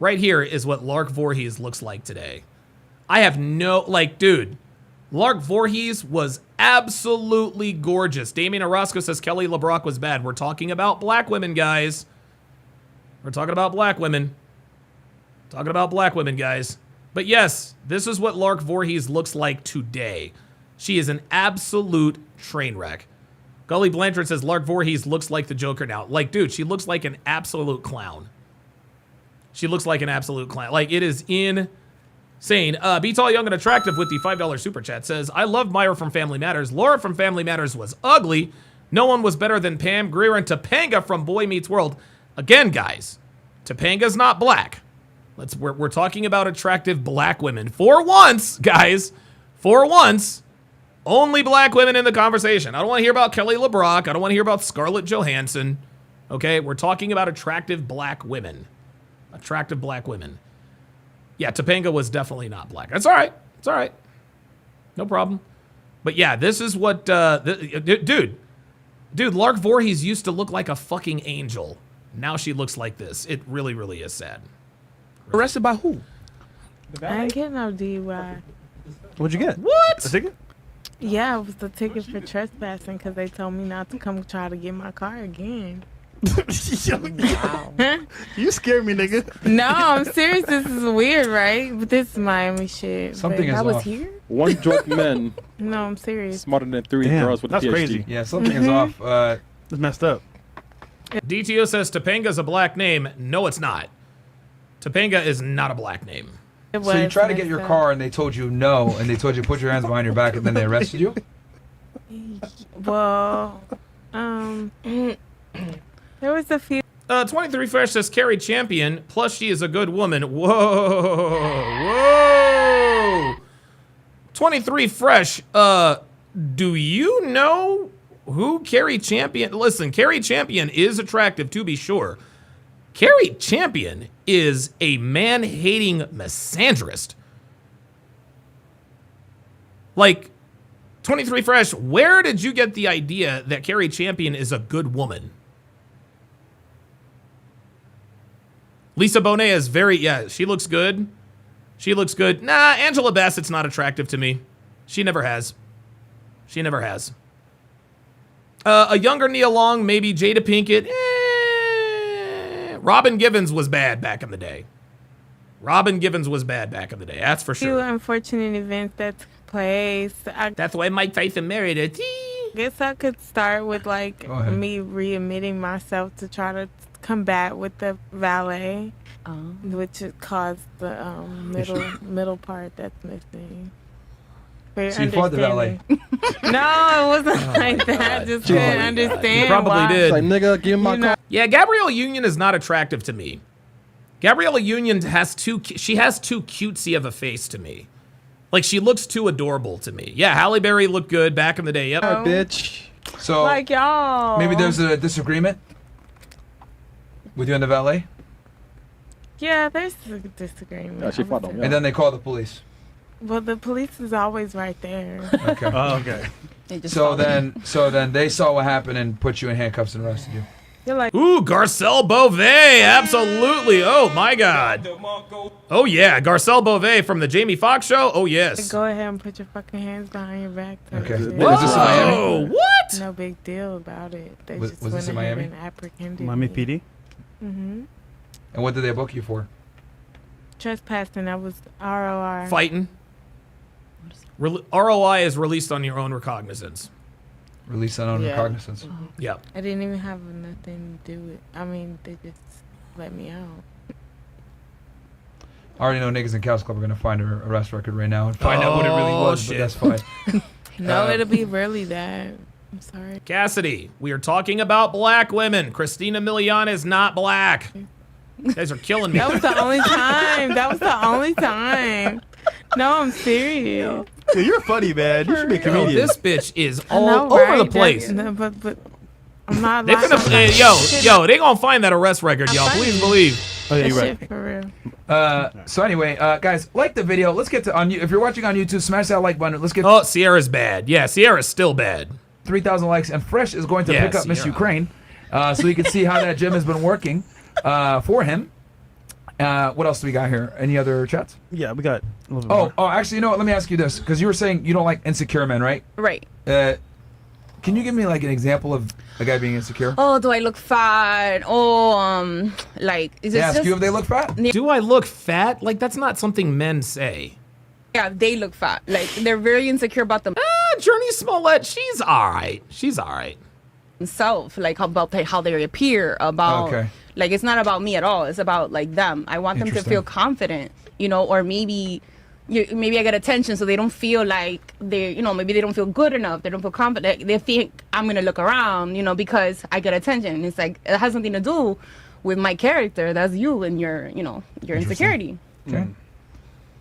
right here is what Lark Voorhees looks like today. I have no, like, dude, Lark Voorhees was absolutely gorgeous. Damien Orozco says Kelly LeBrock was bad. We're talking about black women, guys. We're talking about black women. Talking about black women, guys. But yes, this is what Lark Voorhees looks like today. She is an absolute train wreck. Gully Blanchard says Lark Voorhees looks like the Joker now. Like, dude, she looks like an absolute clown. She looks like an absolute clown. Like, it is insane. Be Tall, Young, and Attractive with the $5 super chat says, I love Myra from Family Matters. Laura from Family Matters was ugly. No one was better than Pam Grier and Topanga from Boy Meets World. Again, guys, Topanga's not black. We're talking about attractive black women. For once, guys, for once, only black women in the conversation. I don't want to hear about Kelly LeBrock. I don't want to hear about Scarlett Johansson. Okay, we're talking about attractive black women. Attractive black women. Yeah, Topanga was definitely not black. That's all right. It's all right. No problem. But yeah, this is what, dude, Lark Voorhees used to look like a fucking angel. Now she looks like this. It really, really is sad. Arrested by who? I ain't getting no DUI. What'd you get? What? A ticket? Yeah, it was the ticket for trespassing because they told me not to come try to get my car again. Wow. You scared me, nigga. No, I'm serious. This is weird, right? But this is Miami shit. Something is I was off. here? One drunk man. No, I'm serious. Smarter than three Damn, girls with a that's PhD. crazy. Yeah, something is off. It's messed up. DTO says Topanga's a black name. No, it's not. Topanga is not a black name. So you tried to get your car and they told you no, and they told you to put your hands behind your back, and then they arrested you? Well, there was a few. 23 Fresh says Carrie Champion, plus she is a good woman. Whoa. 23 Fresh, do you know who Carrie Champion? Listen, Carrie Champion is attractive, to be sure. Carrie Champion is a man-hating misandrist. Like, 23 Fresh, where did you get the idea that Carrie Champion is a good woman? Lisa Bonet is she looks good. She looks good. Nah, Angela Bassett's not attractive to me. She never has. She never has. A younger Nia Long, maybe Jada Pinkett. Robin Givens was bad back in the day. That's for sure. Few unfortunate events that took place. That's why Mike Tyson married her. Guess I could start with like me readmitting myself to try to combat with the valet, which caused the middle part that's missing. So you fought the valet? No, it wasn't like that. Just couldn't understand. You probably why. did. Like, nigga, give him my car. Yeah, Gabrielle Union is not attractive to me. Gabriella Union has too cutesy of a face to me. Like, she looks too adorable to me. Yeah, Halle Berry looked good back in the day. Yep. Bitch. So like y'all. maybe there's a disagreement with you and the valet? Yeah, there's a disagreement. Yeah, she fought him. And then they call the police. Well, the police is always right there. Okay. Oh, okay. So then they saw what happened and put you in handcuffs and arrested you. You're like, ooh, Garcelle Beauvais, absolutely. Oh my God. Oh yeah, Garcelle Beauvais from the Jamie Foxx show. Oh yes. go ahead and put your fucking hands behind your back. Okay. Is this in Miami? Oh, what? No big deal about it. They Was just this went in ahead Miami? and apprehended Miami me. PD? Mm-hmm. And what did they book you for? Trespassing. That was ROR. Fighting. ROI is released on your own recognizance. Release on own Yeah. recognizance. Yep. I didn't even have nothing to do with. I mean, they just let me out. I already know niggas in Cows Club are gonna find her arrest record right now and find out what it really was, shit. but that's fine. No, it'll be really that. I'm sorry. Cassidy, we are talking about black women. Christina Milian is not black. You guys are killing me. That was the only time. That was the only time. No, I'm serious. Yeah, you're funny, man. You should be a Yo, comedian. this bitch is I all know, over right? the place. No, but I'm not. They're lying. gonna, yo, they gonna find that arrest record, y'all. Please believe. Oh, yeah, you're That right. shit for real. So anyway, guys, like the video. Let's get to if you're watching on YouTube, smash that like button. Let's get. Oh, Sierra's bad. Yeah, Sierra's still bad. 3,000 likes, and Fresh is going to pick up Miss Sierra. Ukraine, so you can see how that gym has been working for him. What else do we got here? Any other chats? Yeah, we got a little bit more. Oh, actually, you know what? Let me ask you this, because you were saying you don't like insecure men, right? Right. Can you give me like an example of a guy being insecure? Oh, do I look fat? Oh, like is They it ask just you if they look fat? Do I look fat? Like, that's not something men say. Yeah, they look fat. Like they're very insecure about Journey Smollett, she's all right. She's all right. themselves, like about how they appear, about Okay. like it's not about me at all. It's about like them. I want them to Interesting. feel confident, you know, or maybe maybe I get attention so they don't feel like they, you know, maybe they don't feel good enough. They don't feel confident. They think I'm gonna look around, you know, because I get attention. And it's like it has nothing to do with my character. That's you and your, you know, your insecurity. Okay.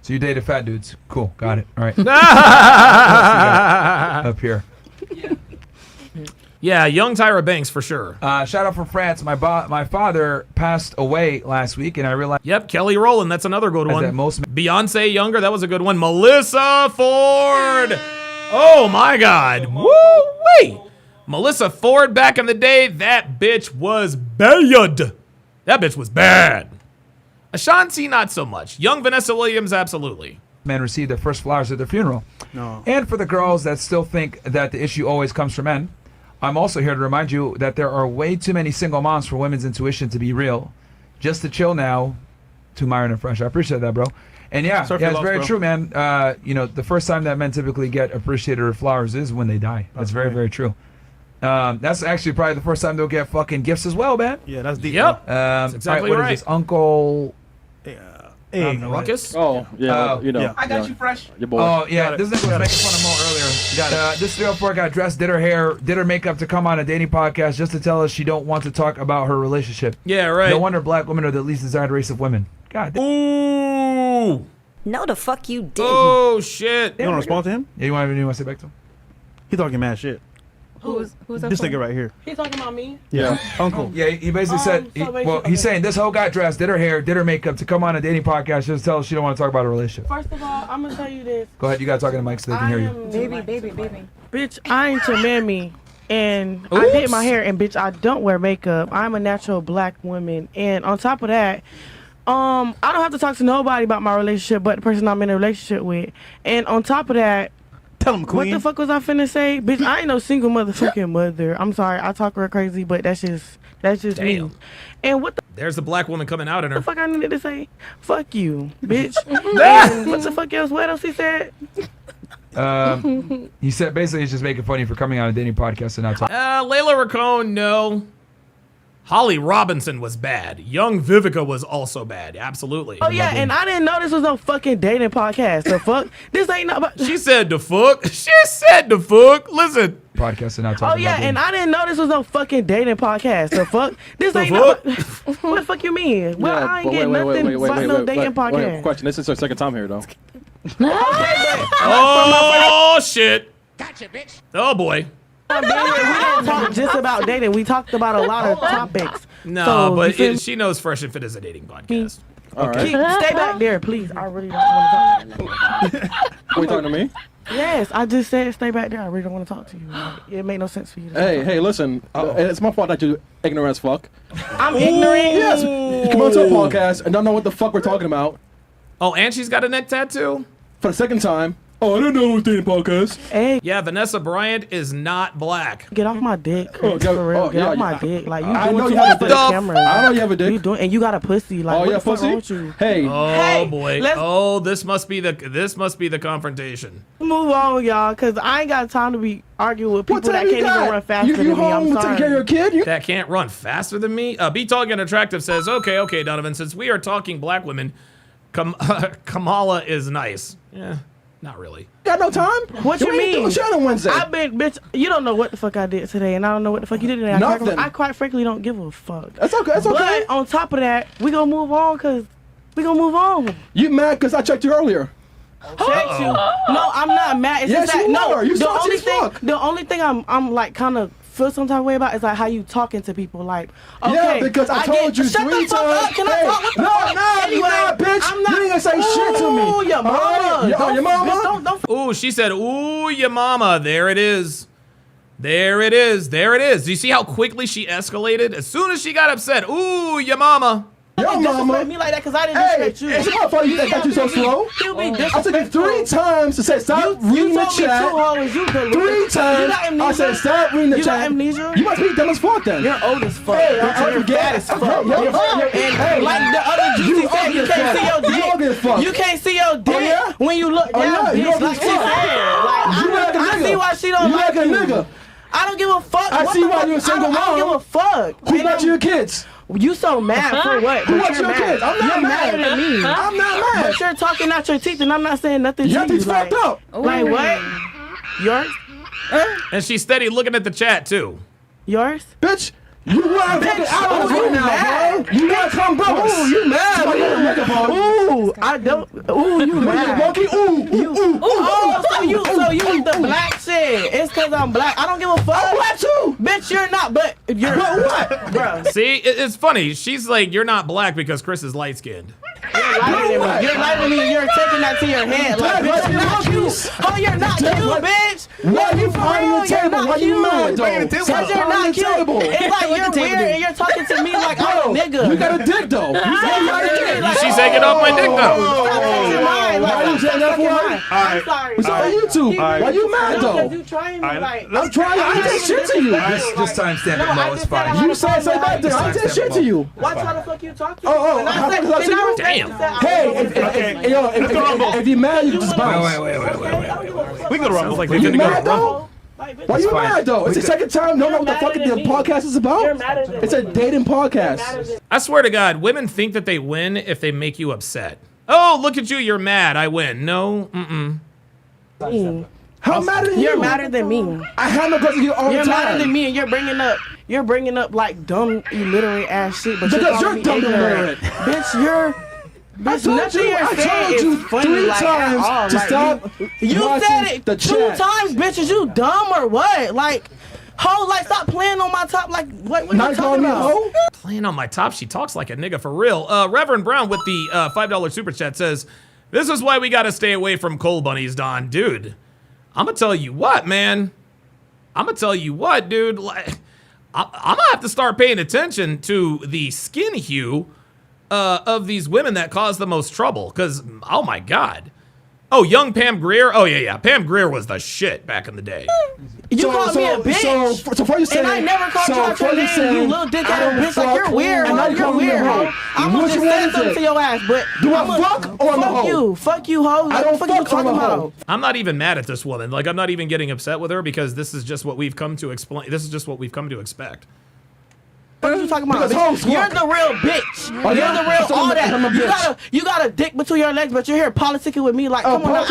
So you dated fat dudes. Cool. Got it. All right. Up here. Yeah, young Tyra Banks for sure. Shout out from France. My father passed away last week, and I realized. Yep, Kelly Rowland. That's another good one. That most Beyonce younger. That was a good one. Melissa Ford. Oh my God. Woo wait. Melissa Ford back in the day. That bitch was bad. That bitch was bad. Ashanti, not so much. Young Vanessa Williams, absolutely. Men received their first flowers at their funeral. No. And for the girls that still think that the issue always comes from men, I'm also here to remind you that there are way too many single moms for women's intuition to be real. Just to chill now, to Myron and Fresh. I appreciate that, bro. And yeah, Sorry for yeah, your it's loss, very bro. true, man. You know, the first time that men typically get appreciated or flowers is when they die. That's very, right. very true. That's actually probably the first time they'll get fucking gifts as well, man. Yeah, that's deep. Yep. That's exactly what right. is this? Uncle. Hey, Ruckus? Oh, yeah, you know. yeah. I got you, Fresh. Your boy. Oh, yeah, Got it. this nigga was making fun of Mo earlier. This 304 got dressed, did her hair, did her makeup to come on a dating podcast just to tell us she don't want to talk about her relationship. Yeah, right. No wonder black women are the least desired race of women. God damn. Ooh. No, the fuck you didn't. Oh, shit. You want to respond to him? Yeah, you want to say back to him? He talking mad shit. Who's that This for? nigga right here. He talking about me? Yeah. Uncle. Yeah, he basically said, he's saying this hoe got dressed, did her hair, did her makeup to come on a dating podcast just to tell us she don't want to talk about her relationship. First of all, I'm gonna tell you this. Go ahead, you got to talk to the mic so they can hear you. Baby. Bitch, I ain't your mammy. And I did my hair, and bitch, I don't wear makeup. I'm a natural black woman. And on top of that, I don't have to talk to nobody about my relationship but the person I'm in a relationship with. And on top of that, tell him, what queen. the fuck was I finna say? Bitch, I ain't no single motherfucking mother. I'm sorry, I talk real crazy, but that's just Damn. me. And what the There's the black woman coming out in her. fuck I needed to say? Fuck you, bitch. And what the fuck else? What else he said? He said basically he's just making funny for coming on a dating podcast and not talking. Layla Racone, no. Holly Robinson was bad. Young Vivica was also bad. Absolutely. Oh yeah, and I didn't know this was no fucking dating podcast. The fuck? This ain't no. She said the fuck. She said the fuck. Listen. Podcast and not Oh talking yeah, about and I didn't know this was no fucking dating podcast. The fuck? This The ain't fuck? no. What the fuck you mean? Well, I ain't but getting nothing about no dating podcast. Question. This is our second time here, though. Oh shit. Gotcha, bitch. Oh boy. We didn't talk just about dating. We talked about a lot of topics. No, So, but you feel she knows Fresh and Fit is a dating podcast. Okay. Stay back there, please. I really don't want to talk. Are you talking to me? Yes, I just said stay back there. I really don't want to talk to you. It made no sense for you. To Hey, listen. It's my fault that you're ignorant as fuck. I'm ignorant. Yes. You come onto a podcast and don't know what the fuck we're talking about. Oh, and she's got a neck tattoo? For the second time. Oh, I didn't know it was dating podcast. Hey. Yeah, Vanessa Bryant is not black. Get off my dick, Chris, for real. Get off my dick. Like, you I know doing too you have much a for dick. the camera. I know you have a dick. You doing, and you got a pussy. Like, Oh, what yeah, the fuck pussy? wrong with you? Hey. Oh boy. let's- Oh, this must be the confrontation. Move on, y'all, because I ain't got time to be arguing with people What time that you can't got? even run faster You than me. home I'm taking sorry. care of your kid? That can't run faster than me? Be Tall and Attractive says, okay, Donovan, since we are talking black women, Kamala is nice. Yeah, not really. Got no time? What you ain't mean? doing shit on Wednesday. I've been, bitch, you don't know what the fuck I did today, and I don't know what the fuck you did today. Nothing. I quite frankly don't give a fuck. That's okay. That's okay. But on top of that, we gonna move on, because we gonna move on. You mad because I checked you earlier? Check you. No, I'm not mad. It's Yes, just that, you no, are. You the salty only as thing, fuck. the only thing I'm like kind of feel some type of way about is like how you talking to people. Like, okay, Yeah, because I told you shut 3 the fuck up. times. Can I talk? What the fuck? You not, bitch. I'm not. You ain't gonna say shit to me. Ooh, your mama. Your mama. Bitch, don't. Ooh, she said, ooh, your mama. There it is. There it is. There it is. Do you see how quickly she escalated? As soon as she got upset, ooh, your mama. Your mama. Me like that because I didn't disrespect you. It's my fault you got you so slow. I took you 3 times to say stop reading the chat. 3 times. I said stop reading the chat. You got amnesia? You must be dumb as fuck then. You're old as fuck. Hey, You're fat as fuck. And like the other juicy said, you can't see your dick. You can't see your dick when you look down, bitch. Like she said. I see why she don't like you. You like a nigga. I don't give a fuck. I see why you're a single mom. I don't give a fuck. Who got your kids? You so mad for what? Who got your kids? I'm not mad. You're madder than me. I'm not mad. But you're talking out your teeth and I'm not saying nothing to you. Your teeth fucked up. Like what? Yours? And she's steady looking at the chat, too. Yours? Bitch. You want fucking hours right now, bro. You want come brothers. Ooh, you mad. Ooh, I don't. Ooh, you mad. Monkey. Ooh. Oh, so you the black shit. It's cause I'm black. I don't give a fuck. I'm black too. Bitch, you're not, but you're. But what? Bro. See, it's funny. She's like, you're not black because Chris is light-skinned. You're lighter than me. You're taking that to your head. Like, bitch, you're not cute. Oh, you're not cute, bitch. Why you fighting the table? Why you mad, though? Because you're not cute. It's like you're weird and you're talking to me like I'm a nigga. You got a dick, though. She said, get off my dick, though. Why you saying that for? I'm sorry. What's on YouTube? Why you mad, though? You trying me like. I'm trying. I did shit to you. Just timestamp it. No, it's fine. You said something about this. I did shit to you. Why try to fuck you talk to me? Oh, how the fuck you? Damn. Hey, if you're mad, you just bounce. Wait. We can rumble. Like Are you mad, though? Why you fine. mad, though? It's the second time. Don't know what the fuck the podcast is about? It's a dating podcast. I swear to God, women think that they win if they make you upset. Oh, look at you, you're mad, I win. No, How mad are you? You're madder than me. I have no question you all the You're time. madder than me, and you're bringing up like dumb, illiterate ass shit. But Because you're you're dumb ignorant. Bitch, nothing you're saying is funny, 3 like, at all. times to Like, stop. You said it the 2 chat. times, bitch. Is you dumb or what? Like, ho, like stop playing on my top. Like, what you talking about? Playing on my top, she talks like a nigga for real. Reverend Brown with the $5 super chat says, this is why we gotta stay away from coal bunnies, Don. Dude, I'm gonna tell you what, man. I'm gonna tell you what, dude. Like, I'm gonna have to start paying attention to the skin hue of these women that cause the most trouble. Because, oh my God. Oh, young Pam Grier? Oh, yeah. Pam Grier was the shit back in the day. You called me a bitch. So for you saying, and I never called you out your name, you little dick ass bitch. Like, you're weird, and now ho. You're weird, ho. I'm gonna just say something to your ass, but do I fuck or I'm a hoe? Fuck you, ho. I don't fuck you fuck talking or I'm a hoe. about. I'm not even mad at this woman. Like, I'm not even getting upset with her because this is just what we've come to explain. This is just what we've come to expect. What are you talking about? Because You're the real bitch. Oh, You're yeah? the real So all I'm a bitch. that. You got a dick between your legs, but you're here politicking with me. Like, come on, now. I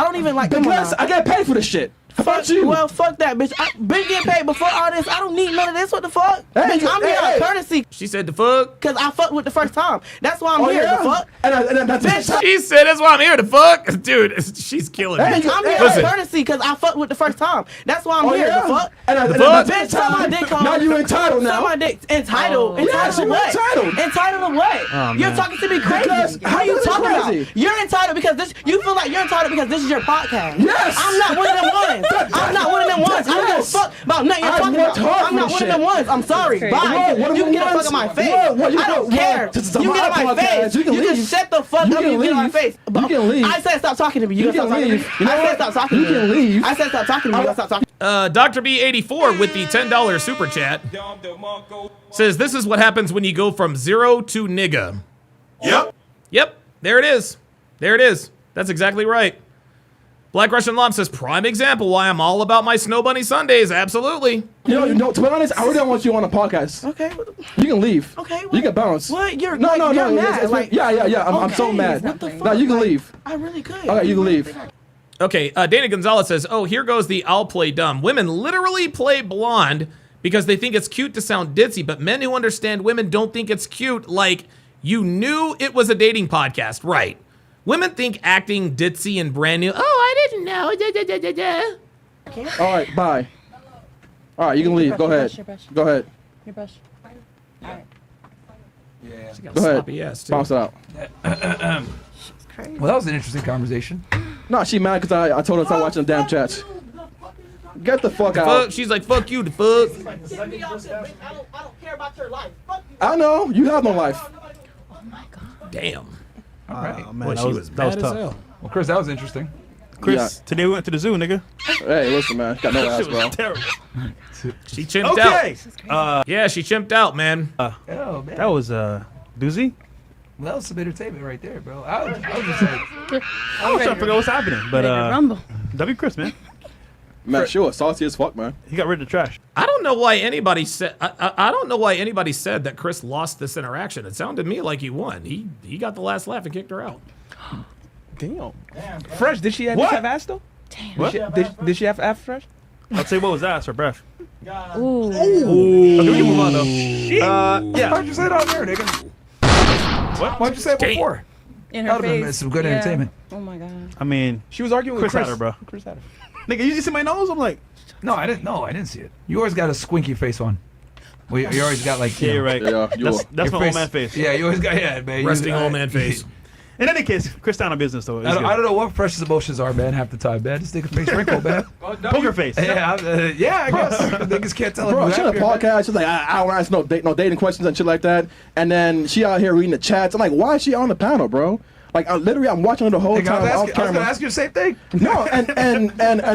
don't even like. Come on, Because now. I get paid for this shit. How about you? Well, fuck that, bitch. I been getting paid before all this. I don't need none of this. What the fuck? Hey, Bitch, I'm here out of courtcy. She said the fuck? Because I fucked with the first time. That's why I'm here. yeah? The fuck? And that's Bitch, She said that's why I'm here to fuck. Dude, she's killing me. Hey, I'm here Listen. out of courtcy because I fucked with the first time. That's why I'm here. yeah? The fuck? And fuck? Bitch, suck my dick, ho. Now you entitled now. Suck my dick. Entitled. Yeah, Entitled she to what? entitled. Entitled to what? You're talking to me crazy. Because How are you how talking is crazy? about? You're entitled because this. You feel like you're entitled because this is your podcast. Yes. I'm not one of them ones. I'm not one of them ones. I don't give a fuck about nothing you're talking about. I'm not one of them ones. I'm sorry. Bye. You can get the fuck out my face. I don't care. You get out my face. You can shut the fuck up. You get out my face. You can leave. I said stop talking to me. You can stop talking to me. leave. You know I said what? stop talking to me. You can leave. I said stop talking to me. You stop talking. Dr. B84 with the $10 super chat says, this is what happens when you go from 0 to nigga. Yep. There it is. That's exactly right. Black Russian Lom says, prime example why I'm all about my Snow Bunny Sundays. Absolutely. You know, to be honest, I really don't want you on a podcast. Okay. You can leave. Okay. You can bounce. What? You're No. mad. It's yeah. I'm so mad. What the fuck? No, you can leave. I really could. Okay, you can leave. Okay, Dana Gonzalez says, oh, here goes the I'll play dumb. Women literally play blonde because they think it's cute to sound ditzy, but men who understand women don't think it's cute. Like, you knew it was a dating podcast, right? Women think acting ditzy and brand new. Oh, I didn't know. All right, bye. All right, you can leave. Go ahead. Go ahead. Your brush. All right. Yeah. She got Go ahead. sloppy ass, too. Bounce it out. Well, that was an interesting conversation. No, she mad because I told her to stop watching the damn chats. Get the fuck out. Fuck, she's like, fuck you, the fuck. I don't care about your life. I know. You have no life. Damn. All right. Oh, man, Boy, that she was was that mad was as tough. hell. Well, Chris, that was interesting. Chris, today we went to the zoo, nigga. Hey, listen, man. Got no ass, Shit was bro. terrible. She chimped Okay. out. Yeah, she chimped out, man. Oh, man. That was doozy. Well, that was some entertainment right there, bro. I was just like, I was trying to figure out what's happening, but Rumble. W. Chris, man, Man, sure. Salty as fuck, man. he got rid of the trash. I don't know why anybody said. I don't know why anybody said that Chris lost this interaction. It sounded to me like he won. He got the last laugh and kicked her out. Damn. Fresh, did she at least have ass though? Damn. What? Did she have ass fresh? I'll say what was ass or breath. Ooh. Okay, we can move on though. Yeah. why'd you say it on there, nigga? What? Why'd you say it Damn. before? In That her would've been face. some good Yeah. entertainment. Oh my god. I mean, She was arguing Chris with had her, bro. Chris had her. nigga, you see my nose? I'm like, No, I didn't. No, I didn't see it. You always got a squinky face on. Well, you always got like. yeah, you're right. Yeah, That's your my old man face. Yeah, you always got man. Resting old man face. In any case, Chris down on business though. I don't know what Fresh's emotions are, man. Half the time, man. Just take a face wrinkle, man. Poker face. Yeah, yeah. I guess niggas can't tell. Bro, if she you're on a happy or not. podcast. She's like, I don't ask no dating questions and shit like that. And then she out here reading the chats. I'm like, why is she on the panel, bro? Like, I'm watching her the whole Nigga, time I off was gonna camera. ask you the same thing. No, and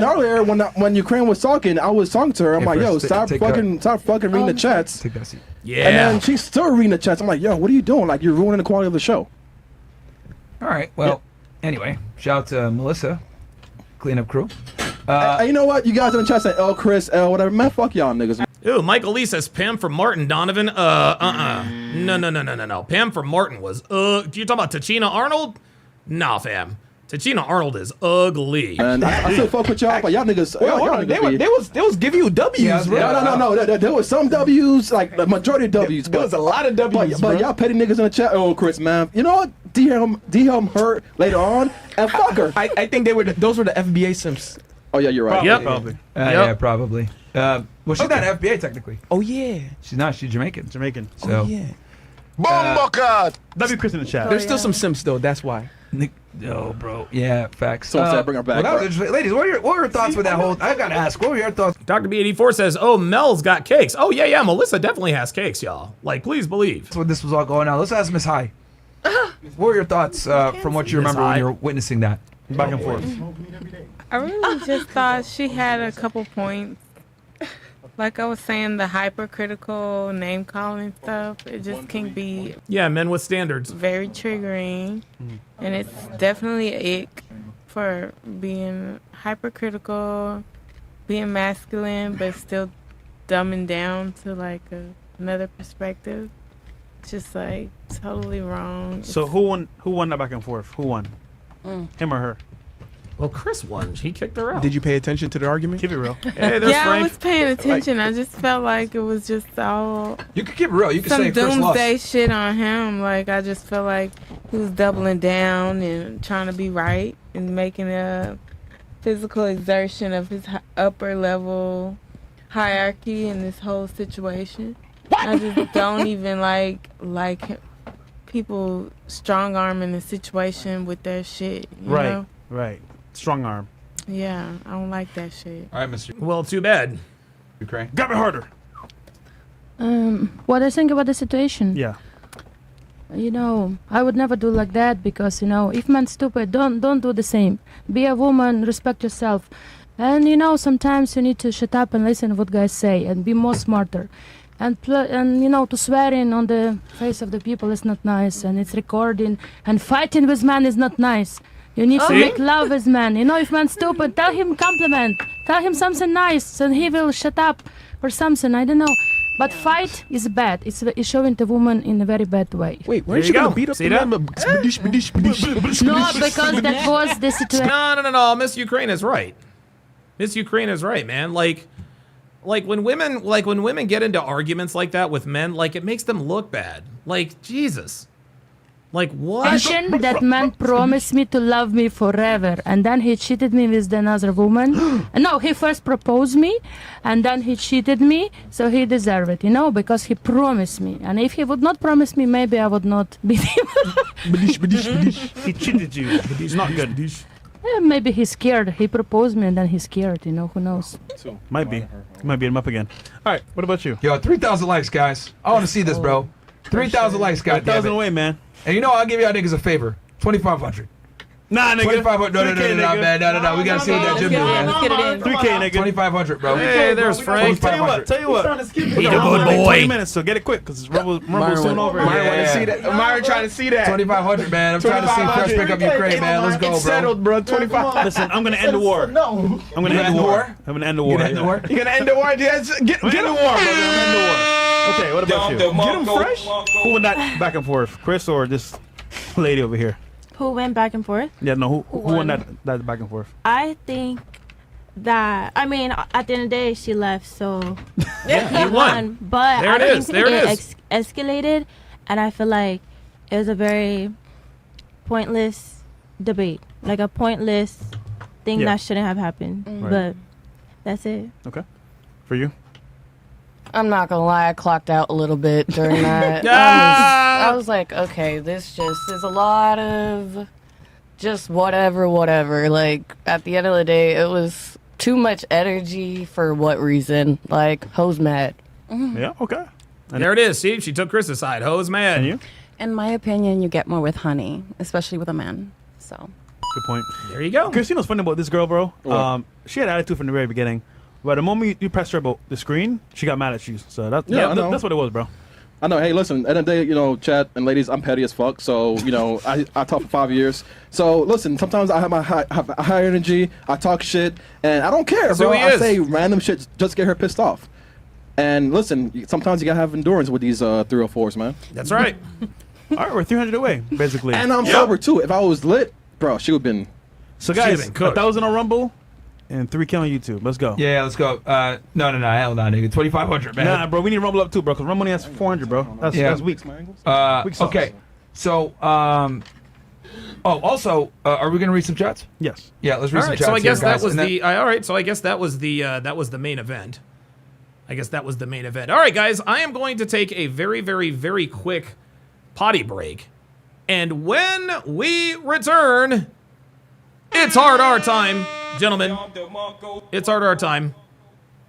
earlier when Ukraine was talking, I was talking to her. I'm Yeah, like, yo, first, stop take fucking reading the chats. Take that seat. Yeah. And then she's still reading the chats. I'm like, yo, what are you doing? Like, you're ruining the quality of the show. All right. Well, anyway, shout out to Melissa, cleanup crew. And you know what? You guys in the chat say L, Chris, L, whatever. Man, fuck y'all niggas. Ooh, Michael Lee says Pam for Martin, Donovan. No. Pam for Martin was, you talking about Tachina Arnold? Nah, fam. Tachina Arnold is ugly. And I still fuck with y'all, but y'all niggas. y'all niggas They was giving you W's, bro. No. There was some W's, like the majority of W's. There was a lot of W's, but y'all petty niggas in the chat. Oh, Chris, man. You know what? DM her later on and fuck her. I think those were the FBA simps. Oh yeah, you're right. Probably. Yeah, probably. Well, she's not FBA technically. Oh yeah. She's not. She's Jamaican. Jamaican. So. Oh yeah. Bumblecard! W. Chris in the chat. There's still some simps though. That's why. No, bro. Yeah, facts. So sad, bring her back. Well, that was interesting. Ladies, what were your thoughts with that whole? I gotta ask. What were your thoughts? Dr. B84 says, oh, Mel's got cakes. Oh, yeah, Melissa definitely has cakes, y'all. Like, please believe. When this was all going on, let's ask Miss High. What were your thoughts from what you remember when you were witnessing that? Back and forth. I really just thought she had a couple points. Like I was saying, the hypercritical name calling stuff, it just can be Yeah, men with standards. very triggering. And it's definitely an ick for being hypercritical, being masculine, but still dumbing down to like another perspective. It's just like totally wrong. So who won that back and forth? Who won? Him or her? Well, Chris won. He kicked her out. Did you pay attention to the argument? Keep it real. Hey, there's Yeah, I Frank. was paying attention. I just felt like it was just all You could keep it real. You could some say Chris lost. doomsday shit on him. Like I just felt like he was doubling down and trying to be right and making a physical exertion of his upper level hierarchy in this whole situation. I just don't even like people strong arming the situation with their shit. You know? Right. Strong arm. Yeah, I don't like that shit. All right, Mr. Well, too bad. Ukraine. Got me harder. What I think about the situation? Yeah. You know, I would never do like that because, you know, if man's stupid, don't do the same. Be a woman, respect yourself. And, you know, sometimes you need to shut up and listen to what guys say and be more smarter. And you know, to swearing on the face of the people is not nice, and it's recording. And fighting with man is not nice. You need to make love with man. You know, if man's stupid, tell him compliment. Tell him something nice, and he will shut up or something. I don't know. But fight is bad. It's showing the woman in a very bad way. Wait, weren't you gonna beat up See the that? man? No, because that was the situation. No. Miss Ukraine is right. Miss Ukraine is right, man. Like when women get into arguments like that with men, like it makes them look bad. Like Jesus. Like what? Imagine that man promised me to love me forever, and then he cheated me with another woman. No, he first proposed me, and then he cheated me, so he deserved it, because he promised me. And if he would not promise me, maybe I would not be him. He cheated you. He's not good. Maybe he's scared. He proposed me, and then he's scared. Who knows? Might be. Might beat him up again. All right. What about you? Yo, 3,000 likes, guys. I want to see this, bro. 3,000 likes, guys. 3,000 away, man. And I'll give y'all niggas a favor. 2,500. Nah, nigga. 2,500. No, man. No. We got to see what that gym do, man. Let's get it in. 3K, nigga. 2,500, bro. Hey, there's Frank. Tell you what. He's a good boy. 20 minutes, so get it quick, because Rumble's soon over. Myron trying to see that. 2,500, man. I'm trying to see Fresh pick up your crate, man. Let's go, bro. Settled, bro. 25. Listen, I'm going to end the war. No. I'm going to end the war. I'm going to end the war. You gonna end the war? Yes. Get the war, brother. End the war. Okay, what about you? Get him fresh. Who won that back and forth? Chris or this lady over here? Who went back and forth? Yeah, no, who won that back and forth? I think that, at the end of the day, she left, so Yeah, he won. But There I it think is. There it is. Escalated, and I feel like it was a very pointless debate, like a pointless thing that shouldn't have happened. Right. But that's it. Okay. For you? I'm not gonna lie, I clocked out a little bit during that. I was like, okay, this just is a lot of just whatever. Like, at the end of the day, it was too much energy for what reason? Like, hoes mad. Yeah, okay. And there it is. See, she took Chris's side. Hoes mad. And you? In my opinion, you get more with honey, especially with a man. So. Good point. There you go. Chris, you know what's funny about this girl, bro? What? She had attitude from the very beginning. But the moment you pressed her about the screen, she got mad at you. So that's that's what it was, bro. I know. Hey, listen. At the end of the day, chat and ladies, I'm petty as fuck. So I talk for 5 years. So listen, sometimes I have have high energy. I talk shit, and I don't care, bro. I say random shit just to get her pissed off. And listen, sometimes you gotta have endurance with these 304s, man. That's right. All right, we're 300 away, basically. And I'm sober too. If I was lit, bro, she would have been. So guys, 1,000 on Rumble. And 3K on YouTube. Let's go. Yeah, let's go. No, hell no, nigga. 2,500, man. Nah, bro, we need to Rumble up too, bro. Because Rumble only has 400, bro. That's weak. Okay. So, also, are we gonna read some chats? Yes. Yeah, let's read some chats. So I guess here, that guys. was the. All right. So I guess that was the main event. All right, guys. I am going to take a very, very, very quick potty break, and when we return, it's hard R time. Gentlemen, it's hard our time.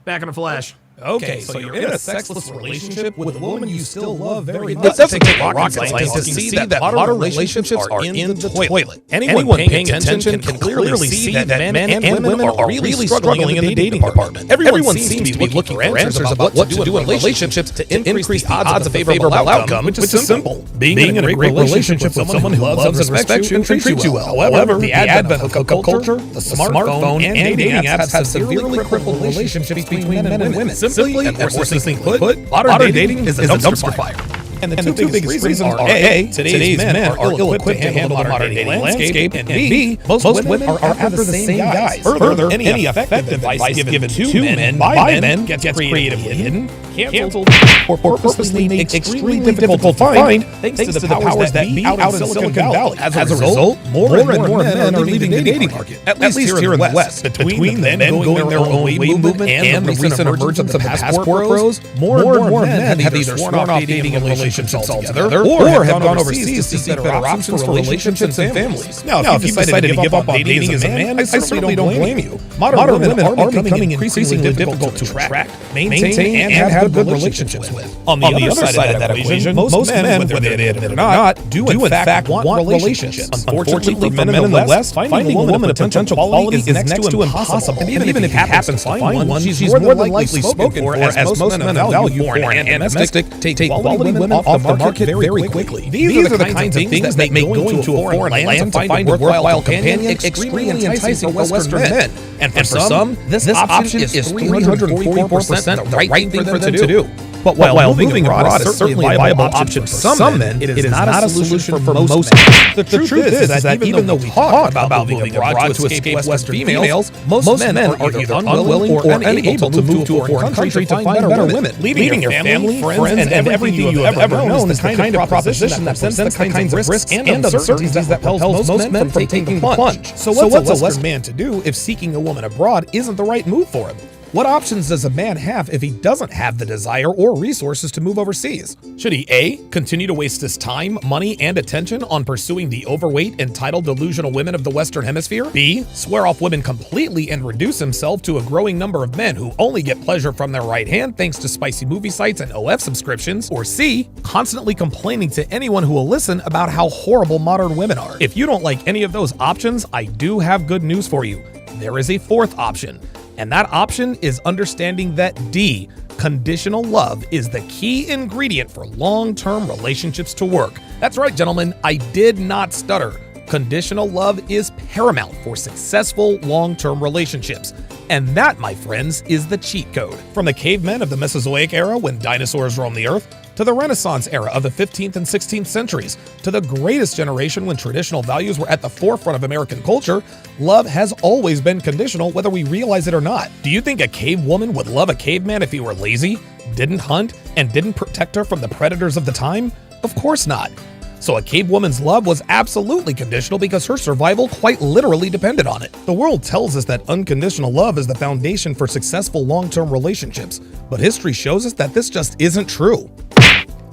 Back in a flash. Okay, so you're in a sexless relationship with a woman you still love very much. It doesn't take rocket science to see that modern relationships are in the toilet. Anyone paying attention can clearly see that men and women are really struggling in the dating department. Everyone seems to be looking for answers about what to do in relationships to increase the odds of a favorable outcome, which is simple. Being in a great relationship with someone who loves and respects you and treats you well. However, the advent of hookup culture, the smartphone, and dating apps have severely crippled relationships between men and women. Simply and more succinctly put, modern dating is a dumpster fire. And the two biggest reasons are A, today's men are ill-equipped to handle the modern dating landscape, and B, most women are after the same guys. Further, any effective advice given to men by men gets creatively hidden, canceled, or purposely made extremely difficult to find thanks to the powers that be out in Silicon Valley. As a result, more and more men are leaving the dating market, at least here in the West. Between the men going their own way movement and the recent emergence of the passport bros, more and more men have either sworn off dating and relationships altogether, or have gone overseas to seek better options for relationships and families. Now, if you decided to give up on dating as a man, I certainly don't blame you. Modern women are becoming increasingly difficult to attract, maintain, and have good relationships with. On the other side of that equation, most men, whether they admit it or not, do in fact want relationships. Unfortunately, for men in the West, finding a woman of potential quality is next to impossible. And even if he happens to find one, she's more than likely spoken for, as most men of value, foreign and domestic, take quality women off the market very quickly. These are the kinds of things that make going to a foreign land to find a worthwhile companion extremely enticing for Western men. And for some, this option is 344% the right thing for them to do. But while moving abroad is certainly a viable option for some men, it is not a solution for most men. The truth is that even though we talk about moving abroad to escape Western females, most men are either unwilling or unable to move to a foreign country to find better women. Leaving your family, friends, and everything you have ever known is the kind of proposition that presents the kinds of risks and uncertainties that repels most men from taking the plunge. So what's a Western man to do if seeking a woman abroad isn't the right move for him? What options does a man have if he doesn't have the desire or resources to move overseas? Should he A, continue to waste his time, money, and attention on pursuing the overweight, entitled, delusional women of the Western Hemisphere? B, swear off women completely and reduce himself to a growing number of men who only get pleasure from their right hand thanks to spicy movie sites and OF subscriptions? Or C, constantly complaining to anyone who will listen about how horrible modern women are? If you don't like any of those options, I do have good news for you. There is a fourth option. And that option is understanding that D, conditional love, is the key ingredient for long-term relationships to work. That's right, gentlemen, I did not stutter. Conditional love is paramount for successful long-term relationships. And that, my friends, is the cheat code. From the cavemen of the Mesozoic era when dinosaurs roamed the earth, to the Renaissance era of the 15th and 16th centuries, to the greatest generation when traditional values were at the forefront of American culture, love has always been conditional whether we realize it or not. Do you think a cave woman would love a caveman if he were lazy, didn't hunt, and didn't protect her from the predators of the time? Of course not. So a cave woman's love was absolutely conditional because her survival quite literally depended on it. The world tells us that unconditional love is the foundation for successful long-term relationships, but history shows us that this just isn't true.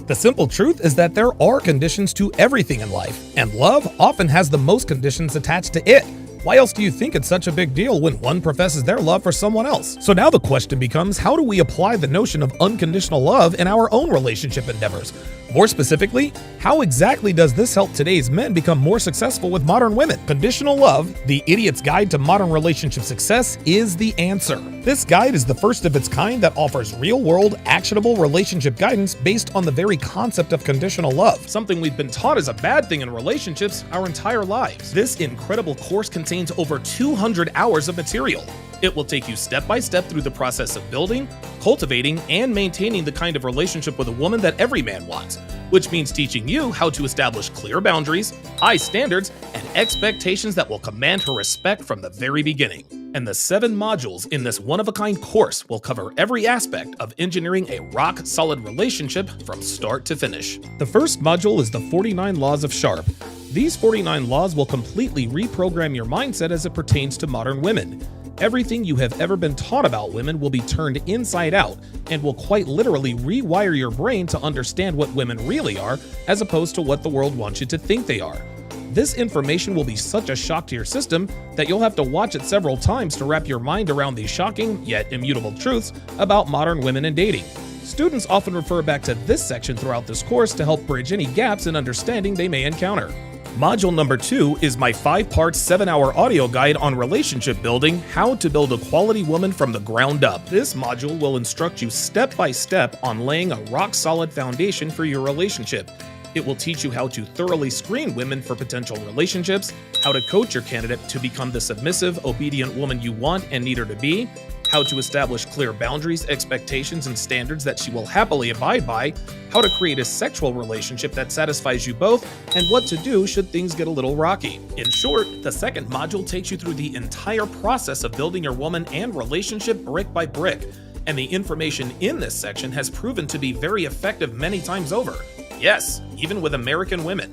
The simple truth is that there are conditions to everything in life, and love often has the most conditions attached to it. Why else do you think it's such a big deal when one professes their love for someone else? So now the question becomes, how do we apply the notion of unconditional love in our own relationship endeavors? More specifically, how exactly does this help today's men become more successful with modern women? Conditional Love, the Idiot's Guide to Modern Relationship Success, is the answer. This guide is the first of its kind that offers real-world, actionable relationship guidance based on the very concept of conditional love, something we've been taught is a bad thing in relationships our entire lives. This incredible course contains over 200 hours of material. It will take you step by step through the process of building, cultivating, and maintaining the kind of relationship with a woman that every man wants, which means teaching you how to establish clear boundaries, high standards, and expectations that will command her respect from the very beginning. And the 7 modules in this one-of-a-kind course will cover every aspect of engineering a rock-solid relationship from start to finish. The first module is the 49 Laws of Sharpe. These 49 laws will completely reprogram your mindset as it pertains to modern women. Everything you have ever been taught about women will be turned inside out and will quite literally rewire your brain to understand what women really are as opposed to what the world wants you to think they are. This information will be such a shock to your system that you'll have to watch it several times to wrap your mind around these shocking yet immutable truths about modern women and dating. Students often refer back to this section throughout this course to help bridge any gaps in understanding they may encounter. Module number 2 is my 5-part 7-hour audio guide on relationship building, how to build a quality woman from the ground up. This module will instruct you step by step on laying a rock-solid foundation for your relationship. It will teach you how to thoroughly screen women for potential relationships, how to coach your candidate to become the submissive, obedient woman you want and need her to be, how to establish clear boundaries, expectations, and standards that she will happily abide by, how to create a sexual relationship that satisfies you both, and what to do should things get a little rocky. In short, the second module takes you through the entire process of building your woman and relationship brick by brick, and the information in this section has proven to be very effective many times over. Yes, even with American women.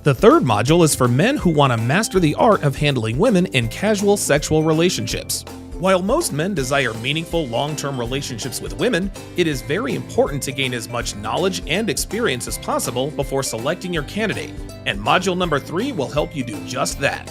The third module is for men who want to master the art of handling women in casual sexual relationships. While most men desire meaningful long-term relationships with women, it is very important to gain as much knowledge and experience as possible before selecting your candidate, and module number 3 will help you do just that.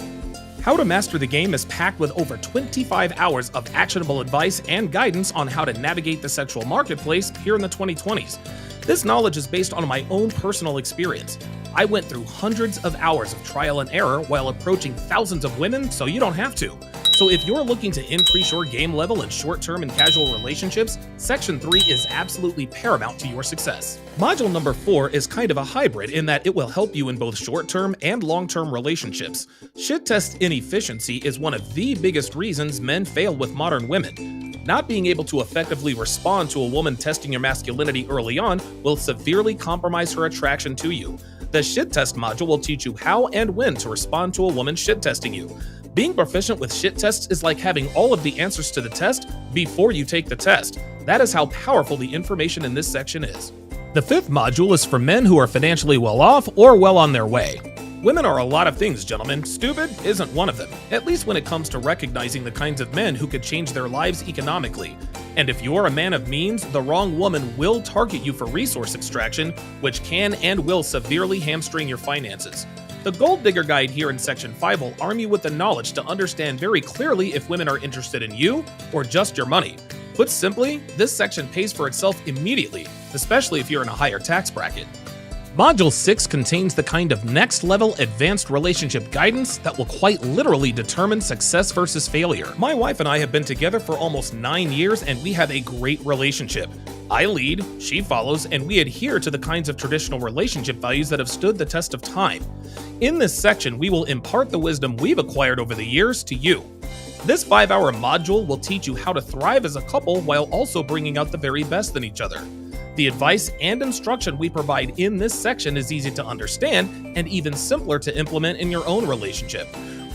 How to Master the Game is packed with over 25 hours of actionable advice and guidance on how to navigate the sexual marketplace here in the 2020s. This knowledge is based on my own personal experience. I went through hundreds of hours of trial and error while approaching thousands of women, so you don't have to. So if you're looking to increase your game level in short-term and casual relationships, Section 3 is absolutely paramount to your success. Module number 4 is kind of a hybrid in that it will help you in both short-term and long-term relationships. Shit test inefficiency is one of the biggest reasons men fail with modern women. Not being able to effectively respond to a woman testing your masculinity early on will severely compromise her attraction to you. The shit test module will teach you how and when to respond to a woman shit testing you. Being proficient with shit tests is like having all of the answers to the test before you take the test. That is how powerful the information in this section is. The 5th module is for men who are financially well off or well on their way. Women are a lot of things, gentlemen. Stupid isn't one of them, at least when it comes to recognizing the kinds of men who could change their lives economically. And if you're a man of means, the wrong woman will target you for resource extraction, which can and will severely hamstring your finances. The Gold Digger Guide here in Section 5 will arm you with the knowledge to understand very clearly if women are interested in you or just your money. Put simply, this section pays for itself immediately, especially if you're in a higher tax bracket. Module 6 contains the kind of next-level advanced relationship guidance that will quite literally determine success versus failure. My wife and I have been together for almost 9 years and we have a great relationship. I lead, she follows, and we adhere to the kinds of traditional relationship values that have stood the test of time. In this section, we will impart the wisdom we've acquired over the years to you. This 5-hour module will teach you how to thrive as a couple while also bringing out the very best in each other. The advice and instruction we provide in this section is easy to understand and even simpler to implement in your own relationship.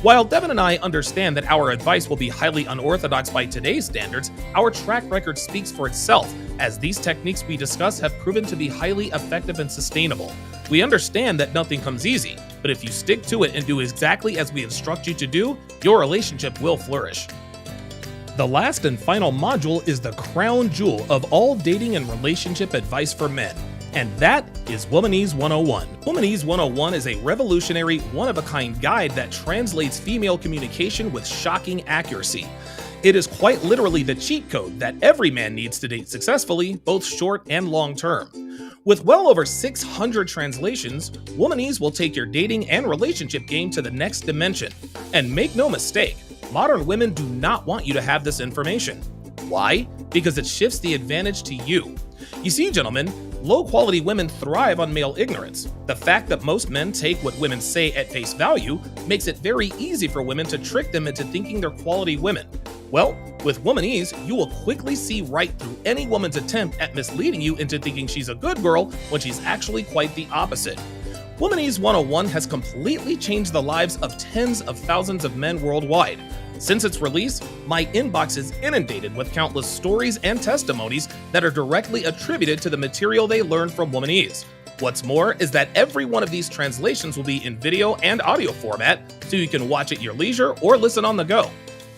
While Devin and I understand that our advice will be highly unorthodox by today's standards, our track record speaks for itself, as these techniques we discuss have proven to be highly effective and sustainable. We understand that nothing comes easy, but if you stick to it and do exactly as we instruct you to do, your relationship will flourish. The last and final module is the crown jewel of all dating and relationship advice for men, and that is Womanese 101. Womanese 101 is a revolutionary, one-of-a-kind guide that translates female communication with shocking accuracy. It is quite literally the cheat code that every man needs to date successfully, both short and long term. With well over 600 translations, Womanese will take your dating and relationship game to the next dimension. And make no mistake, modern women do not want you to have this information. Why? Because it shifts the advantage to you. You see, gentlemen, low-quality women thrive on male ignorance. The fact that most men take what women say at face value makes it very easy for women to trick them into thinking they're quality women. Well, with Womanese, you will quickly see right through any woman's attempt at misleading you into thinking she's a good girl when she's actually quite the opposite. Womanese 101 has completely changed the lives of tens of thousands of men worldwide. Since its release, my inbox is inundated with countless stories and testimonies that are directly attributed to the material they learned from Womanese. What's more is that every one of these translations will be in video and audio format, so you can watch at your leisure or listen on the go.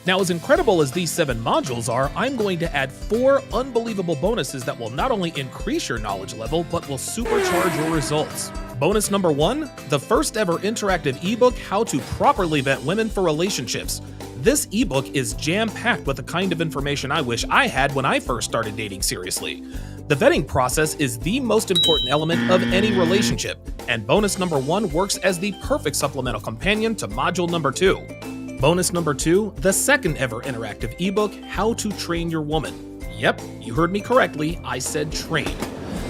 Now, as incredible as these 7 modules are, I'm going to add 4 unbelievable bonuses that will not only increase your knowledge level, but will supercharge your results. Bonus number 1, the first ever interactive ebook, How to Properly Vet Women for Relationships. This ebook is jam-packed with the kind of information I wish I had when I first started dating seriously. The vetting process is the most important element of any relationship, and bonus number 1 works as the perfect supplemental companion to module number 2. Bonus number 2, the second ever interactive ebook, How to Train Your Woman. Yep, you heard me correctly, I said train.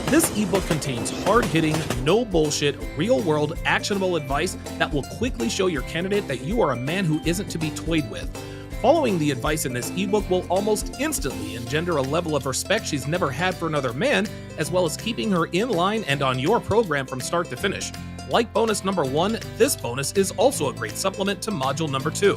This ebook contains hard-hitting, no bullshit, real-world, actionable advice that will quickly show your candidate that you are a man who isn't to be toyed with. Following the advice in this ebook will almost instantly engender a level of respect she's never had for another man, as well as keeping her in line and on your program from start to finish. Like bonus number 1, this bonus is also a great supplement to module number 2.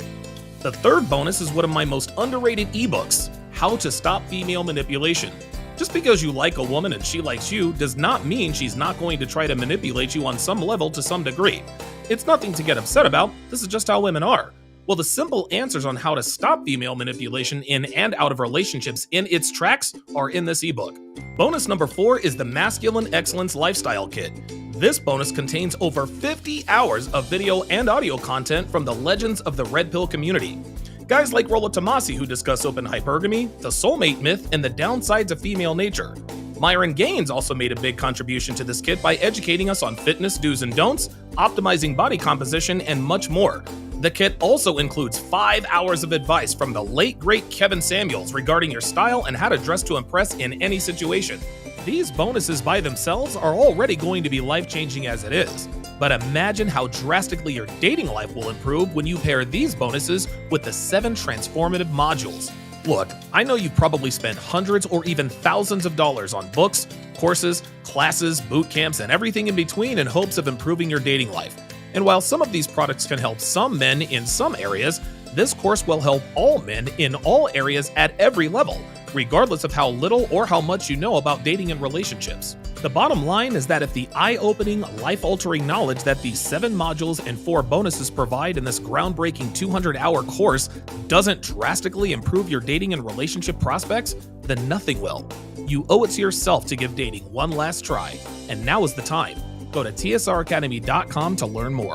The third bonus is one of my most underrated ebooks, How to Stop Female Manipulation. Just because you like a woman and she likes you does not mean she's not going to try to manipulate you on some level to some degree. It's nothing to get upset about, this is just how women are. Well, the simple answers on how to stop female manipulation in and out of relationships in its tracks are in this ebook. Bonus number 4 is the Masculine Excellence Lifestyle Kit. This bonus contains over 50 hours of video and audio content from the legends of the Red Pill community. Guys like Rollo Tomasi who discuss open hypergamy, the soulmate myth, and the downsides of female nature. Myron Gaines also made a big contribution to this kit by educating us on fitness do's and don'ts, optimizing body composition, and much more. The kit also includes 5 hours of advice from the late great Kevin Samuels regarding your style and how to dress to impress in any situation. These bonuses by themselves are already going to be life-changing as it is, but imagine how drastically your dating life will improve when you pair these bonuses with the 7 transformative modules. Look, I know you've probably spent hundreds or even thousands of dollars on books, courses, classes, boot camps, and everything in between in hopes of improving your dating life. And while some of these products can help some men in some areas, this course will help all men in all areas at every level, regardless of how little or how much you know about dating and relationships. The bottom line is that if the eye-opening, life-altering knowledge that these 7 modules and 4 bonuses provide in this groundbreaking 200-hour course doesn't drastically improve your dating and relationship prospects, then nothing will. You owe it to yourself to give dating one last try, and now is the time. Go to tsracademy.com to learn more.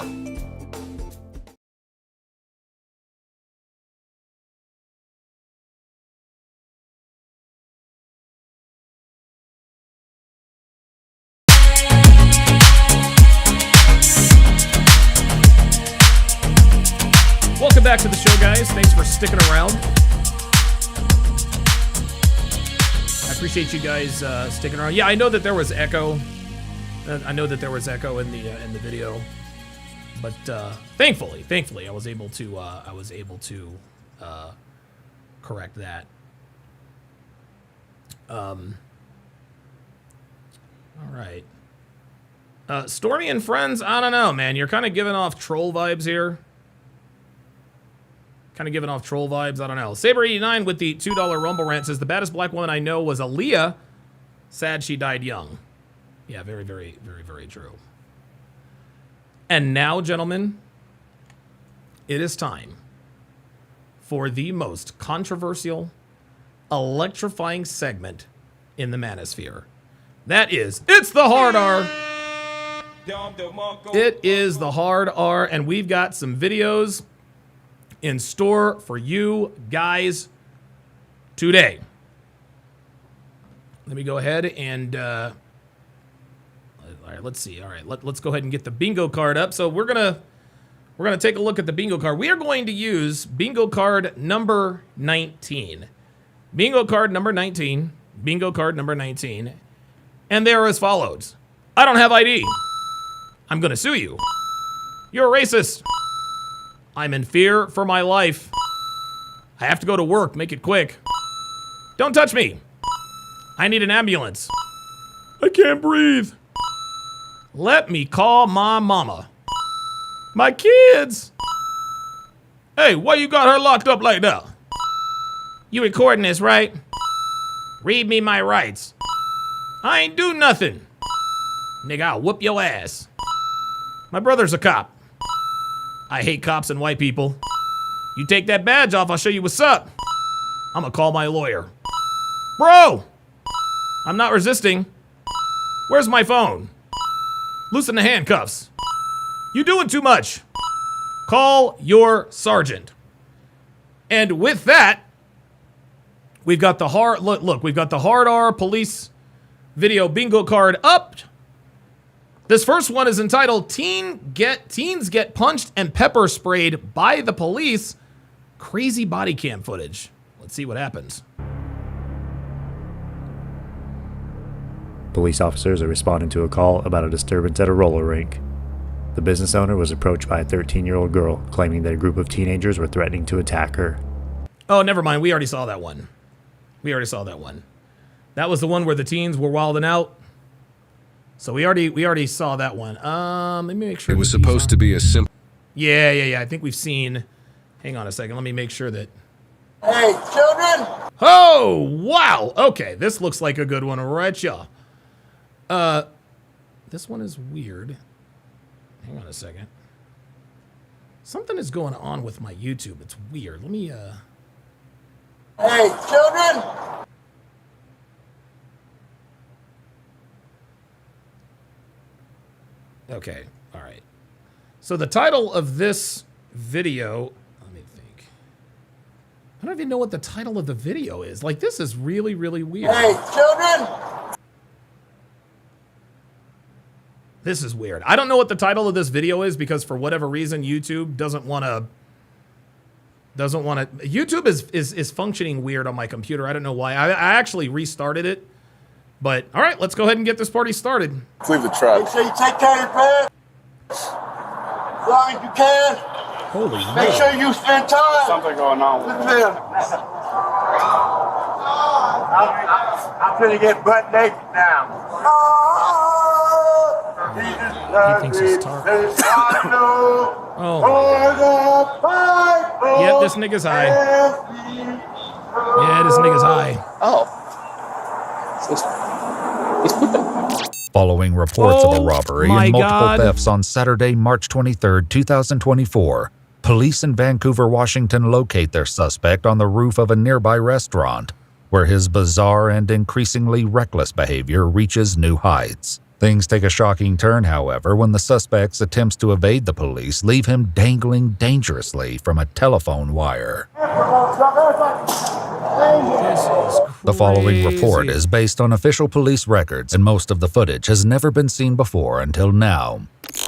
Welcome back to the show, guys. Thanks for sticking around. I appreciate you guys sticking around. Yeah, I know that there was echo. I know that there was echo in the video, but thankfully, I was able to correct that. All right. Stormy and friends, I don't know, man. You're kind of giving off troll vibes here. I don't know. Saber89 with the $2 Rumble rant says, the baddest black woman I know was Aaliyah. Sad she died young. Yeah, very, very, very, very true. And now, gentlemen, it is time for the most controversial, electrifying segment in the manosphere. That is, it's the hard R. It is the hard R, and we've got some videos in store for you guys today. Let me go ahead and all right, let's see. All right, let's go ahead and get the bingo card up. So we're gonna take a look at the bingo card. We are going to use bingo card number 19. Bingo card number 19. Bingo card number 19. And they are as follows. I don't have ID. I'm gonna sue you. You're a racist. I'm in fear for my life. I have to go to work. Make it quick. Don't touch me. I need an ambulance. I can't breathe. Let me call my mama. My kids. Hey, why you got her locked up like that? You recording this, right? Read me my rights. I ain't do nothing. Nigga, I'll whoop your ass. My brother's a cop. I hate cops and white people. You take that badge off, I'll show you what's up. I'm gonna call my lawyer. Bro! I'm not resisting. Where's my phone? Loosen the handcuffs. You doing too much. Call your sergeant. And with that, we've got the hard look, we've got the hard R police video bingo card up. This first one is entitled Teens Get Punched and Pepper Sprayed by the Police. Crazy body cam footage. Let's see what happens. Police officers are responding to a call about a disturbance at a roller rink. The business owner was approached by a 13-year-old girl claiming that a group of teenagers were threatening to attack her. Oh, never mind. We already saw that one. That was the one where the teens were wilding out. So we already saw that one. Let me make sure. It was supposed to be a simple. Yeah. I think we've seen. Hang on a second. Let me make sure that. Hey, children! Oh, wow. Okay, this looks like a good one, right, y'all? This one is weird. Hang on a second. Something is going on with my YouTube. It's weird. Let me, Hey, children! Okay, all right. So the title of this video, let me think. I don't even know what the title of the video is. Like, this is really, really weird. Hey, children! This is weird. I don't know what the title of this video is because for whatever reason, YouTube doesn't want to. YouTube is functioning weird on my computer. I don't know why. I actually restarted it. But all right, let's go ahead and get this party started. Leave the truck. Make sure you take care of your pants. As long as you can. Holy Make sure you spend time. Something going on with them. I'm gonna get butt naked now. He thinks he's Tarp. Oh. Yep, this nigga's high. Yeah, this nigga's high. Oh. He's pooping. Following reports of a robbery and multiple thefts on Saturday, March 23rd, 2024, police in Vancouver, Washington locate their suspect on the roof of a nearby restaurant, where his bizarre and increasingly reckless behavior reaches new heights. Things take a shocking turn, however, when the suspect's attempts to evade the police leave him dangling dangerously from a telephone wire. The following report is based on official police records, and most of the footage has never been seen before until now.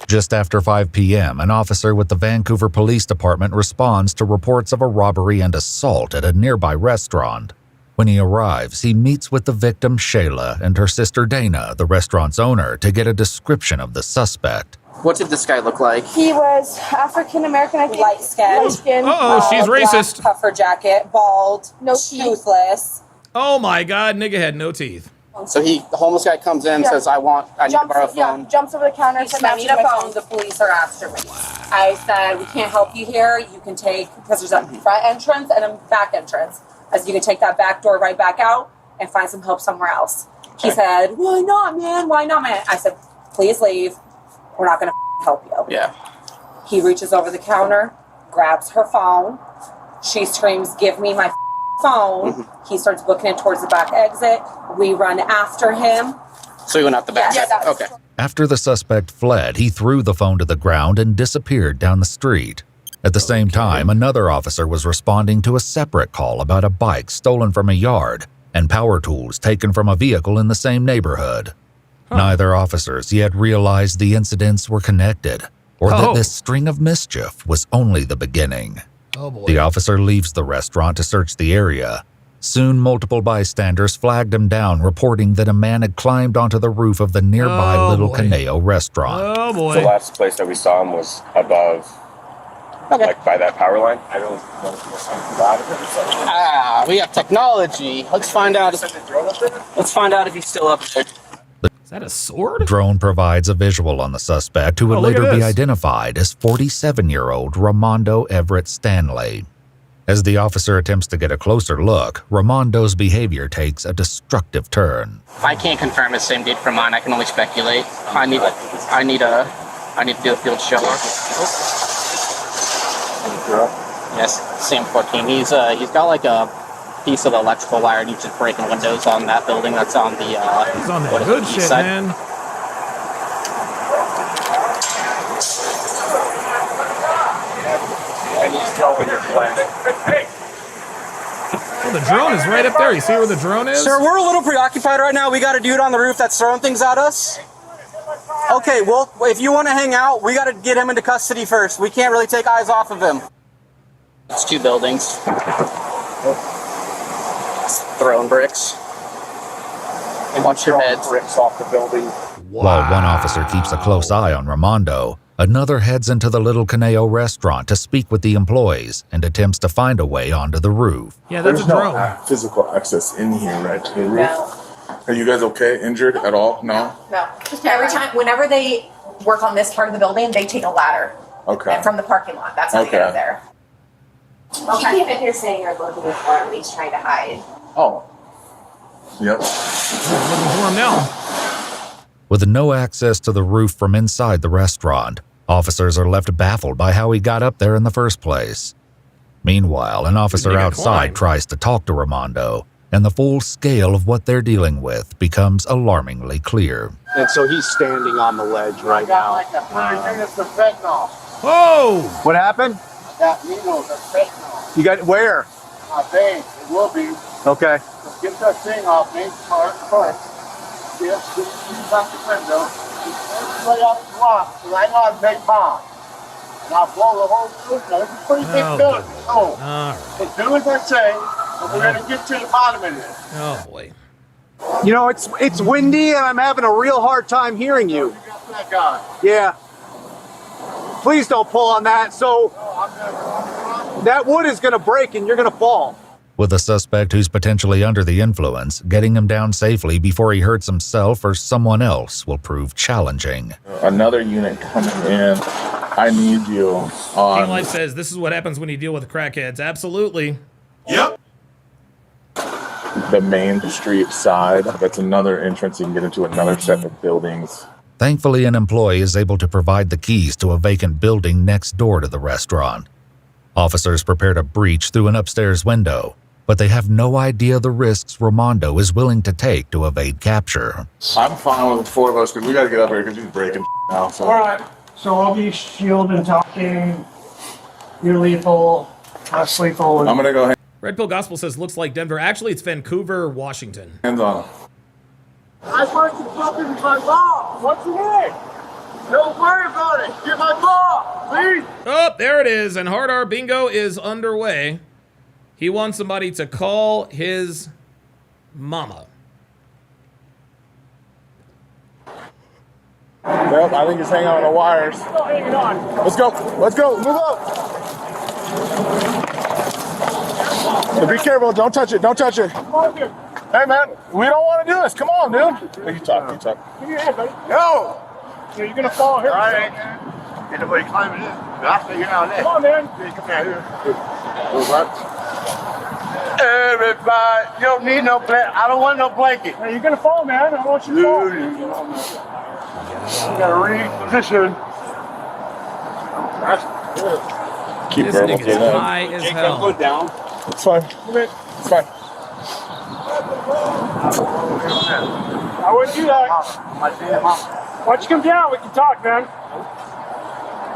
Just after 5 p.m., an officer with the Vancouver Police Department responds to reports of a robbery and assault at a nearby restaurant. When he arrives, he meets with the victim, Shayla, and her sister, Dana, the restaurant's owner, to get a description of the suspect. What did this guy look like? He was African American, I think. Light skin. She's racist. Black puffer jacket, bald, no toothless. Oh my God, nigga had no teeth. So the homeless guy comes in, says, I need to borrow a phone. Yeah, jumps over the counter and says, I need a phone. The police are after me. I said, we can't help you here. You can take, because there's a front entrance and a back entrance. As you can take that back door right back out and find some help somewhere else. He said, why not, man? Why not, man? I said, please leave. We're not going to help you. Yeah. He reaches over the counter, grabs her phone. She screams, give me my phone. He starts booking it towards the back exit. We run after him. So he went out the back exit? Yeah, okay. After the suspect fled, he threw the phone to the ground and disappeared down the street. At the same time, another officer was responding to a separate call about a bike stolen from a yard and power tools taken from a vehicle in the same neighborhood. Neither officers yet realized the incidents were connected, or that this string of mischief was only the beginning. The officer leaves the restaurant to search the area. Soon, multiple bystanders flagged him down, reporting that a man had climbed onto the roof of the nearby Little Caneo restaurant. Oh boy. The last place that we saw him was above, like by that power line. I don't know about it. We have technology. Let's find out if he's still up there. Is that a sword? Drone provides a visual on the suspect, who would later be identified as 47-year-old Ramondo Everett Stanley. As the officer attempts to get a closer look, Ramondo's behavior takes a destructive turn. I can't confirm it's the same date for mine. I can only speculate. I need to do a field show. Yes, same 14. He's got like a piece of electrical wire and he's just breaking windows on that building that's on the he's on that good shit, side. Man. Oh, the drone is right up there. You see where the drone is? Sir, we're a little preoccupied right now. We got a dude on the roof that's throwing things at us. Okay, well, if you want to hang out, we got to get him into custody first. We can't really take eyes off of him. It's 2 buildings. Throwing bricks. And watch your heads. Bricks off the building. While one officer keeps a close eye on Ramondo, another heads into the Little Caneo restaurant to speak with the employees and attempts to find a way onto the roof. Yeah, that's There's a drone. no physical access in here, right, to the roof? No. Are you guys okay? Injured at all? No? No. Just every time, whenever they work on this part of the building, they take a ladder. Okay. And from the parking lot. That's how they get up there. You came in here saying you're looking for him, he's trying to hide. Oh. Yep. Looking for him now. With no access to the roof from inside the restaurant, officers are left baffled by how he got up there in the first place. Meanwhile, an officer outside tries to talk to Ramondo, and the full scale of what they're dealing with becomes alarmingly clear. And so he's standing on the ledge right now. Oh! What happened? That needle's a fentanyl. You got where? I think it will be. Okay. So get that thing off me first. Yes, get out the window. Right off the block, because I know how to make bombs. And I'll blow the whole thing. Now, it's a pretty big building. Oh. But do as I say, and we're going to get to the bottom of this. Oh, boy. You know, it's windy, and I'm having a real hard time hearing you. That guy. Yeah. Please don't pull on that. So that wood is going to break, and you're going to fall. With a suspect who's potentially under the influence, getting him down safely before he hurts himself or someone else will prove challenging. Another unit coming in. I need you on... King Life says, this is what happens when you deal with crackheads. Absolutely. Yep. The main street side. That's another entrance. You can get into another set of buildings. Thankfully, an employee is able to provide the keys to a vacant building next door to the restaurant. Officers prepare to breach through an upstairs window, but they have no idea the risks Ramondo is willing to take to evade capture. I'm fine with the four of us because we got to get up here because he's breaking now. So. All right. So I'll be shielded and talking. You're lethal. Less lethal. I'm going to go ahead. Red Pill Gospel says, looks like Denver. Actually, it's Vancouver, Washington. Hands on. I want to fucking my ball. What's your name? Don't worry about it. Get my ball, please. Oh, there it is. And Hard R Bingo is underway. He wants somebody to call his mama. Well, I think he's hanging on the wires. Still hanging on. Let's go. Let's go. Move up. So be careful. Don't touch it. Don't touch it. Hey, man. We don't want to do this. Come on, dude. You talk. You talk. Give me your hand, buddy. No. You're going to fall here. All right. Get nobody climbing in. That's what you're on there. Come on, man. Come here. Move up. Everybody, you don't need no blanket. I don't want no blanket. Hey, you're going to fall, man. I don't want you to fall. You got to reposition. Keep This verbal nigga's high as hell. Go down. It's fine. It's fine. I wouldn't do that. Why don't you come down? We can talk, man.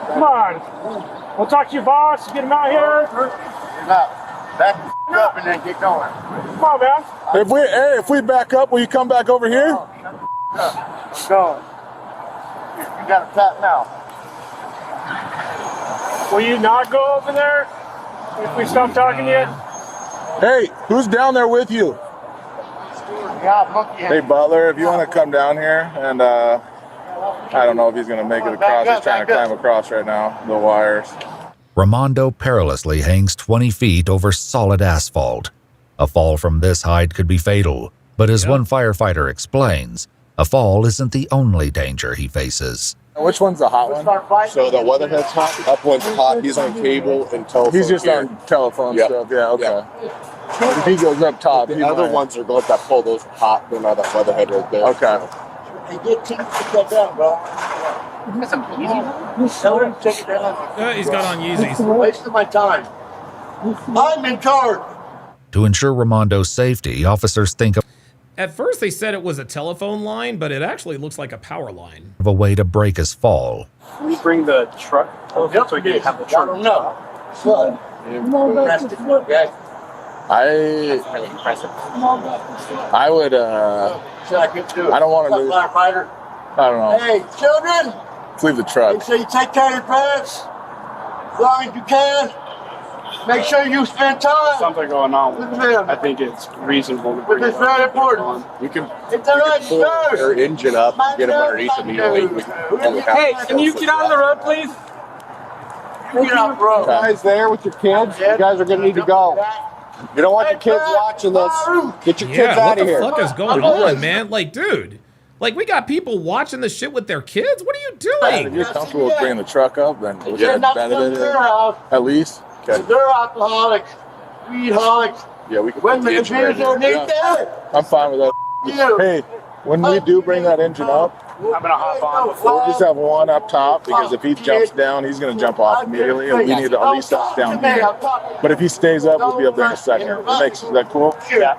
Come on. We'll talk to your boss. Get him out here. Back up and then get going. Come on, man. If we back up, will you come back over here? Let's go. You got a fat mouth. Will you not go over there if we stop talking to you? Hey, who's down there with you? Hey, Butler, if you want to come down here, and I don't know if he's going to make it across. He's trying to climb across right now, the wires. Ramondo perilously hangs 20 feet over solid asphalt. A fall from this height could be fatal, but as one firefighter explains, a fall isn't the only danger he faces. Which one's the hot one? So the weatherhead's hot, up one's hot, he's on cable and telephone. He's just on telephone stuff, yeah, okay. If he goes up top, the other ones are going up that pole, those are hot, they're not that weatherhead right there. Okay. Hey, get teeth to get down, bro. Tell him to take it down. He's got on Yeezys. Wasting my time. I'm in charge. To ensure Ramondo's safety, officers think At first they said it was a telephone line, but it actually looks like a power line. of a way to break his fall. Can we bring the truck over so we can have the truck? I don't know. What? I would, I don't want to lose. Firefighter. I don't know. Hey, children. Let's leave the truck. Make sure you take care of your parents as long as you can. Make sure you spend time. Something going on with them. I think it's reasonable to But bring it's very important. We can It's all right, pull their engine up, get them underneath immediately. Hey, can you get out of the road, please? Get out, bro. You guys there with your kids? You guys are going to need to go. You don't want your kids watching this. Get your kids out of here. What the fuck is going on, man? Like, dude. Like, we got people watching this shit with their kids? What are you doing? If you're comfortable with bringing the truck up, then we'll Yeah, get not better their house. at least. Okay. They're alcoholics, weedholics. Yeah, we can When put the the engine beers right don't here. need that. I'm fine with that. Yeah. Hey, when we do bring that engine up, I'm going to hop on. we'll just have one up top because if he jumps down, he's going to jump off immediately, and we need to at least us down here. But if he stays up, we'll be up there in a second. Is that cool? Yeah.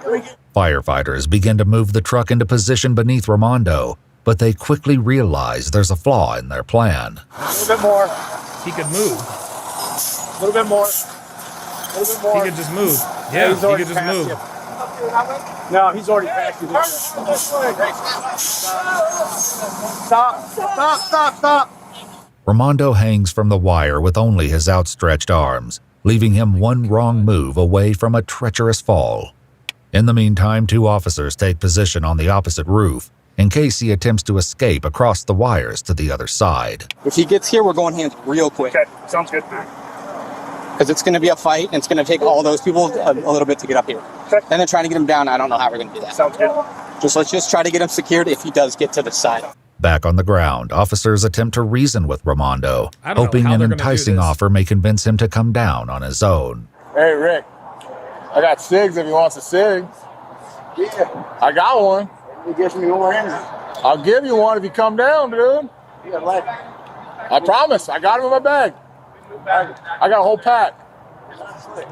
Firefighters begin to move the truck into position beneath Ramondo, but they quickly realize there's a flaw in their plan. A little bit more. He could move. A little bit more. A little bit more. He could just move. Yeah, he's he already could just past move. you. No, he's already past you. Stop. Ramondo hangs from the wire with only his outstretched arms, leaving him one wrong move away from a treacherous fall. In the meantime, 2 officers take position on the opposite roof in case he attempts to escape across the wires to the other side. If he gets here, we're going hands real quick. Okay, sounds good. Because it's going to be a fight, and it's going to take all those people a little bit to get up here. Okay. And then trying to get him down, I don't know how we're going to do that. Sounds good. Let's just try to get him secured if he does get to the side. Back on the ground, officers attempt to reason with Ramondo, hoping an enticing offer may convince him to come down on his own. Hey, Rick, I got SIGs if he wants a SIG. Yeah. I got one. You give me one. I'll give you one if you come down, dude. Yeah, like. I promise. I got him in my bag. I got a whole pack.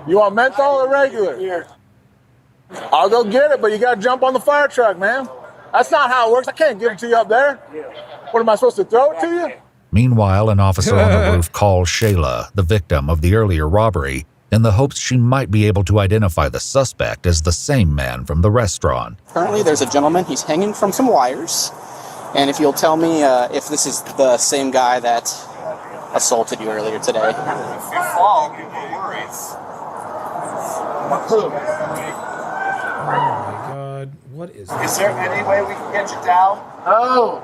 You want menthol or regular? Here. I'll go get it, but you got to jump on the fire truck, man. That's not how it works. I can't give it to you up there. What, am I supposed to throw it to you? Meanwhile, an officer on the roof calls Shayla, the victim of the earlier robbery, in the hopes she might be able to identify the suspect as the same man from the restaurant. Currently, there's a gentleman. He's hanging from some wires. And if you'll tell me if this is the same guy that assaulted you earlier today. Oh my God, what is this? Is there any way we can get you down? No.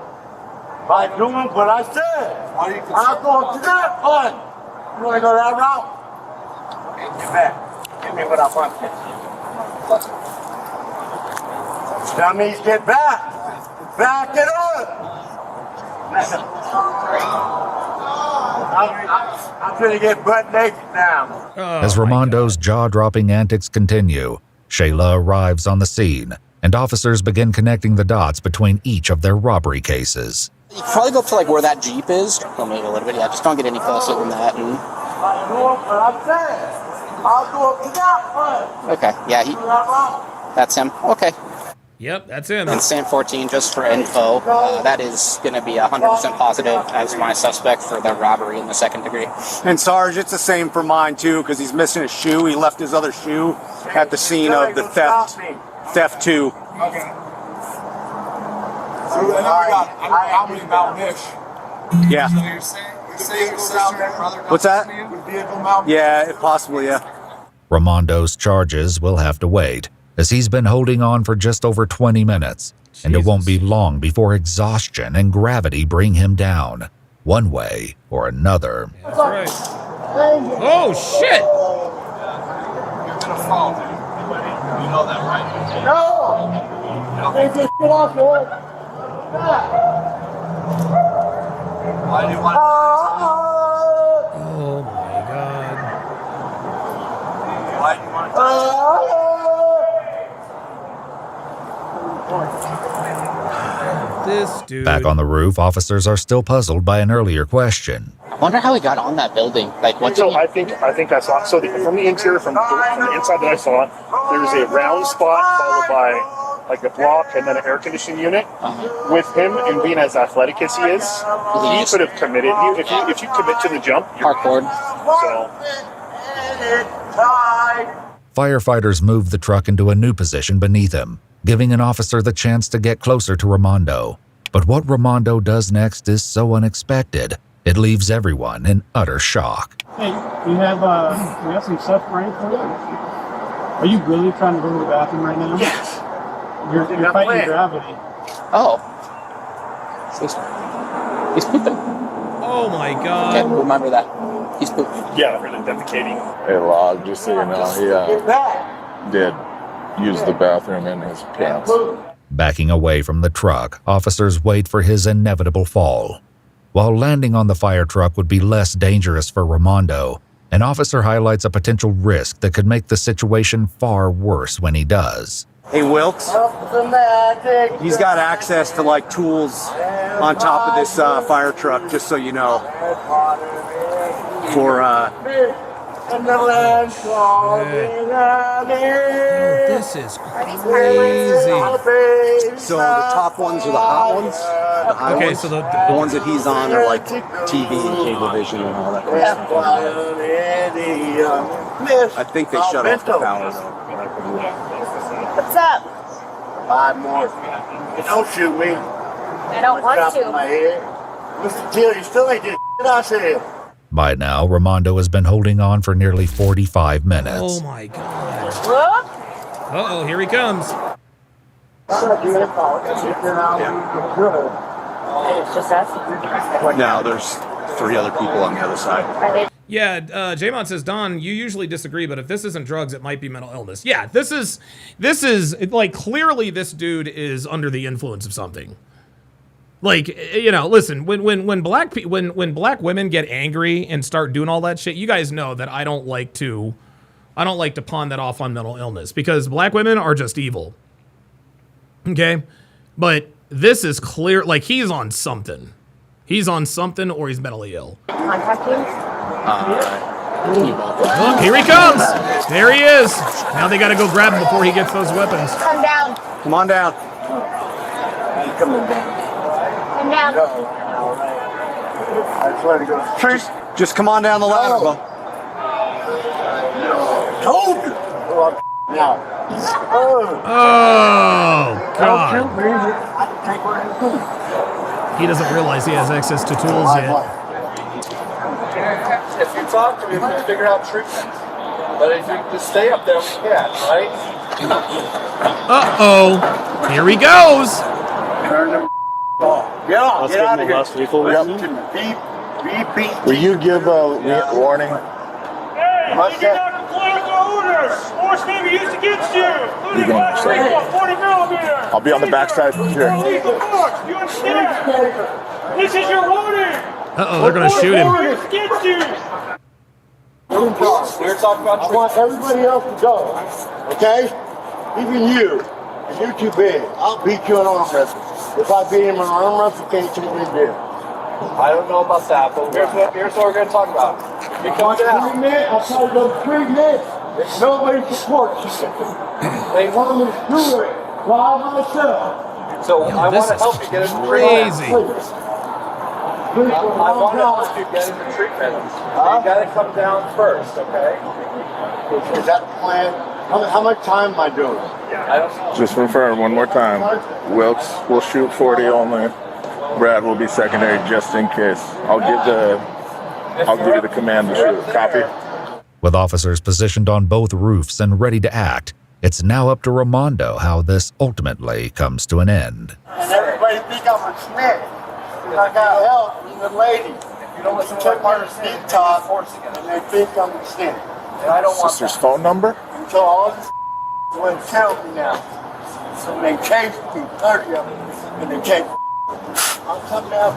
By doing what I said. I'm going to that one. You want to go that route? Get back. Give me what I want. That means get back. Back it up. I'm going to get butt naked now. As Ramondo's jaw-dropping antics continue, Shayla arrives on the scene, and officers begin connecting the dots between each of their robbery cases. You can probably go up to like where that Jeep is, or maybe a little bit. Yeah, just don't get any closer than that. And... Okay, yeah, that's him. Okay. Yep, that's him. And Sam 14, just for info, that is going to be 100% positive as my suspect for the robbery in the second degree. And Sarge, it's the same for mine too, because he's missing a shoe. He left his other shoe at the scene of the theft 2. Okay. So then we got how many malnish? Yeah. So you're saying your sister and brother got What's that? with vehicle malnish? Yeah, possibly, yeah. Ramondo's charges will have to wait, as he's been holding on for just over 20 minutes, and it won't be long before exhaustion and gravity bring him down, one way or another. That's right. Oh, shit! You're gonna fall, dude. You know that, right? No! Take this shit off, boy! Why do you want to... Oh, my God. Why do you want to... This dude. Back on the roof, officers are still puzzled by an earlier question. I wonder how he got on that building. Like, what? So I think I saw. So from the interior, from the inside that I saw, there was a round spot followed by like a block and then an air conditioning unit. With him and being as athletic as he is, he could have committed. If you commit to the jump, you're hardcore. So. Firefighters move the truck into a new position beneath him, giving an officer the chance to get closer to Ramondo. But what Ramondo does next is so unexpected, it leaves everyone in utter shock. Hey, we have some stuff ready for you. Are you really trying to go to the bathroom right now? Yes. You're fighting gravity. Oh. He's pooping. Oh my God. Okay, remember that. He's pooping. Yeah, really defecating. Hey, Log, just so you know, he did use the bathroom in his pants. Backing away from the truck, officers wait for his inevitable fall. While landing on the fire truck would be less dangerous for Ramondo, an officer highlights a potential risk that could make the situation far worse when he does. Hey, Wilkes, he's got access to like tools on top of this fire truck, just so you know. For This is crazy. So the top ones are the hot ones. The high Okay, ones. so the ones that he's on are like TV and cable vision and all that kind of stuff. I think they shut off the power though. What's up? 5 more. Don't shoot me. I don't want to. My head. Mr. Jill, you still ain't did shit I said. By now, Ramondo has been holding on for nearly 45 minutes. Oh my god. Whoop. Uh-oh, here he comes. It's just us. Right now, there's 3 other people on the other side. Yeah, J-Mon says, Don, you usually disagree, but if this isn't drugs, it might be mental illness. Yeah, this is like, clearly this dude is under the influence of something. Like, you know, listen, when black women get angry and start doing all that shit, you guys know that I don't like to pawn that off on mental illness, because black women are just evil. Okay? But this is clear, like, he's on something. He's on something, or he's mentally ill. Oh, here he comes. There he is. Now they got to go grab him before he gets those weapons. Come down. Come on down. Come down. I swear to God. Just come on down the ladder, bro. Told you. Now. Oh, God. He doesn't realize he has access to tools yet. If you talk to me, we can figure out treatment. But if you just stay up there, we can't, right? Uh-oh. Here he goes. Turn them off. Get off. Get out of here. Will you give a warning? Hey, you get out of political orders. Force may be used against you. You're going to say 40 millimeter. I'll be on the backside here. Lethal force. You understand? This is your warning. Uh-oh, they're going to shoot him. Against you. We're talking about. I want everybody else to go. Okay? Even you. And you're too big. I'll beat you in arm wrestling. If I beat him in arm wrestling, can't take me there. I don't know about that, but here's what we're going to talk about. You come down. 3 minutes, I'll tell you those 3 minutes. If nobody supports you, they want me to do it by myself. So I want to help you get into crazy. I want to help you get into treatment. You got to come down first, okay? Is that the plan? How much time am I doing? I don't know. Just confirm one more time. Wilkes will shoot 40 only. Brad will be secondary just in case. I'll give you the command to shoot. Copy. With officers positioned on both roofs and ready to act, it's now up to Ramondo how this ultimately comes to an end. And everybody think I'm a snitch. I got help from the lady. You know what's took my sneak talk, and they think I'm a snitch. And I don't want Sister's phone number? until all this went tell me now. So they chased me, 30 of them, and they can't. I'll come down.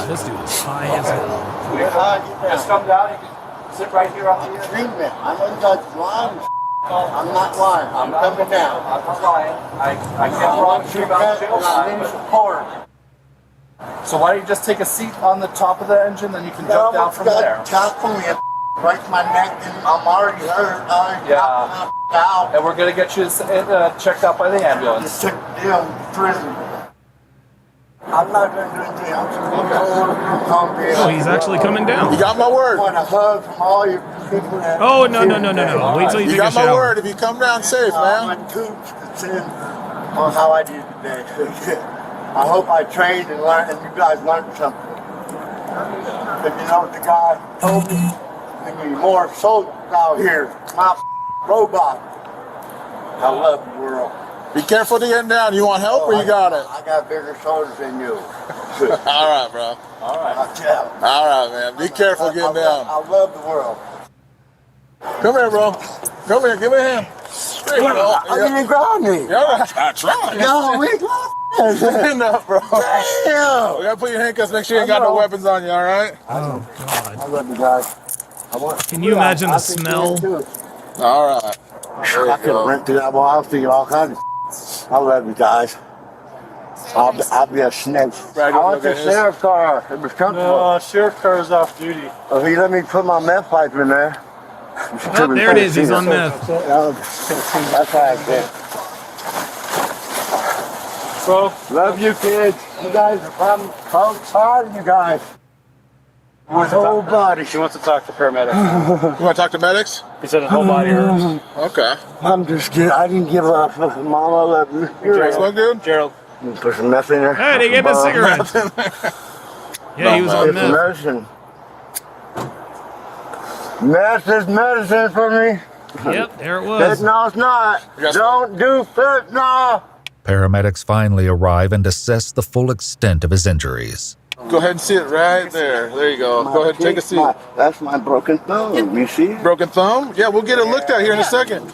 This dude is high as hell. Just come down. You can sit right here on the treatment. I know you guys lying. I'm not lying. I'm coming down. I'm not lying. I can't wrong you about jail time. Support. So why don't you just take a seat on the top of the engine, then you can jump down from there. Top of me, break my neck, and I'm already hurt. Yeah. Out. And we're gonna get you checked out by the ambulance. Just took the deal in prison. I'm not gonna do anything. I'm just gonna come here. Oh, he's actually coming down. You got my word. I want a hug from all you people that. Oh, no. Wait till you take a got my shower. word. If you come down safe, man. My tooth is in on how I did today. I hope I trained and learned, and you guys learned something. But you know what the guy told me? We need more soldiers out here. My robot. I love the world. Be careful to get down. You want help or you got it? I got bigger shoulders than you. All right, bro. All right. All right, man. Be careful getting down. I love the world. Come here, bro. Come here. Give me a hand. Straight, bro. I didn't grab me. Yeah, I tried. No, we Stand up, bro. Damn. We gotta put your handcuffs. Make sure you ain't got no weapons on you, all right? Oh, God. I love you guys. Can you imagine the smell? All right. I could have rented that. Well, I'll see all kinds of. I love you guys. I'll be a snitch. I want the sheriff's car. It was comfortable. No, sheriff's car is off duty. Well, he let me put my meth pipe in there. Oh, there it is. He's on meth. That's how I did. Bro, love you, kids. You guys are proud of you guys. His whole body. She wants to talk to paramedics. You want to talk to medics? He said his whole body hurts. Okay. I'm just kidding. I didn't give up. Mama, I love you. Gerald. Gerald. You put some meth in there. Hey, they gave me a cigarette. Yeah, he was on meth. Medicine. Meth is medicine for me. Yep, there it was. Fentanyl's not. Don't do fentanyl. Paramedics finally arrive and assess the full extent of his injuries. Go ahead and sit right there. There you go. Go ahead and take a seat. That's my broken thumb. You see? Broken thumb? Yeah, we'll get it looked at here in a second.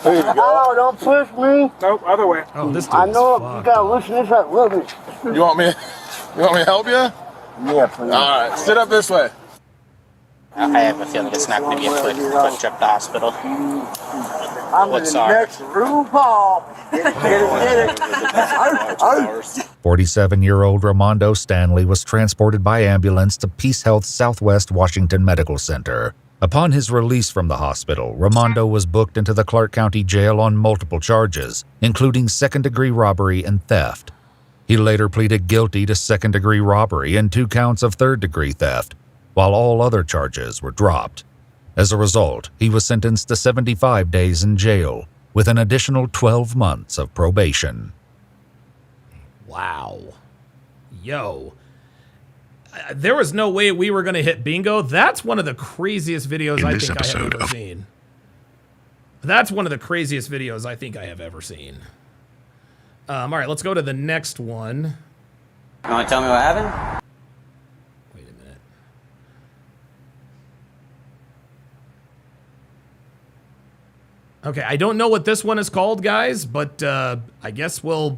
There you go. Oh, don't push me. Nope, other way. Oh, this dude I know you gotta loosen this up a little bit. You want me to help you? Yeah, please. All right, sit up this way. I have a feeling it's not going to be a quick trip to the hospital. I'm in the next room, Paul. Get it. 47-year-old Ramondo Stanley was transported by ambulance to Peace Health Southwest Washington Medical Center. Upon his release from the hospital, Ramondo was booked into the Clark County Jail on multiple charges, including second-degree robbery and theft. He later pleaded guilty to second-degree robbery and 2 counts of third-degree theft, while all other charges were dropped. As a result, he was sentenced to 75 days in jail, with an additional 12 months of probation. Wow. Yo. There was no way we were going to hit bingo. That's one of the craziest videos I think I have ever seen. That's one of the craziest videos I think I have ever seen. All right, let's go to the next one. You want to tell me what happened? Okay, I don't know what this one is called, guys, but I guess we'll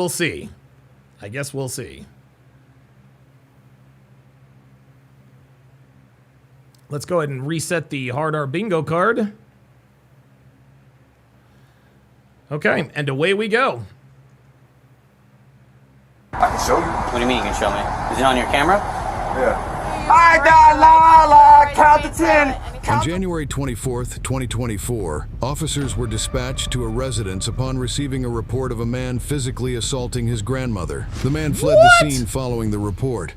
see. I guess we'll see. Let's go ahead and reset the Hard R bingo card. Okay, and away we go. I can show you. What do you mean you can show me? Is it on your camera? Yeah. I got la, count to 10. On January 24th, 2024, officers were dispatched to a residence upon receiving a report of a man physically assaulting his grandmother. The man fled the scene following the report.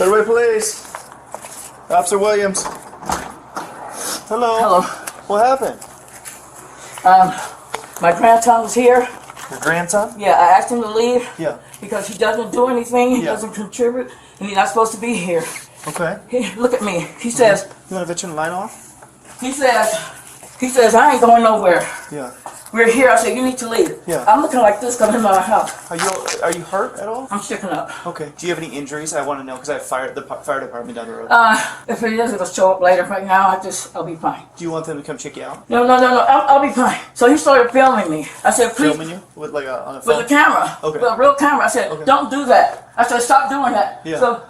Third-Way Police. Officer Williams. Hello. Hello. What happened? My grandson was here. Your grandson? Yeah, I asked him to leave. Yeah. Because he doesn't do anything, he doesn't contribute, and he's not supposed to be here. Okay. Look at me. He says... You want to turn the line off? He says, I ain't going nowhere. Yeah. We're here. I said, you need to leave. Yeah. I'm looking like this coming in my house. Are you hurt at all? I'm sticking up. Okay. Do you have any injuries? I want to know because I have the fire department down the road. If it is, it'll show up later. Right now, I'll be fine. Do you want them to come check you out? No. I'll be fine. So he started filming me. I said, please. Filming you? With on a phone? With a camera. Okay. With a real camera. I said, don't do that. I said, stop doing that. Yeah. So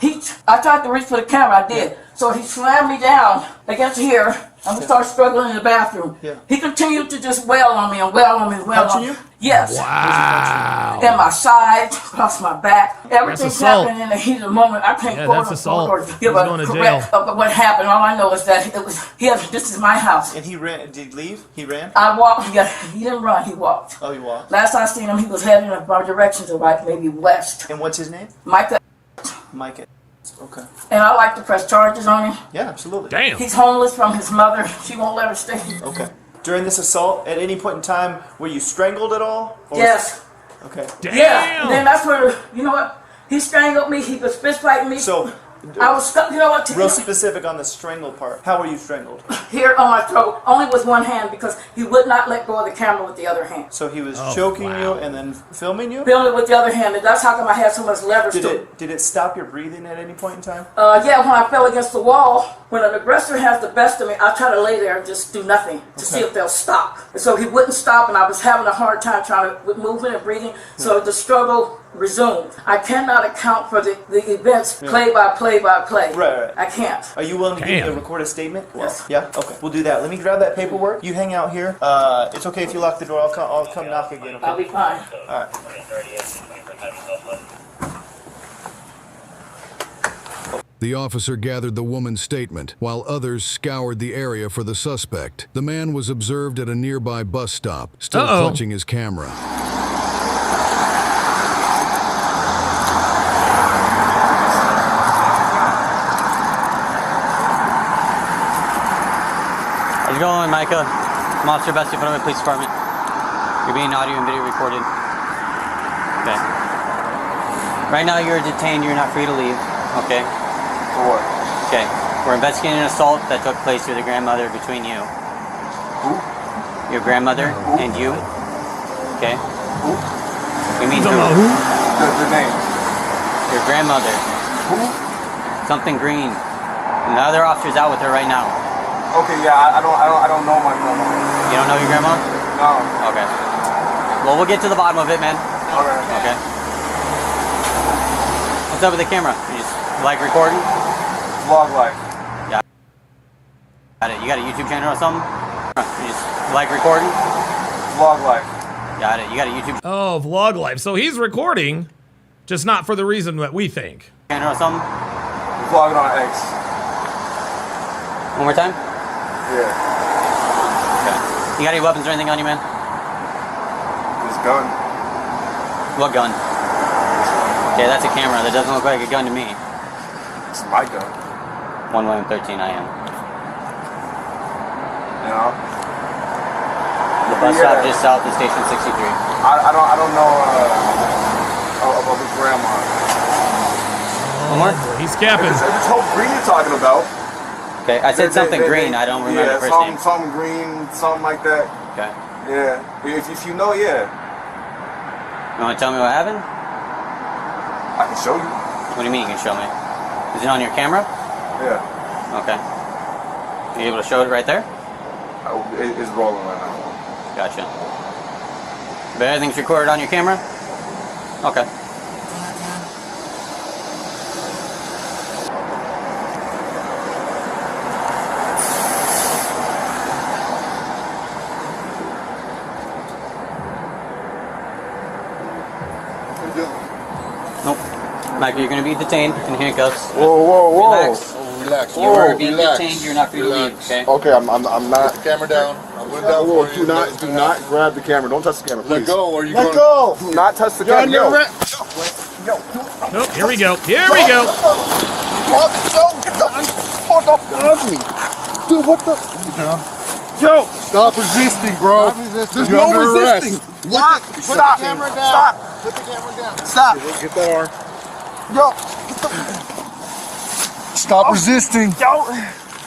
I tried to reach for the camera. I did. So he slammed me down against here. And we started struggling in the bathroom. Yeah. He continued to just wail on me and wail on me and wail on me. You? Yes. Wow. And my sides, across my back. Everything's assault. happening in the heat of the moment. I can't quote that's assault. or give He's a going to correct jail. of what happened. All I know is that this is my house. And he ran. Did he leave? He ran? I walked. Yeah, he didn't run. He walked. Oh, he walked. Last I seen him, he was heading in my direction to like maybe west. And what's his name? Micah. Micah. Okay. And I like to press charges on him. Yeah, absolutely. Damn. He's homeless from his mother. She won't let her stay. Okay. During this assault, at any point in time, were you strangled at all? Or Yes. Okay. Damn. Yeah. And then that's where, you know what? He strangled me. He was fist fighting me. So, I was stuck, you know what? real specific on the strangle part. How were you strangled? Here on my throat, only with one hand because he would not let go of the camera with the other hand. So he was choking you and then filming you? Filming it with the other hand, and that's how come I had so much leverage to it. Did it stop your breathing at any point in time? Yeah, when I fell against the wall, when an aggressor has the best of me, I try to lay there and just do nothing to see if they'll stop. And so he wouldn't stop, and I was having a hard time trying to, with movement and breathing, so the struggle resumed. I cannot account for the events play by play by play. Right. I can't. Are you willing to record a statement? Yes. Yeah? Okay. We'll do that. Let me grab that paperwork. You hang out here. It's okay if you lock the door. I'll come knock again. Okay? I'll be fine. All right. The officer gathered the woman's statement, while others scoured the area for the suspect. The man was observed at a nearby bus stop, still clutching his camera. How's it going, Micah? I'm Officer Bessie from the police department. You're being audio and video recorded. Okay. Right now you're detained. You're not free to leave. Okay. For what? Okay. We're investigating an assault that took place with your grandmother between you. Who? Your grandmother and you. Okay. Who? We mean who? The name. Your grandmother. Who? Something green. And the other officer's out with her right now. Okay, yeah, I don't know my grandma. You don't know your grandma? No. Okay. Well, we'll get to the bottom of it, man. Okay. What's up with the camera? You just like recording? Vlog life. Yeah. Got it. You got a YouTube channel or something? You just like recording? Vlog life. Got it. You got a YouTube Oh, vlog life. So he's recording, just not for the reason that we think. channel or something? Vlogging on X. One more time? Yeah. Okay. You got any weapons or anything on you, man? This gun. What gun? Okay, that's a camera. That doesn't look like a gun to me. It's my gun. 113 I am. You know? The bus stop just south of Station 63. I don't know about his grandma. One more? He's capping. If it's Hope Green you're talking about. Okay, I said something green. I don't remember the first name. Something green, something like that. Okay. Yeah. If you know, yeah. You want to tell me what happened? I can show you. What do you mean you can show me? Is it on your camera? Yeah. Okay. Are you able to show it right there? It's rolling right now. Gotcha. But everything's recorded on your camera? Okay. Nope. Michael, you're going to be detained in handcuffs. Whoa. Relax. Relax. You are being detained. You're not free to leave. Okay. Okay, I'm not. Put the camera down. I went down for you. Do not grab the camera. Don't touch the camera, please. Let go, or you Let go. Do not touch the camera. Yo. Nope, here we go. Here we go. Get the fuck off me. Dude, what the? Yo. Stop resisting, bro. There's no resisting. What? Stop. Put the camera down. Stop. Put the camera down. Stop. Get the arm. Yo. Stop resisting. Yo.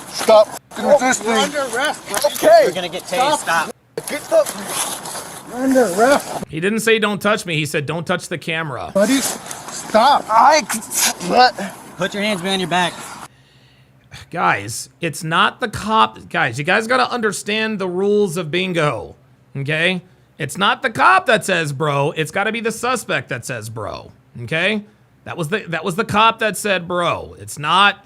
Stop resisting. You're under arrest, bro. Okay. You're going to get tased. Stop. Get the. You're under arrest. He didn't say don't touch me. He said don't touch the camera. Buddy, stop. What? Put your hands behind your back. Guys, it's not the cop. Guys, you guys got to understand the rules of bingo. Okay? It's not the cop that says bro. It's got to be the suspect that says bro. Okay? That was the cop that said bro. It's not.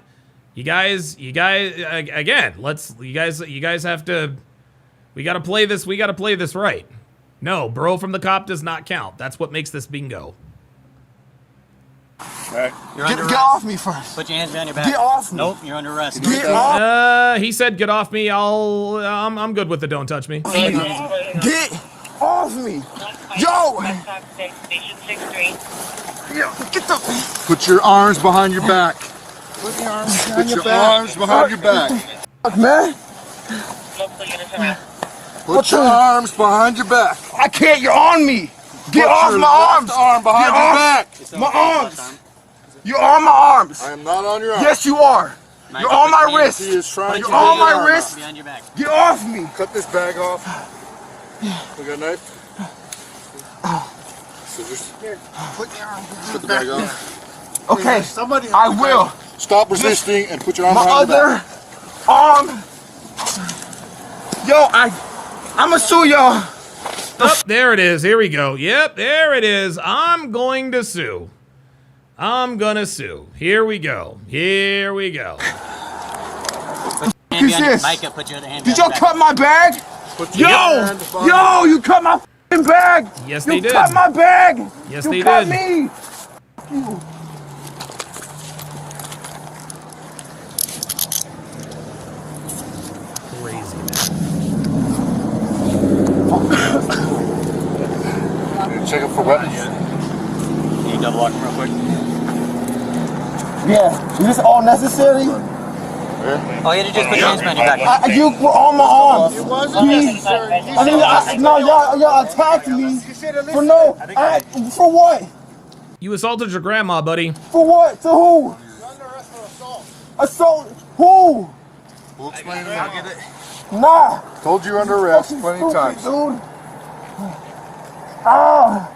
You guys again, you guys have to. We got to play this. We got to play this right. No, bro from the cop does not count. That's what makes this bingo. Right. Get off me first. Put your hands behind your back. Get off me. Nope, you're under arrest. Get off. He said get off me. I'm good with the don't touch me. Get off me. Yo. Get the. Put your arms behind your back. Put your arms behind Put your your back. arms behind your back. Fuck, man. Put your arms behind your back. I can't. You're on me. Get Put off your my left arms. arm behind Get your off back. My arms. You're on my arms. I am not on your arms. Yes, you are. You're on my wrist. He is trying You're to on get your my arm wrist. Behind your back. Get off me. Cut this bag off. We got a knife? Scissors. Put the arm Cut the bag off. Okay, I will. Stop resisting and put your arm My behind your other back. arm. Yo, I'm gonna sue y'all. Oh, there it is. Here we go. Yep, there it is. I'm going to sue. I'm gonna sue. Here we go. Here we go. Micah, put your other hand Did behind y'all your cut my bag? Yo, you cut my f***ing bag. Yes, they did. You cut my bag. Yes, you they cut did. me. Crazy, You check it for weapons. Can you double walk him real quick? Yeah, is this all necessary? Oh, you had to just put your hands behind your back. You put on my arms. No, y'all attacked me for for what? You assaulted your grandma, buddy. For what? To who? Assault who? We'll explain it. I'll get it. Nah. Told you under arrest plenty of times. Dude. Ah.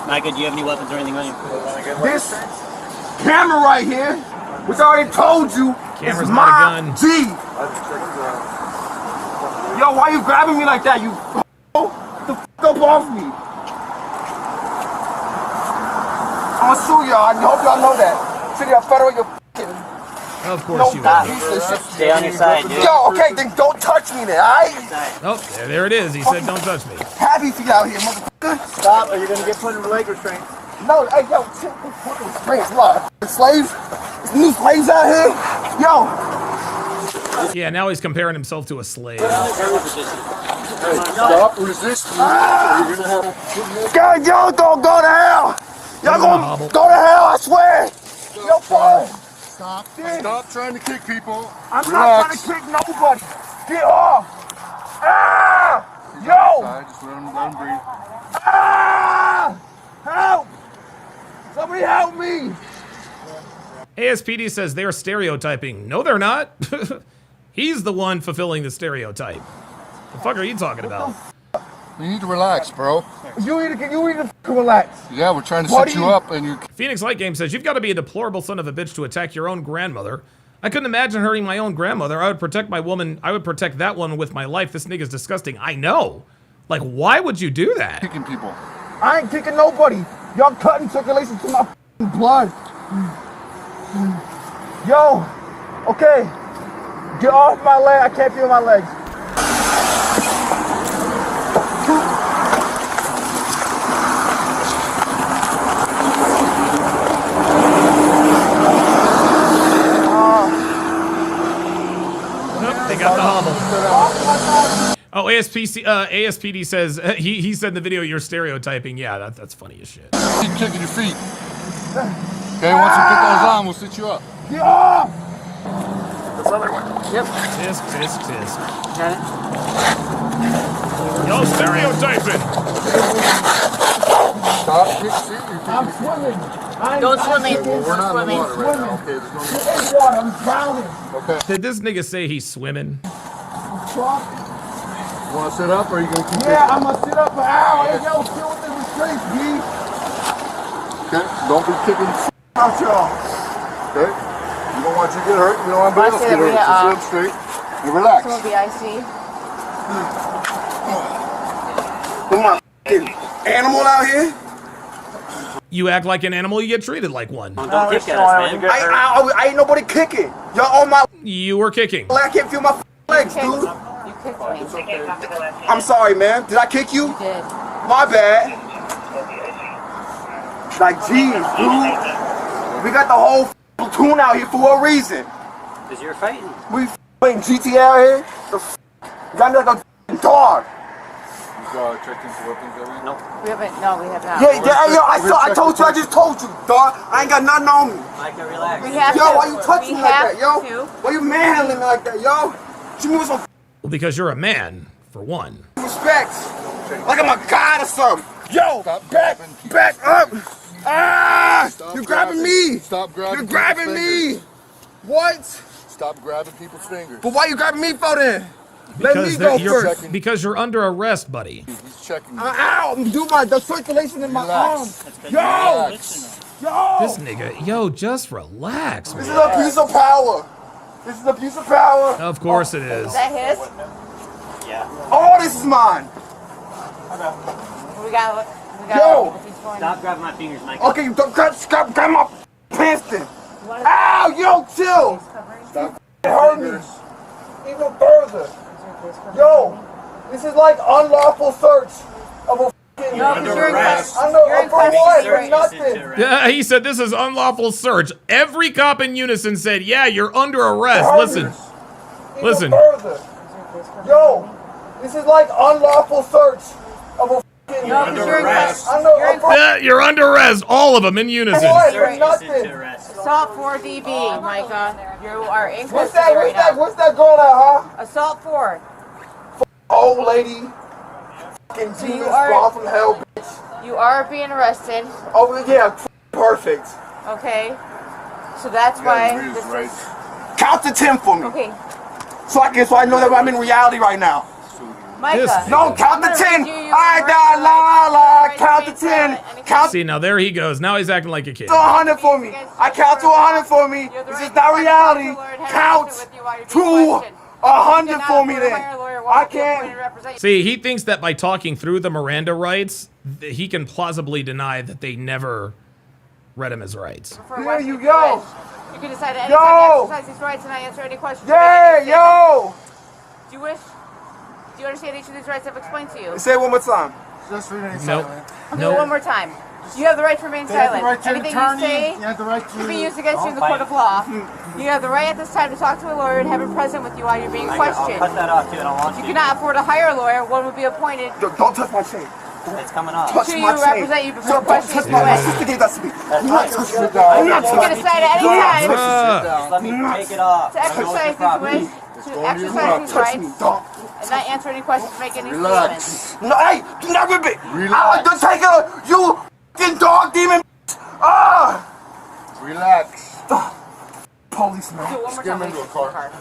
Micah, do you have any weapons or anything on you? This camera right here, which I already told you, Camera's is not a my gun. G. Yo, why you grabbing me like that? You get the fuck up off me. I'ma sue y'all. I hope y'all know that. City of Federal, you're fucking. Of course you will. Stay on your side, dude. Yo, okay, then don't touch me then, alright? Oh, there it is. He said, "Don't touch me." Happy for you out here, motherfucker. Stop, or you're gonna get put in leg restraints. No, hey, yo, shit, fucking restraints. What? Slaves? There's new slaves out here? Yo. Yeah, now he's comparing himself to a slave. Stop resisting. You're gonna have. God, y'all gonna go to hell. Y'all gonna go to hell, I swear. Yo, boy. Stop. Stop trying to kick people. I'm not trying to kick nobody. Get off. Ah! Yo. Just let them breathe. Ah! Help! Somebody help me! ASPD says they're stereotyping. No, they're not. He's the one fulfilling the stereotype. The fuck are you talking about? You need to relax, bro. You need to relax. Yeah, we're trying to set you up, and you. Phoenix Light Game says you've got to be a deplorable son of a bitch to attack your own grandmother. I couldn't imagine hurting my own grandmother. I would protect my woman. I would protect that one with my life. This nigga's disgusting. I know. Like, why would you do that? Kicking people. I ain't kicking nobody. Y'all cutting circulation to my blood. Yo, okay. Get off my leg. I can't feel my legs. They got the hobble. Oh, ASPD says, he said in the video you're stereotyping. Yeah, that's funny as shit. Keep kicking your feet. Okay, once you get those on, we'll sit you up. Get off! This other one. Yep. Tisk. Okay. Yo, stereotyping! Stop, I'm swimming. Don't swim in. We're not in the water right now. Okay, there's no water. I'm drowning. Okay. Did this nigga say he's swimming? You want to sit up, or are you going to keep Yeah, I'm going to sit up for hours. Hey, yo, chill with the restraints, B. Okay, don't be kicking out y'all. Okay? We don't want you to get hurt. We don't want anybody else to get hurt. So sit up straight and relax. Some of the IC. Come on, animal out here? You act like an animal, you get treated like one. Don't kick at us, man. I ain't nobody kicking. Y'all on my... You were kicking. I can't feel my legs, dude. You kicked me. I'm sorry, man. Did I kick you? You did. My bad. Like, geez, dude. We got the whole platoon out here for a reason. Because you're fighting. We playing GTA out here? The you got me like a dog. You checked into weapons, have you? Nope. We haven't. No, we have not. Yeah, yo, I told you, I just told you, dog. I ain't got nothing on me. Micah, relax. We have Yo, to. why you touching me like that, yo? Why you manhandling me like that, yo? Shoot me with some Well, because you're a man, for one. respect. Like I'm a god or something. Yo, back up. Ah, you're grabbing me. Stop grabbing. You're grabbing me. What? Stop grabbing people's fingers. But why you grabbing me for then? Let me go first. Because you're under arrest, buddy. He's checking. Ow, do the circulation in my arms. Yo, yo. This nigga, yo, just relax, This man. is a piece of power. This is a piece of power. Of course it is. Is that his? Yeah. All this is mine. We got. Yo. Stop grabbing my fingers, Micah. Okay, you don't grab my pants then. Ow, yo, chill. Stop. It hurt me. Even further. Yo, this is like unlawful search of a fucking... No, you're in custody. I know, for what? For nothing. Yeah, he said this is unlawful search. Every cop in unison said, yeah, you're under arrest. Listen. Listen. Further. Yo, this is like unlawful search of a fucking... No, you're in custody. I know, Yeah, you're under arrest. All of them in unison. For nothing. Assault 4 DB, Micah. You are in What's custody that? right now. What's that girl at, huh? Assault 4. Old lady. Fucking So demon squad from hell, bitch. You are being arrested. Oh yeah, perfect. Okay. So that's why this is... Count to 10 for me. Okay. So I know that I'm in reality right now. Micah. No, count to 10. I got la. Count to 10. Count See, now there he goes. Now he's acting like a kid. to 100 for me. I count to 100 for me. This is not reality. Count to 100 for me then. I can't. See, he thinks that by talking through the Miranda rights, he can plausibly deny that they never read him his rights. There you go. You can decide at any time to exercise these rights and I answer any questions. Yeah, yo. Do you wish? Do you understand each of these rights I've explained to you? Say it one more time. Just remain silent. Do it one more time. You have the right to remain silent. Anything you say can be used against you in the court of law. You have the right at this time to talk to a lawyer and have him present with you while you're being questioned. I'll cut that off too. I don't want If you cannot afford to hire a lawyer, one will be appointed. Don't touch my chain. It's coming off. Touch to my chain. represent you before questioning you. My sister gave that to me. You can decide at any time Just let me take it off. to exercise these wish, to exercise these rights, and not answer any questions, make any statements. No, hey, do not rip it. I don't take it. You fucking dog demon. Ah. Relax. Policeman. Do it one more time. Into a car.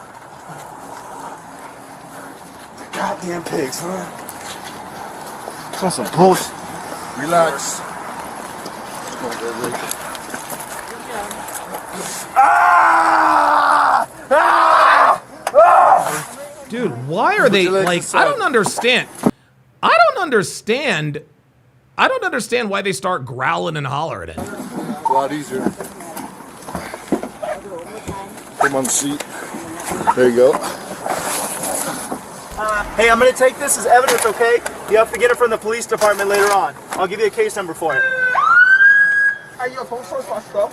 Goddamn pigs, huh? That's some bullshit. Relax. Dude, why are they like? I don't understand. I don't understand why they start growling and hollering it. It's a lot easier. Come on the seat. There you go. Hey, I'm gonna take this as evidence, okay? You have to get it from the police department later on. I'll give you a case number for it. Hey, yo, don't search my stuff.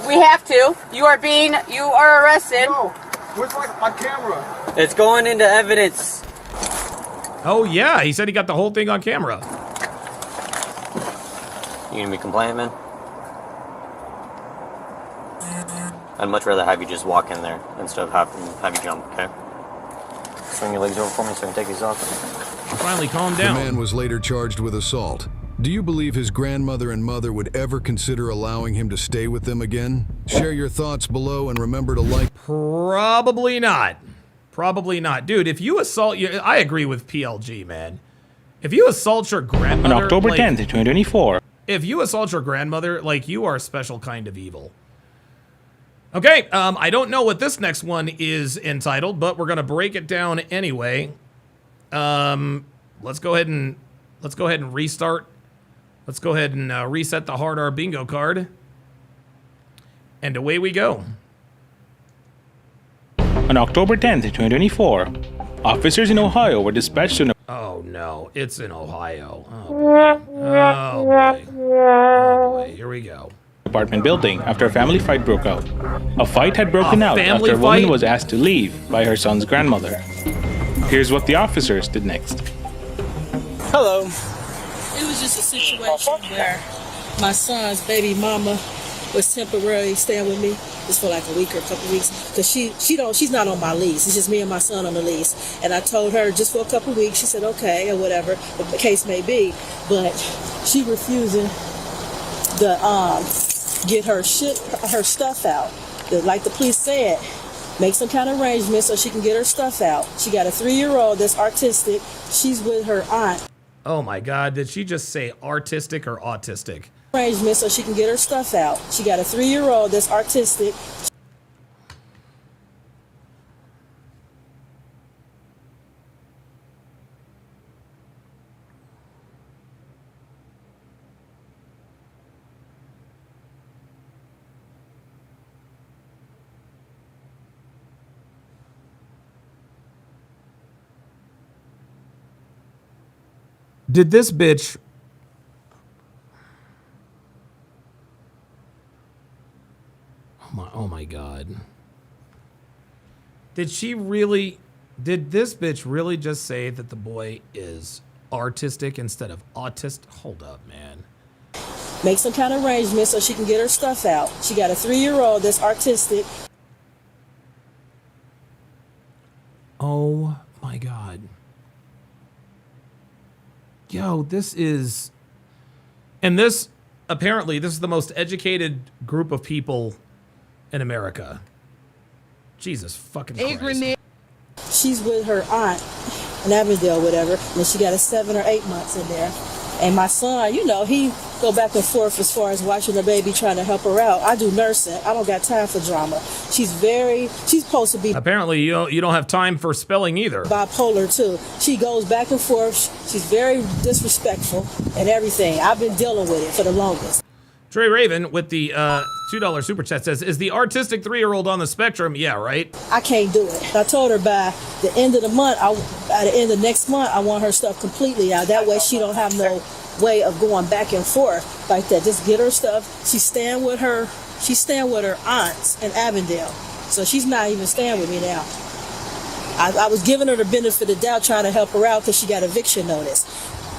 We have to. You are arrested. No, where's my camera? It's going into evidence. Oh yeah, he said he got the whole thing on camera. You gonna be compliant, man? I'd much rather have you just walk in there instead of have you jump, okay? Swing your legs over for me so I can take these off. Finally, calm The down. man was later charged with assault. Do you believe his grandmother and mother would ever consider allowing him to stay with them again? Share your thoughts below and remember to like. Probably not. Probably not. Dude, if you assault I agree with PLG, man. If you assault your grandmother On October 10th, 2024. If you assault your grandmother, like, you are a special kind of evil. Okay, I don't know what this next one is entitled, but we're gonna break it down anyway. Let's go ahead and restart. Let's go ahead and reset the hard R bingo card. And away we go. On October 10th, 2024, officers in Ohio were dispatched to... Oh no, it's in Ohio. Oh boy. Oh boy. Oh boy, here we go. Apartment building after a family fight broke out. A fight had broken out after a woman was asked to leave by her son's grandmother. Here's what the officers did next. Hello. It was just a situation where my son's baby mama was temporarily staying with me just for like a week or a couple weeks because she's not on my lease. It's just me and my son on the lease. And I told her just for a couple weeks. She said okay or whatever the case may be, but she refusing to get her stuff out. Like the police said, make some kind of arrangement so she can get her stuff out. She got a 3-year-old that's artistic. She's with her aunt. Oh my God, did she just say artistic or autistic? Arrangement so she can get her stuff out. She got a 3-year-old that's artistic. Did this bitch... Oh my God. Did this bitch really just say that the boy is artistic instead of autist? Hold up, man. make some kind of arrangement so she can get her stuff out. She got a 3-year-old that's artistic. Oh my God. Yo, this is... And this, apparently, this is the most educated group of people in America. Jesus fucking Christ. She's with her aunt in Avondale, whatever, and she got a 7 or 8 months in there. And my son, you know, he go back and forth as far as watching the baby, trying to help her out. I do nursing. I don't got time for drama. She's supposed to be... Apparently, you don't have time for spelling either. Bipolar, too. She goes back and forth. She's very disrespectful and everything. I've been dealing with it for the longest. Trey Raven with the $2 super chat says, is the artistic 3-year-old on the spectrum? Yeah, right? I can't do it. I told her by the end of the month, by the end of next month, I want her stuff completely out. That way she don't have no way of going back and forth like that. Just get her stuff. She's staying with her aunts in Avondale. So she's not even staying with me now. I was giving her the benefit of the doubt, trying to help her out because she got eviction notice.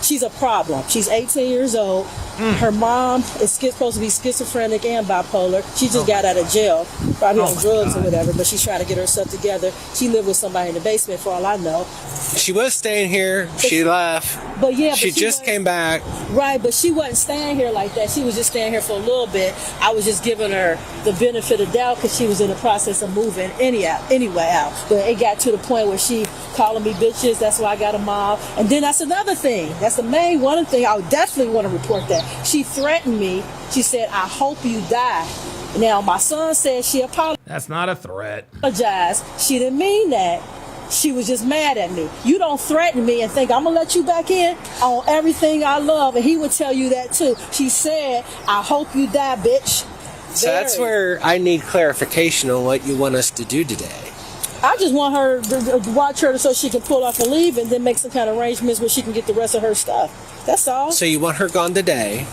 She's a problem. She's 18 years old. Her mom is supposed to be schizophrenic and bipolar. She just got out of jail, probably on drugs or whatever, but she's trying to get herself together. She lived with somebody in the basement for all I know. She was staying here. She left. But yeah, she just came back. Right, but she wasn't staying here like that. She was just staying here for a little bit. I was just giving her the benefit of the doubt because she was in the process of moving anyway out. But it got to the point where she calling me bitches. That's why I got a mob. And then that's another thing. That's the main one thing. I would definitely want to report that. She threatened me. She said, I hope you die. Now, my son said she apologized. That's not a threat. She didn't mean that. She was just mad at me. You don't threaten me and think I'm going to let you back in on everything I love. And he would tell you that too. She said, I hope you die, bitch. So that's where I need clarification on what you want us to do today. I just want her to watch her so she can pull off and leave and then make some kind of arrangements where she can get the rest of her stuff. That's all. So you want her gone today?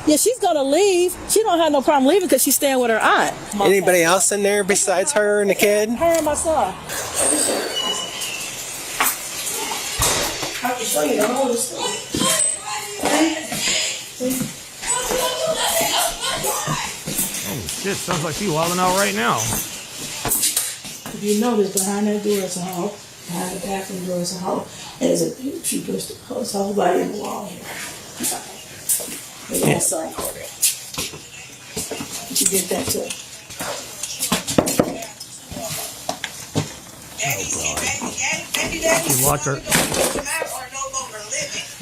Yeah, she's going to leave. She don't have no problem leaving because she's staying with her aunt. Anybody else in there besides her and the kid? Her and my son. I can show you the whole story. Oh shit, sounds like she's wilding out right now. If you notice, behind that door is a hole. Behind the bathroom door is a hole. And there's a she pushed the whole body in the wall here. Yeah. Sorry. You get that too. She locked her.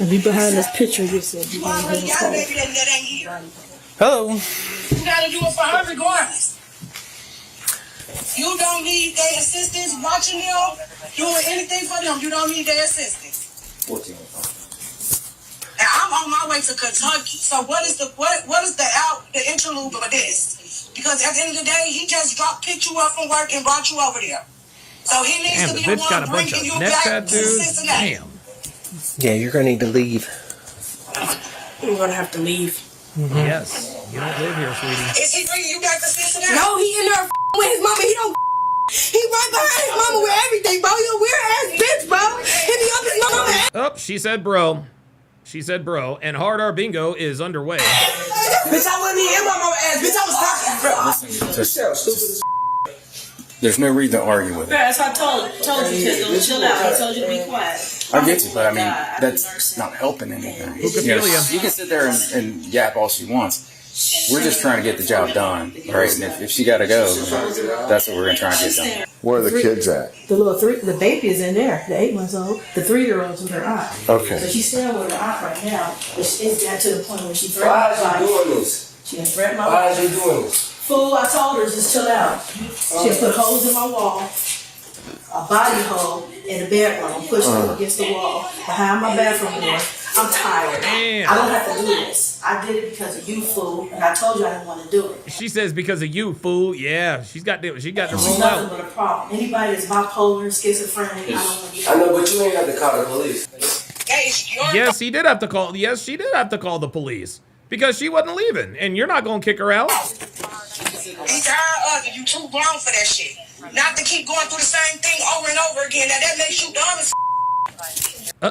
If you behind this picture, you said you want to Hello. You gotta do it for her regardless. You don't need their assistance watching them, doing anything for them. You don't need their assistance. 14. And I'm on my way to Kentucky. So what is the interlude of this? Because at the end of the day, he just picked you up from work and brought you over there. So he needs to be the one bringing you back to Cincinnati. Damn. Yeah, you're gonna need to leave. You're gonna have to leave. Mm-hmm. Yes. You don't live here, sweetie. Is he bringing you back to Cincinnati? No, he in there with his mama. He don't. He right behind his mama with everything, bro. You a weird ass bitch, bro. Hit me up his mama. Oh, she said bro. She said bro. And Hard R Bingo is underway. Bitch, I wasn't even in my mama ass. Bitch, I was talking, bro. There's no reason to argue with it. That's what I told you to chill out. I told you to be quiet. I get you, but I mean, that's not helping anything. You can sit there and yap all she wants. We're just trying to get the job done, right? And if she got to go, that's what we're going to try and get done. Where are the kids at? The baby is in there, the 8 months old. The 3-year-old's with her aunt. Okay. So she's staying with her aunt right now. It's got to the point where she threatened Why is she doing this? She has threatened my Why life. is she doing this? Fool, I told her just chill out. She had put holes in my wall, a body hole in the bedroom, pushed her against the wall, behind my bathroom door. I'm tired. Damn. I don't have to do this. I did it because of you, fool, and I told you I didn't want to do it. She says because of you, fool. Yeah, she got to She's roll nothing out. but a problem. Anybody that's bipolar, schizophrenic, I don't want to. I know, but you ain't have to call the police. Yes, he did have to call. Yes, she did have to call the police because she wasn't leaving, and you're not gonna kick her out. He's tired of you. You too grown for that shit. Not to keep going through the same thing over and over again. Now that makes you dumb as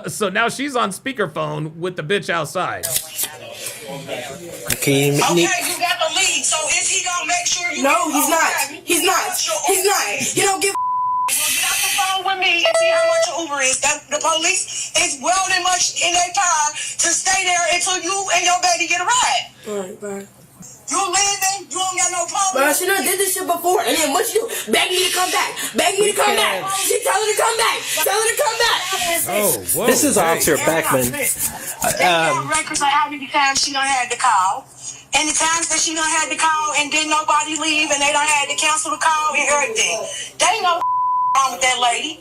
So now she's on speakerphone with the bitch outside. Okay, Okay, you got to leave. So is he gonna make sure you? No, he's not. He's not. He's not. He don't give. Get off the phone with me and see how much your Uber is. The police is well and much in their power to stay there until you and your baby get a ride. Alright, bye. You leaving? You don't got no problem. But she done did this shit before, and then what you do? Beg me to come back. Beg me to come back. She tell her to come back. Tell her to come back. Oh, whoa. This is Officer Beckman. They got records of how many times she done had to call. And the times that she done had to call and didn't nobody leave and they done had to cancel the call and everything. They ain't no wrong with that lady.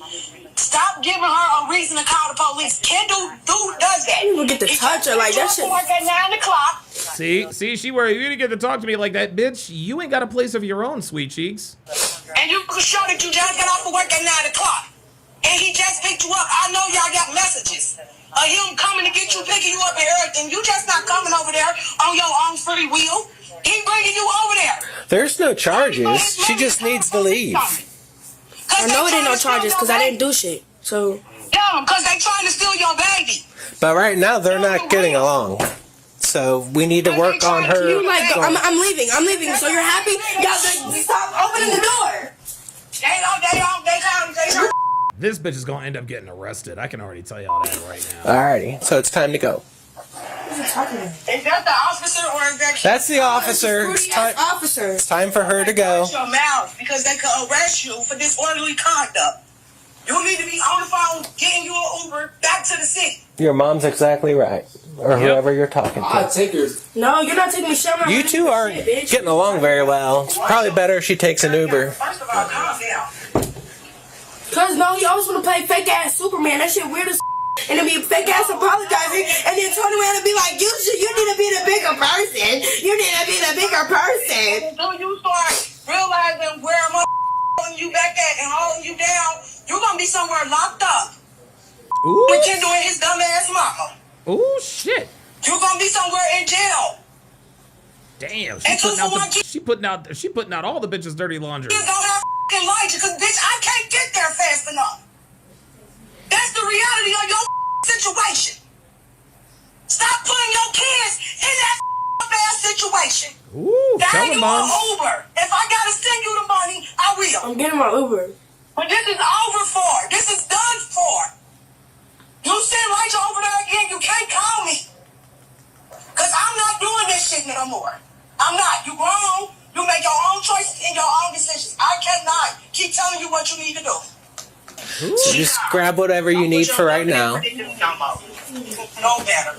Stop giving her a reason to call the police. Kendall does that. You get to touch her like that shit. Work at 9 o'clock. See, she where you didn't get to talk to me like that, bitch. You ain't got a place of your own, sweet cheeks. And you can show that you just got off of work at 9 o'clock. And he just picked you up. I know y'all got messages of him coming to get you, picking you up and everything. You just not coming over there on your own free will. He bringing you over there. There's no charges. She just needs to leave. I know it ain't no charges because I didn't do shit. So. Yeah, because they trying to steal your baby. But right now they're not getting along. So we need to work on her. You like, I'm leaving. I'm leaving. So you're happy? Stop opening the door. They This bitch is gonna end up getting arrested. I can already tell y'all that right now. Alrighty, so it's time to go. Is that the officer or is that? That's the officer. It's time for her to go. Shut your mouth because they could arrest you for disorderly conduct. You need to be on the phone getting you an Uber back to the city. Your mom's exactly right. Or whoever you're talking to. I'll take her. No, you're not taking me shit. You two aren't getting along very well. It's probably better if she takes an Uber. First of all, calm down. Cause no, you always want to play fake ass Superman. That shit weird as and then be fake ass apologizing and then turn around and be like, you need to be the bigger person. You need to be the bigger person. Until you start realizing where I'm holding you back at and holding you down, you're gonna be somewhere locked up. Ooh. With Kendall and his dumb ass mama. Ooh, shit. You're gonna be somewhere in jail. Damn, she putting out all the bitches' dirty laundry. You don't have f***ing logic, cause bitch, I can't get there fast enough. That's the reality of your situation. Stop putting your kids in that bad situation. Ooh, tell you them, Mom. Uber. If I gotta send you the money, I will. I'm getting my Uber. But this is over for. This is done for. You sit right over there again. You can't call me. Because I'm not doing this shit no more. I'm not. You grown. You make your own choices and your own decisions. I cannot keep telling you what you need to do. So just grab whatever you need for right now. No better.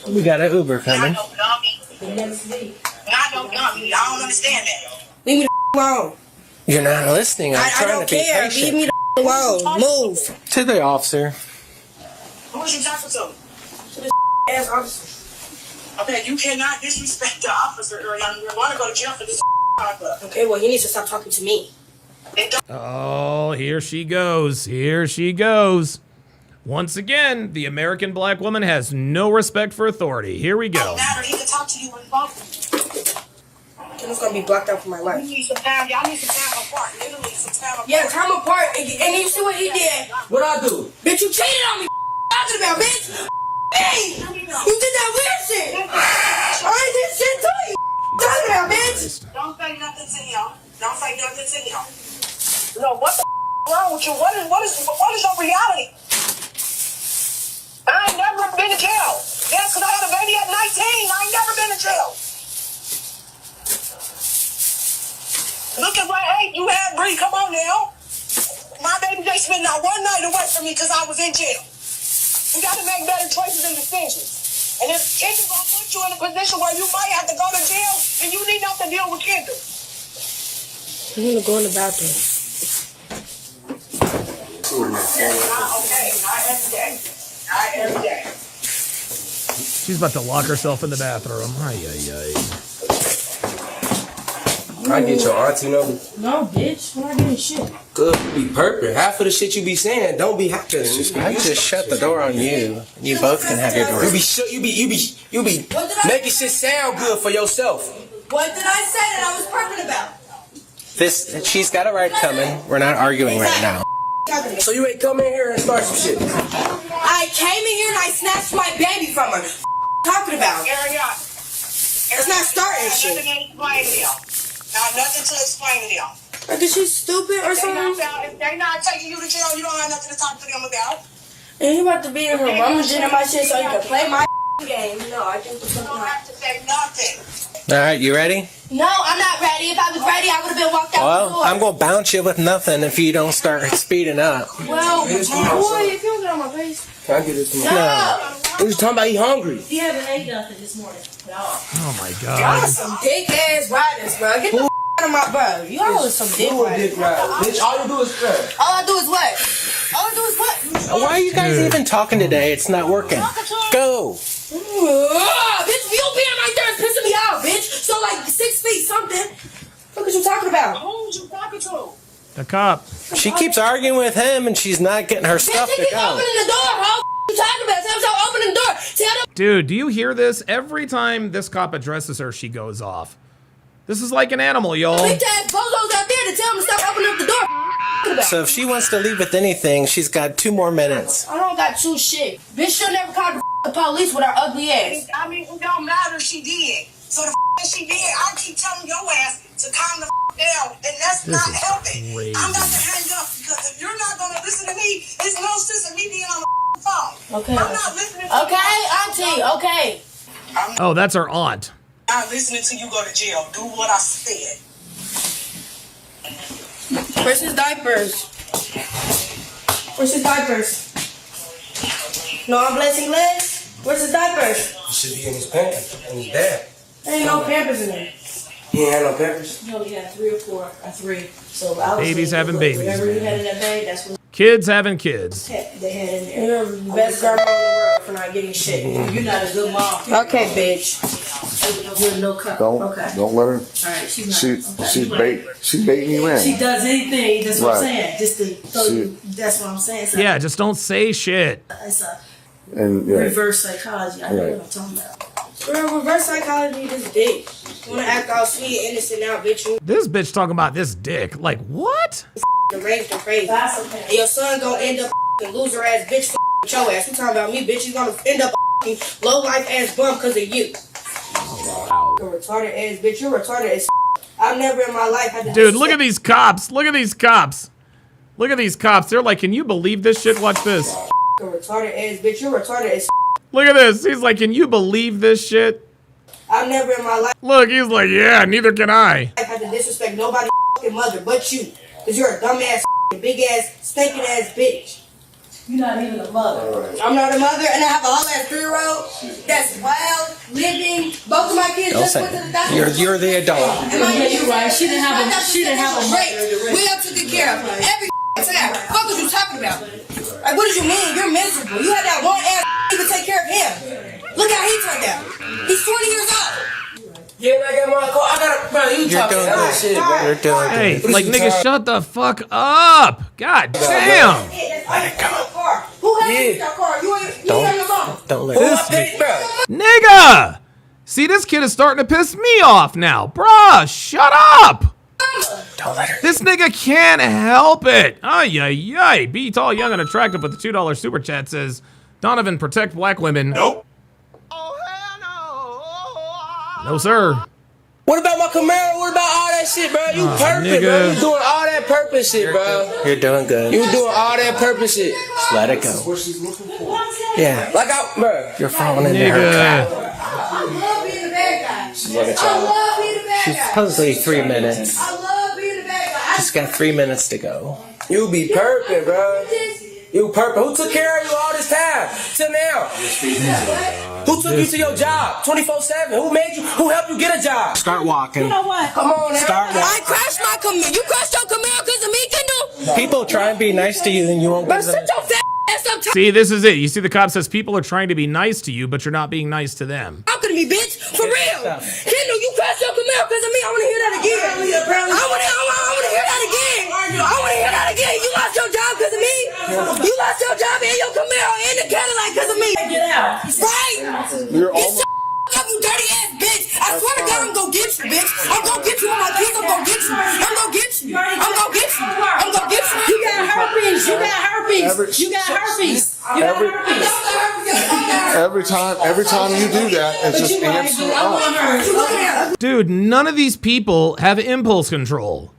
We got an Uber coming. Not no dummy. I don't understand that. Leave me the alone. You're not listening. I'm I trying don't to be care. patient. Leave me the alone. Move. To the officer. Who was you talking to? To this ass officer. Okay, you cannot disrespect the officer or you're going to go to jail for this conduct. Okay, well, he needs to stop talking to me. Oh, here she goes. Here she goes. Once again, the American black woman has no respect for authority. Here we go. He can talk to you when both. Kendall's gonna be blocked out for my life. You need some time. Y'all need some time apart. Literally some time apart. Yeah, time apart. And you see what he did? What I do? Bitch, you cheated on me. Talking about, bitch. Hey, you did that weird shit. I did shit to you. Talking about, bitch. Don't say nothing to him. Don't say nothing to him. No, what the wrong with you? What is your reality? I ain't never been to jail. Yes, because I had a baby at 19. I ain't never been to jail. Look at what age you had, Bree. Come on now. My baby, they spent not one night away from me because I was in jail. You got to make better choices and decisions. And if Kendall gonna put you in a position where you might have to go to jail, then you need not to deal with Kendall. I'm gonna go in the bathroom. Okay, not every day. Not every day. She's about to lock herself in the bathroom. Ay, ay, ay. I get your auntie number. No, bitch. I'm not getting shit. Good, be perfect. Half of the shit you be saying don't be happening. I just shut the door on you. You both can have your door. You be making shit sound good for yourself. What did I say that I was perfect about? She's got a right coming. We're not arguing right now. So you ain't come in here and start some shit. I came in here and I snatched my baby from her. talking about? It's not starting shit. Nothing to explain to them. Because she's stupid or something? If they not taking you to jail, you don't have nothing to talk to them about. And you about to be in her mama getting my shit so you can play my game. No, I think you don't have to say nothing. All right, you ready? No, I'm not ready. If I was ready, I would have been walked out the door. I'm going to bounce you with nothing if you don't start speeding up. Well, boy, if you don't get on my face. Can I get this? No. We was talking about he hungry. You haven't ate nothing this morning. No. Oh my Y'all God. are some dick ass riders, bro. Get the out of my bro. Y'all are some dick riders. Bitch, all you do is stress. All I do is what? All I do is what? Why are you guys even talking today? It's not working. Go. Bitch, you being right there is pissing me off, bitch. So like 6 feet something. What are you talking about? Who's you talking to? The cop. She keeps arguing with him and she's not getting her stuff Bitch, to keep go. opening the door, ho. What you talking about? Tell them to open the door. Tell them. Dude, do you hear this? Every time this cop addresses her, she goes off. This is like an animal, y'all. Bitch ass bozos out there to tell them to stop opening up the door. So if she wants to leave with anything, she's got 2 more minutes. I don't got 2 shit. Bitch should never call the police with her ugly ass. I mean, it don't matter if she did. So the she did, I keep telling your ass to calm the down, and that's This not is helping. crazy. I'm about to hang up because if you're not going to listen to me, there's no sense of me being on the phone. Okay. I'm not listening to Okay, auntie, okay. Oh, that's her aunt. I'm not listening to you go to jail. Do what I said. Where's his diapers? Where's his diapers? No, I'm blessing legs. Where's his diapers? He should be in his pants and his dad. There ain't no pampers in there. He ain't had no peppers. He only had 3 or 4 or 3. So I was Babies saying, having look, babies, whatever you man. had in that bag, that's what Kids having kids. they had in there. You're the best grandma in the world for not getting shit. You're not a good mom. Okay, bitch. You're no cup. Don't Okay. don't let her. All right, she's not. She's baiting you in. She does anything. That's what I'm Right. saying. Just to throw you. That's what I'm saying. So Yeah, just don't say shit. It's a And yeah. reverse psychology. I know what I'm talking about. Bro, reverse psychology, this dick. You wanna act all sweet and innocent now, bitch. You This bitch talking about this dick. Like, what? deranged and crazy. That's okay. And your son gonna end up a loser ass bitch with your ass. You talking about me, bitch. He's gonna end up a low life ass bum because of you. Wow. You're a retarded ass bitch. You're retarded as I've never in my life had to Dude, look at these cops. Look at these cops. Look at these cops. They're like, can you believe this shit? Watch this. You're a retarded ass bitch. You're retarded as Look at this. He's like, can you believe this shit? I've never in my life Look, he's like, yeah, neither can I. had to disrespect nobody's fucking mother but you. Cause you're a dumb ass, big ass, stinking ass bitch. You're not even a mother. I'm not a mother and I have a whole ass 3-year-old that's wild, living. Both of my kids Don't just say went to the it. doctor. You're the adult. Yeah, you're right. She didn't have a break. We have to take care of every time. Fuck what you talking about? Like, what did you mean? You're miserable. You had that one ass to take care of him. Look how he turned out. He's 20 years old. Yeah, I got my car. I got bro. You You're talking doing that good. shit, bro. You're doing Hey, good. like, nigga, shut the fuck up. God damn. Let it go. Who has your car? You ain't your mom. Don't let Who this I paid, bro? Nigga. See, this kid is starting to piss me off now. Bruh, shut up. Don't let her. This nigga can't help it. Ay, ay, ay. Be tall, young, and attractive with the $2 super chat says, Donovan, protect black women. Nope. No, sir. What about my Camaro? What about all that shit, bro? You perfect, nigga. bro. You doing all that purpose shit, bro. You're doing good. You doing all that purpose shit. Just let it go. Yeah. Like I, bro. You're falling into her Nigga. trap. I love being the bad guy. She's like a I child. love being the bad She's guy. supposedly 3 minutes. I love being the bad guy. She's got 3 minutes to go. You be perfect, bro. You perfect. Who took care of you all this time till now? Who took you to your job 24/7? Who made you? Who helped you get a job? Start walking. You know what? Come on, now. Start walking. I crashed my Camaro. You crashed your Camaro because of me, Kendall? People try and be nice to you and you won't Bro, give them. sit your fat ass up. See, this is it. You see, the cop says people are trying to be nice to you, but you're not being nice to them. Talking to me, bitch. For real. Kendall, you crashed your Camaro because of me. I want to hear that again. I want to hear that again. I want to hear that again. You lost your job because of me. You lost your job and your Camaro and the Cadillac because of me. Get out. Right? You're You almost. up, you dirty ass bitch. I swear to God, I'm gonna get you, bitch. I'm gonna get you on my kids. I'm gonna get you. I'm gonna get you. I'm gonna get you. I'm gonna get you. You got herpes. You got herpes. You got herpes. You got herpes. Every time you do that, it just amps you up. Dude, none of these people have impulse control.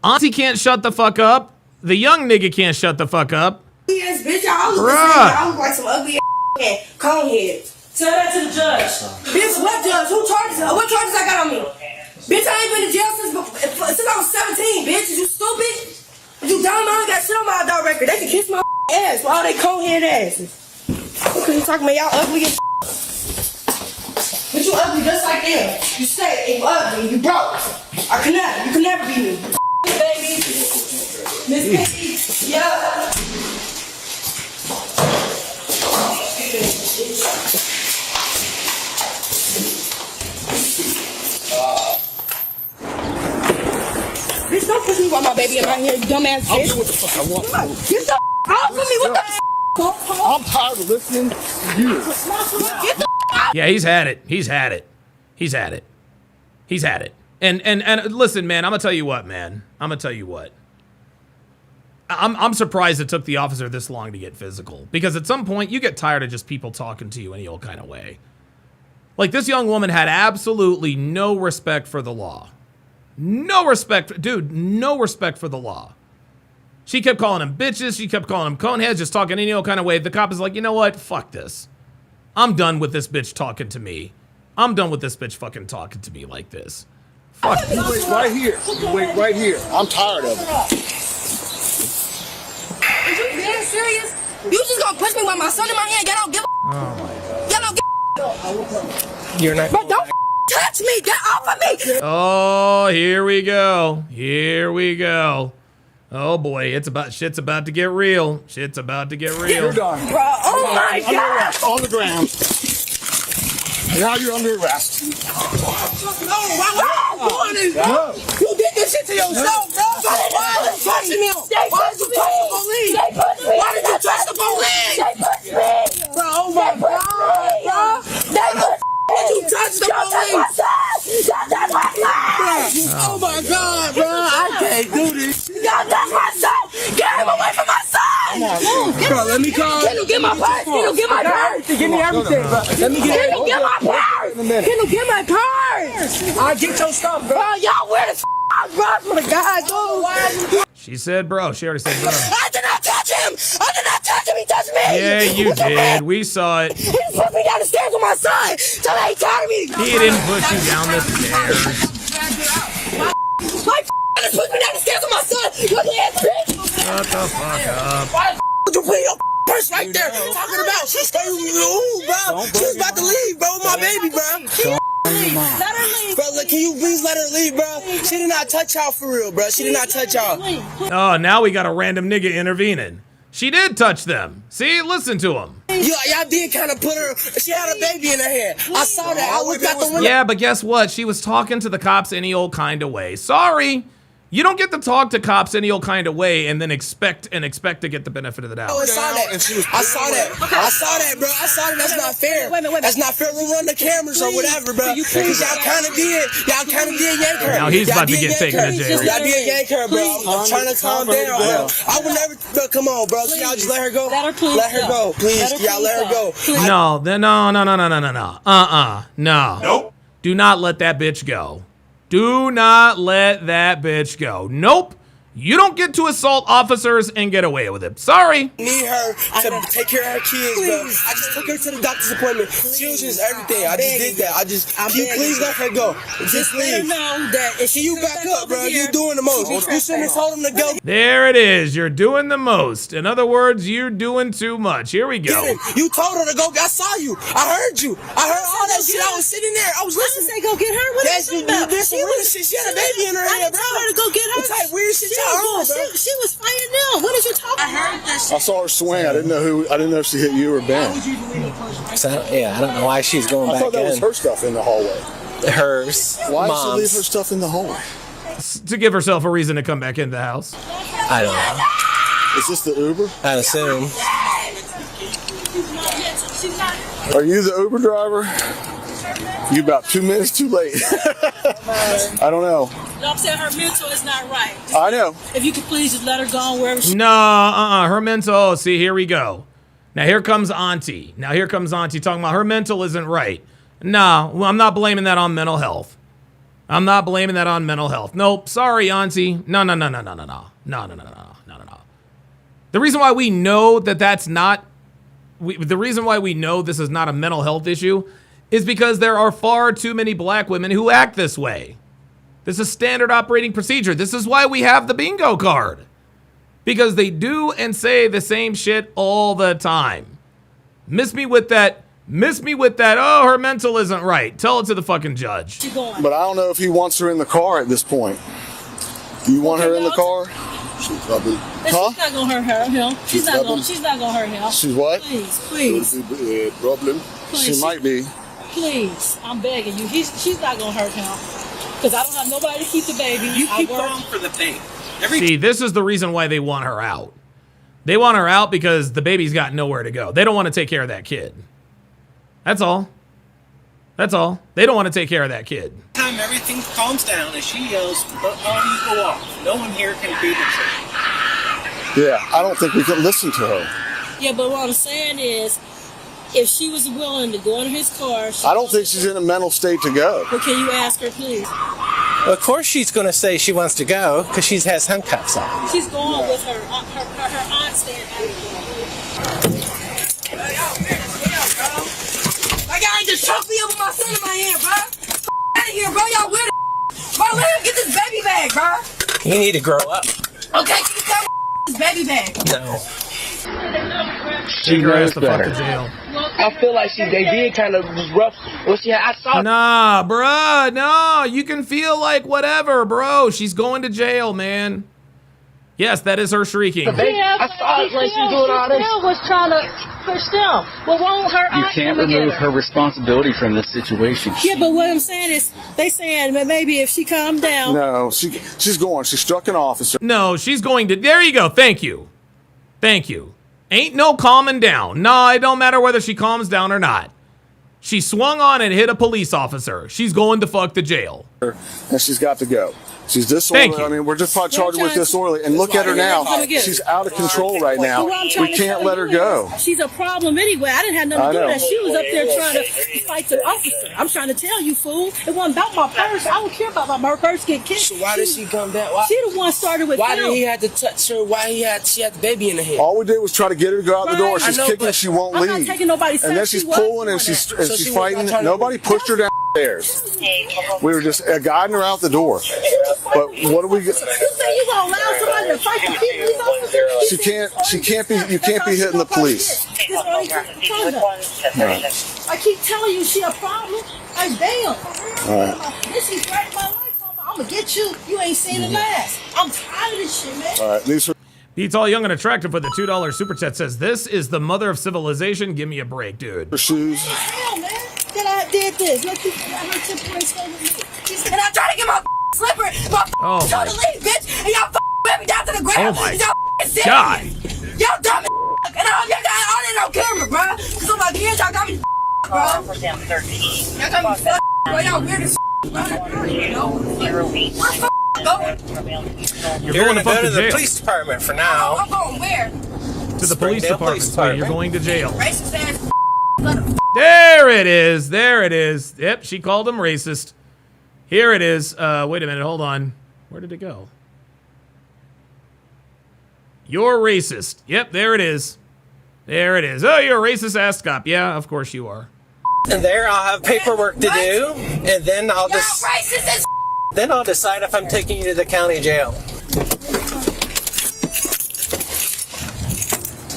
Auntie can't shut the fuck up. The young nigga can't shut the fuck up. Yes, bitch, y'all look like some ugly ass coneheads. Tell that to the judge. Bitch, what judge? Who charges her? What charges I got on me? Bitch, I ain't been in jail since I was 17, bitch. Is you stupid? Is you dumb? I ain't got shit on my adult record. They can kiss my ass for all they conehead asses. Because you talking about y'all ugly as But you ugly just like them. You say you ugly, you broke. You can never be me. Baby. Miss Piggy. Yeah. Bitch, don't push me while my baby in my hair, you dumbass bitch. I'll do what the fuck I want. Get the off of me, what the I'm tired of listening to you. Get the Yeah, he's had it. He's had it. He's had it. He's had it. And listen, man, I'm gonna tell you what, man. I'm gonna tell you what. I'm surprised it took the officer this long to get physical. Because at some point, you get tired of just people talking to you any old kind of way. Like, this young woman had absolutely no respect for the law. No respect. Dude, no respect for the law. She kept calling them bitches. She kept calling them coneheads, just talking any old kind of way. The cop is like, you know what? Fuck this. I'm done with this bitch talking to me. I'm done with this bitch fucking talking to me like this. Fuck. You wait right here. You wait right here. I'm tired of it. Are you being serious? You just gonna push me with my son in my hand? Y'all don't give a Y'all don't give You're not. But don't touch me. Get off of me. Oh, here we go. Here we go. Oh boy, shit's about to get real. Shit's about to get real. You're done. Bro, oh my Under God. arrest, on the ground. Now you're under arrest. No, why you doing this, bro? You did this shit to yourself, bro. Why are you touching me? Why did you touch the police? Why did you touch the police? Bro, oh my God, bro. Did you touch the police? Oh my God, bro. I can't do this. Y'all touch my son. Get him away from my son. Bro, let me call. Can you get my purse? Can you get my purse? Give me everything, bro. Let me get it. Can you get my purse? Can you get my purse? I'll get your stuff, bro. Y'all wear the bro, for the guys, dude. She said bro. She already said bro. I did not touch him. I did not touch him. He touched me. Yeah, you did. We saw it. He just put me down the stairs with my son. Till they tired of me. He didn't push you down the stairs. My just put me down the stairs with my son. Look at that bitch. Shut the fuck up. Why would you put your purse right there? Talking about she's bro. She was about to leave, bro, with my baby, bro. Let her leave. Bro, look, can you please let her leave, bro? She did not touch y'all for real, bro. She did not touch y'all. Oh, now we got a random nigga intervening. She did touch them. See, listen to him. Y'all did kind of put her. She had a baby in her hair. I saw that. I looked out the window. Yeah, but guess what? She was talking to the cops any old kind of way. Sorry. You don't get to talk to cops any old kind of way and then expect to get the benefit of the doubt. I saw that. I saw that. I saw that, bro. I saw that. That's not fair. That's not fair. We'll run the cameras or whatever, bro. Because y'all kind of did yank her. Now he's about to get taken to jail. Y'all did yank her, bro. I'm trying to calm down, bro. I would never, bro, come on, bro. Can y'all just let her go? Let her go, please. Y'all let her go. No. No. Nope. Do not let that bitch go. Do not let that bitch go. Nope. You don't get to assault officers and get away with it. Sorry. Need her to take care of her kids, bro. I just took her to the doctor's appointment. She was just everything. I just did that. Can you please let her go? Just leave. Can you back up, bro? You doing the most. You shouldn't have told him to go. There it is. You're doing the most. In other words, you're doing too much. Here we go. You told her to go. I saw you. I heard you. I heard all that shit. I was sitting there. I was listening. I didn't say go get her. What are you talking about? She had a baby in her head, bro. I told her to go get her. What type of weird shit y'all heard, bro? She was fighting them. What are you talking about? I heard that shit. I saw her swing. I didn't know if she hit you or Ben. So, yeah, I don't know why she's going back in. I thought that was her stuff in the hallway. Hers. Why did she Mom's. leave her stuff in the hallway? To give herself a reason to come back into the house. I don't know. Is this the Uber? I'd assume. Are you the Uber driver? You about 2 minutes too late. I don't know. No, I'm saying her mental is not right. I know. If you could please just let her go wherever she. No, her mental. See, here we go. Now here comes Auntie. Now here comes Auntie talking about her mental isn't right. No, I'm not blaming that on mental health. I'm not blaming that on mental health. Nope, sorry, Auntie. No. The reason why we know that that's not, the reason why we know this is not a mental health issue is because there are far too many black women who act this way. This is standard operating procedure. This is why we have the bingo card. Because they do and say the same shit all the time. Miss me with that, oh, her mental isn't right. Tell it to the fucking judge. But I don't know if he wants her in the car at this point. Do you want her in the car? She's probably. Huh? She's not gonna hurt him. She's not gonna hurt him. She's what? Please. Problem. Please. She might be. Please, I'm begging you. She's not gonna hurt him. Because I don't have nobody to keep the baby. You keep going for the baby. See, this is the reason why they want her out. They want her out because the baby's got nowhere to go. They don't want to take care of that kid. That's all. That's all. They don't want to take care of that kid. Time everything calms down and she yells, "Oh, you go off." No one here can beat it. Yeah, I don't think we can listen to her. Yeah, but what I'm saying is, if she was willing to go in his car, I don't think she's in a mental state to go. Well, can you ask her, please? Of course she's going to say she wants to go because she has handcuffs on. She's going with her aunt staying out here. My guy just choked me up with my son in my hand, bro. Out of here, bro. Y'all weird. Bro, let him get this baby bag, bro. You need to grow up. Okay, can you tell me this baby bag? No. She knows the fuck to jail. I feel like they did kind of rough. Well, I saw. Nah, bruh, no. You can feel like whatever, bro. She's going to jail, man. Yes, that is her shrieking. I saw it when she was doing all this. Was trying to push them. Well, won't her You can't remove her responsibility from this situation. Yeah, but what I'm saying is, they saying that maybe if she calmed down. No, she's going. She struck an officer. No, she's going to. There you go. Thank you. Thank you. Ain't no calming down. No, it don't matter whether she calms down or not. She swung on and hit a police officer. She's going to fuck the jail. And she's got to go. She's disorderly. I mean, we're just probably charged with disorderly. And look at her now. She's out of control right now. We can't let her go. She's a problem anyway. I didn't have nothing to do with that. She was up there trying to fight the officer. I'm trying to tell you, fool. It wasn't about my purse. I don't care about my purse getting kicked. So why did she come down? She the one started with Why did he have to touch her? She had the baby in the head? All we did was try to get her to go out the door. She's kicking and she won't leave. I'm not taking nobody's and then she's pulling and she's fighting. Nobody pushed her downstairs. We were just guiding her out the door. But what do we get? You say you gonna allow somebody to fight the police officer? She can't be. You can't be hitting the police. I keep telling you, she a problem. Like damn. All right. This is right my life. I'm gonna get you. You ain't seen it last. I'm tired of this shit, man. All right. These are. Beats All Young and Attractive with the $2 super chat says, "This is the mother of civilization. Give me a break, dude." Her shoes. Hell, man. Then I did this. Look, her temporary stay with me. And I tried to get my slipper. Oh my to leave, bitch. And y'all whip me down to the ground. Oh my y'all God. Y'all dumb and y'all got it on camera, bro. Cause on my kids, y'all got me bro. Y'all got me bro. Y'all weird as You're You're going to go to fucking the jail. police department for now. I'm going where? To the police department. Sweetie. You're going to jail. Racist ass. There it is. There it is. Yep, she called him racist. Here it is. Wait a minute. Hold on. Where did it go? You're racist. Yep, there it is. There it is. Oh, you're a racist ass cop. Yeah, of course you are. And there I'll have paperwork to do, and then I'll just. Racist as Then I'll decide if I'm taking you to the county jail.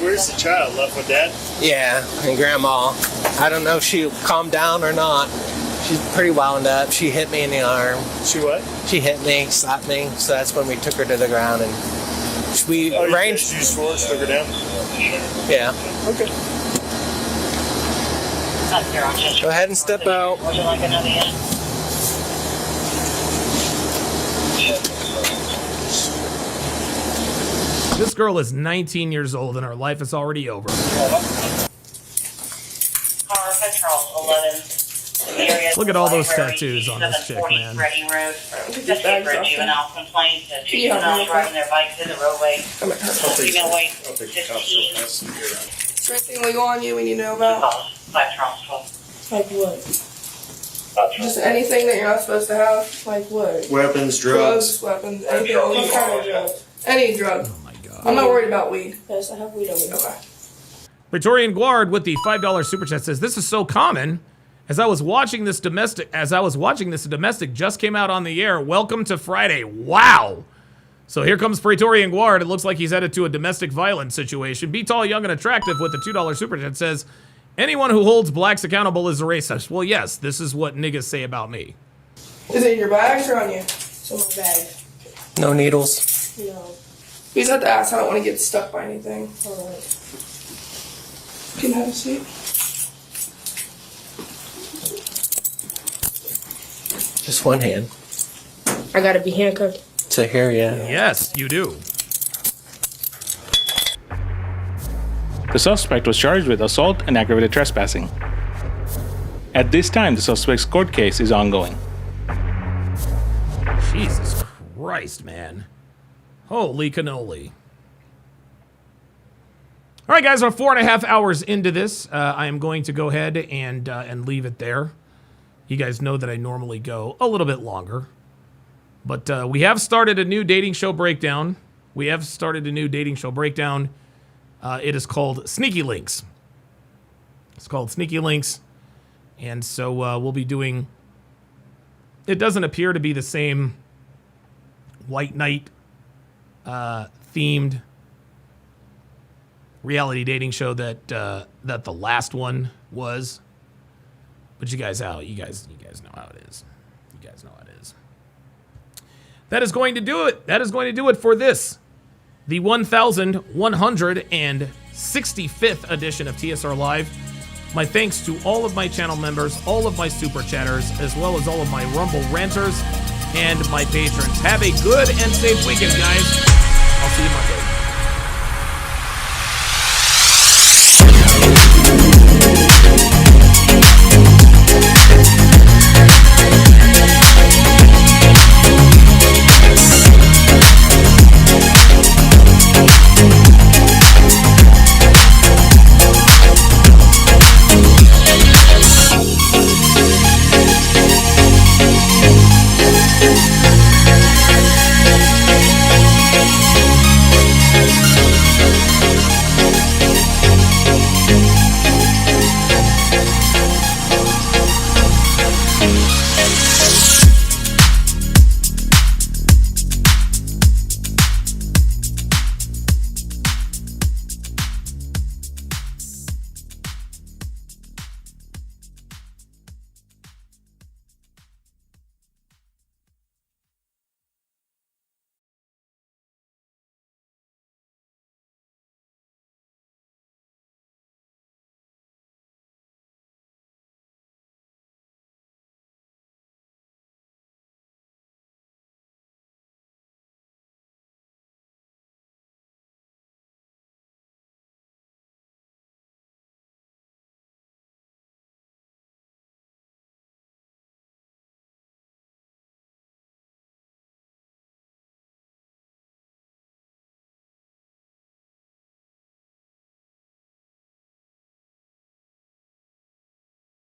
Where's the child? Left with dad? Yeah, and grandma. I don't know if she calmed down or not. She's pretty wound up. She hit me in the arm. She what? She hit me, slapped me. So that's when we took her to the ground and we arranged. You swore, took her down? Yeah. Okay. Go ahead and step out. Would you like another end? This girl is 19 years old and her life is already over. Car Patrol 11. Look at all those tattoos on this chick, man. Reading Road. Investigate for a juvenile complaint. Two juveniles riding their bikes in the roadway. Female weight 15. anything legal on you we need to know about? Like what? Just anything that you're not supposed to have? Like what? Weapons, drugs. Weapons, anything, any kind of drug. Any drug. Oh my God. I'm not worried about weed. Yes, I have weed over there. Okay. Praetorian Guard with the $5 super chat says, "This is so common. As I was watching this domestic just came out on the air. Welcome to Friday." Wow. So here comes Praetorian Guard. It looks like he's headed to a domestic violence situation. Be Tall, Young, and Attractive with the $2 super chat says, "Anyone who holds blacks accountable is a racist." Well, yes, this is what niggas say about me. Is it in your bags or on you? It's in my bag. No needles. No. You just have to ask. I don't want to get stuck by anything. All right. Can I have a seat? Just one hand. I gotta be handcuffed. To here, yeah. Yes, you do. The suspect was charged with assault and aggravated trespassing. At this time, the suspect's court case is ongoing. Jesus Christ, man. Holy cannoli. All right, guys, we're 4.5 hours into this. I am going to go ahead and leave it there. You guys know that I normally go a little bit longer. But we have started a new dating show breakdown. It is called Sneaky Links. It's called Sneaky Links. And so we'll be doing... It doesn't appear to be the same White Knight themed reality dating show that the last one was. But you guys know how it is. You guys know how it is. That is going to do it. That is going to do it for this, the 1165th edition of TSR Live. My thanks to all of my channel members, all of my super chatters, as well as all of my Rumble ranters and my patrons. Have a good and safe weekend, guys. I'll see you Monday.